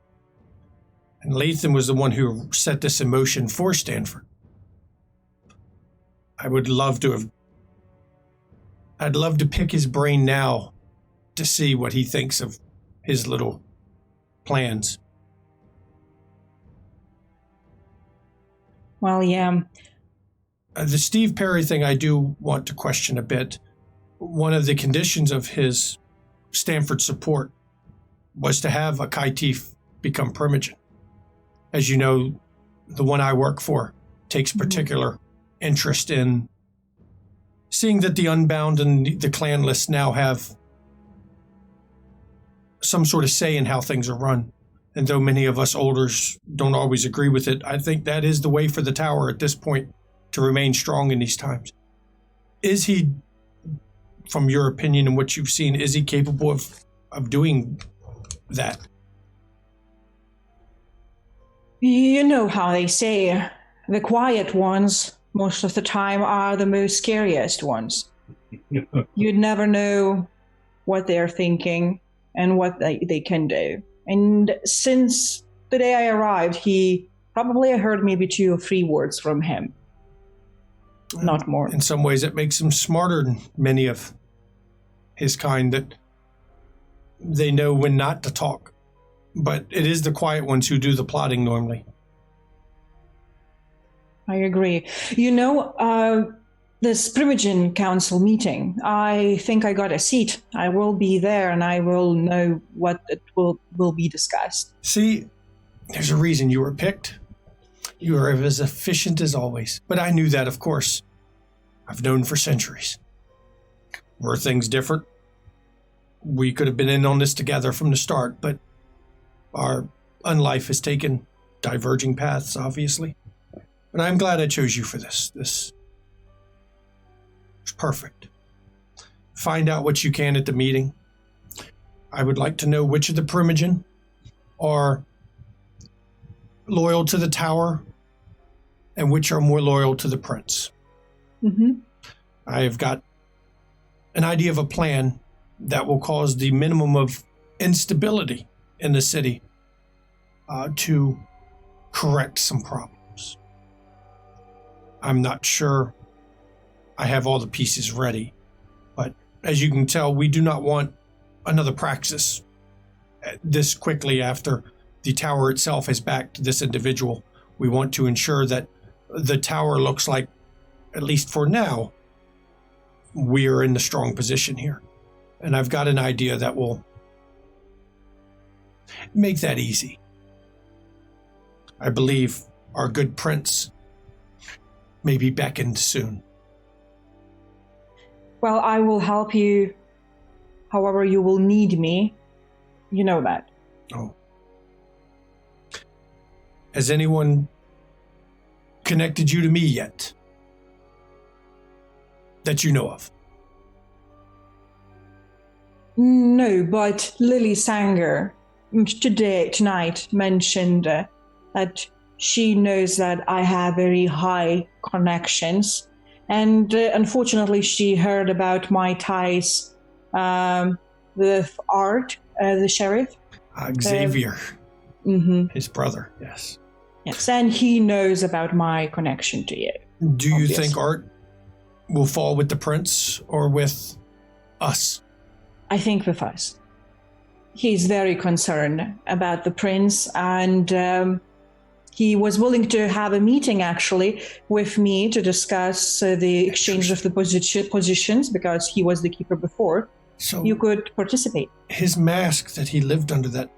and Nathan was the one who set this in motion for Stanford. I'd love to pick his brain now to see what he thinks of his little plans. Well, yeah. The Steve Perry thing I do want to question a bit. One of the conditions of his Stanford support was to have a Kaitif become Primogen. As you know, the one I work for takes particular interest in seeing that the Unbound and the clanless now have some sort of say in how things are run. And though many of us Olders don't always agree with it, I think that is the way for the Tower at this point to remain strong in these times. Is he, from your opinion and what you've seen, is he capable of doing that? You know how they say, the quiet ones most of the time are the most scariest ones. You'd never know what they're thinking and what they can do. And since the day I arrived, I heard maybe 2 or 3 words from him. Not more. In some ways, it makes him smarter than many of his kind, that they know when not to talk. But it is the quiet ones who do the plotting normally. I agree. You know, this Primogen Council meeting, I think I got a seat. I will be there and I will know what it will be discussed. See, there's a reason you were picked. You are as efficient as always. But I knew that, of course. I've known for centuries. Were things different? We could have been in on this together from the start, but our unlife has taken diverging paths, obviously. But I'm glad I chose you for this. This is perfect. Find out what you can at the meeting. I would like to know which of the Primogen are loyal to the Tower and which are more loyal to the Prince. Mm-hmm. I have got an idea of a plan that will cause the minimum of instability in the city to correct some problems. I'm not sure I have all the pieces ready, but as you can tell, we do not want another praxis this quickly after the Tower itself has backed this individual. We want to ensure that the Tower looks like, at least for now, we are in the strong position here. And I've got an idea that will make that easy. I believe our good prince may be beckoned soon. Well, I will help you however you will need me. You know that. Oh. Has anyone connected you to me yet? That you know of? No, but Lily Sanger tonight mentioned that she knows that I have very high connections. And unfortunately, she heard about my ties with Art, the sheriff. Xavier, his brother, yes. Yes, and he knows about my connection to you. Do you think Art will fall with the prince or with us? I think with us. He's very concerned about the prince, and he was willing to have a meeting, actually, with me to discuss the exchange of the positions, because he was the keeper before. So you could participate. His mask that he lived under, that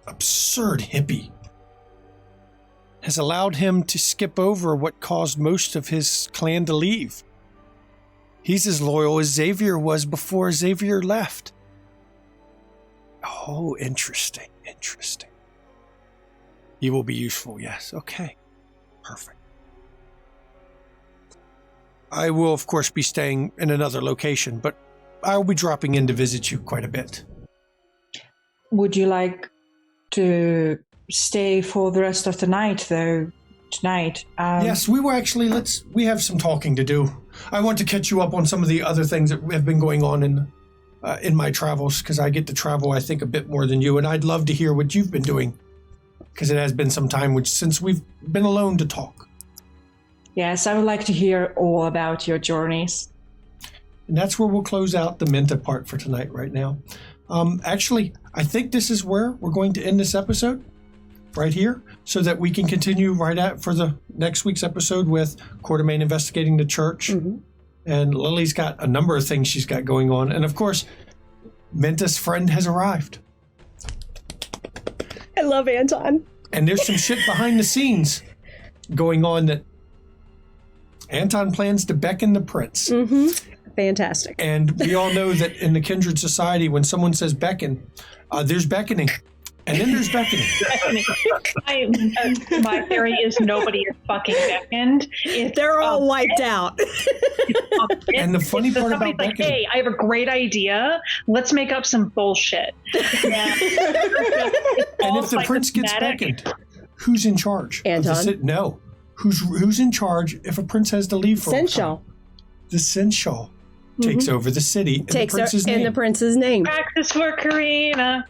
absurd hippie, has allowed him to skip over what caused most of his clan to leave. He's as loyal as Xavier was before Xavier left. Oh, interesting. He will be useful, yes. Okay. Perfect. I will, of course, be staying in another location, but I will be dropping in to visit you quite a bit. Would you like to stay for the rest of the night, though, tonight? Yes, we were actually, we have some talking to do. I want to catch you up on some of the other things that have been going on in my travels, because I get to travel, I think, a bit more than you, and I'd love to hear what you've been doing, because it has been some time since we've been alone to talk. Yes, I would like to hear all about your journeys. And that's where we'll close out the Minta part for tonight right now. Actually, I think this is where we're going to end this episode, right here, so that we can continue for the next week's episode with Coterie investigating the church. Mm-hmm. And Lily's got a number of things she's got going on. And of course, Minta's friend has arrived. I love Anton. And there's some shit behind the scenes going on that Anton plans to beckon the prince. Mm-hmm. Fantastic. And we all know that in the Kindred Society, when someone says beckon, there's beckoning. And then there's beckoning. My theory is nobody is fucking beckoned. They're all wiped out. And the funny part about beckoning... Like, hey, I have a great idea. Let's make up some bullshit. Yeah. And if the prince gets beckoned, who's in charge? Anton? No. Who's in charge if a prince has to leave for Seneschal. The Seneschal takes over the city in the prince's name. Praxis for Karina.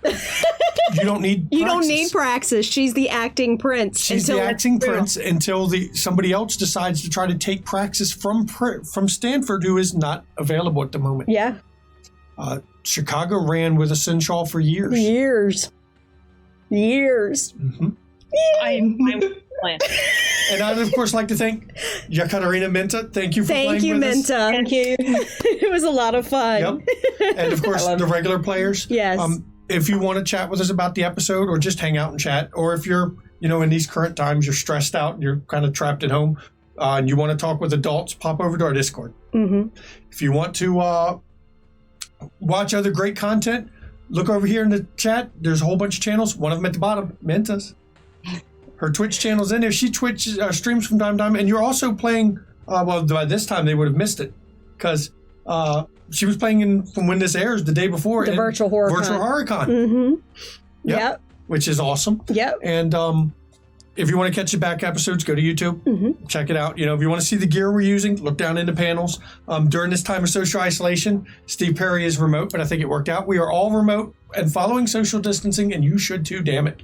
You don't need Praxis. You don't need Praxis. She's the acting prince. She's the acting prince until somebody else decides to try to take Praxis from Stanford, who is not available at the moment. Yeah. Chicago ran with a Seneschal for years. Mm-hmm. I'm And I'd, of course, like to thank Yekaterina Minta. Thank you for playing with Minta. us. Thank you. It was a lot of fun. Yep. And, of course, the regular players. Yes. If you want to chat with us about the episode or just hang out and chat, or if you're, in these current times, you're stressed out and you're kind of trapped at home and you want to talk with adults, pop over to our Discord. Mm-hmm. If you want to watch other great content, look over here in the chat. There's a whole bunch of channels. One of them at the bottom, Minta's. Her Twitch channel's in there. She streams from time to time. And you're also playing, by this time they would have missed it, because she was playing from when this airs the day before. The Virtual HorrorCon. Mm-hmm. Yep. Which is awesome. Yep. And if you want to catch the back episodes, go to YouTube. Mm-hmm. Check it out. If you want to see the gear we're using, look down into panels. During this time of social isolation, Steve Perry is remote, but I think it worked out. We are all remote and following social distancing, and you should too, damn it.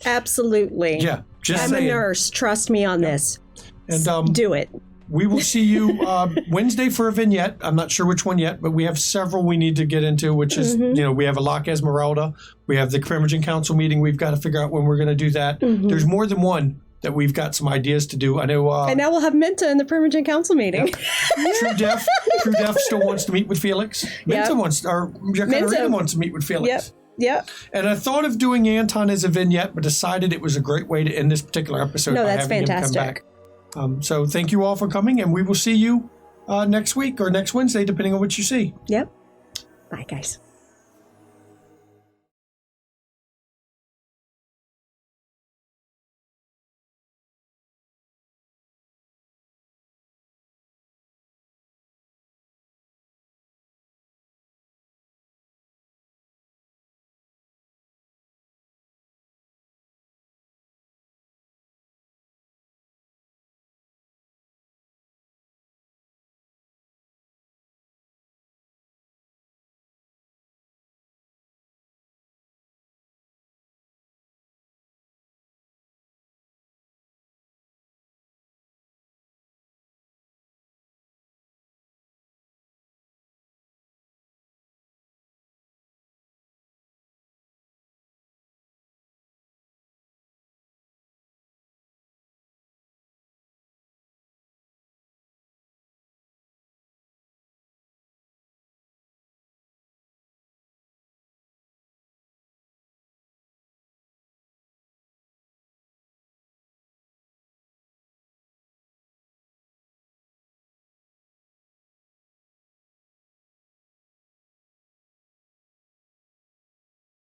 Absolutely. Yeah, I'm a nurse. Trust me on this. And do it. We will see you Wednesday for a vignette. I'm not sure which one yet, but we have several we need to get into, which is, we have a Locke Esmeralda. We have the Crimogen Council meeting. We've got to figure out when we're going to do that. Mm-hmm. There's more than one that we've got some ideas to do. I know. And now we'll have Minta in the Crimogen Council meeting. Yep. True Def still wants to meet with Felix. Minta wants to meet with Felix. Yep. Yeah. And I thought of doing Anton as a vignette, but decided it was a great way to end this particular episode. No, by that's having fantastic. Him come back. So thank you all for coming, and we will see you next week or next Wednesday, depending on what you see. Yep. Bye, guys.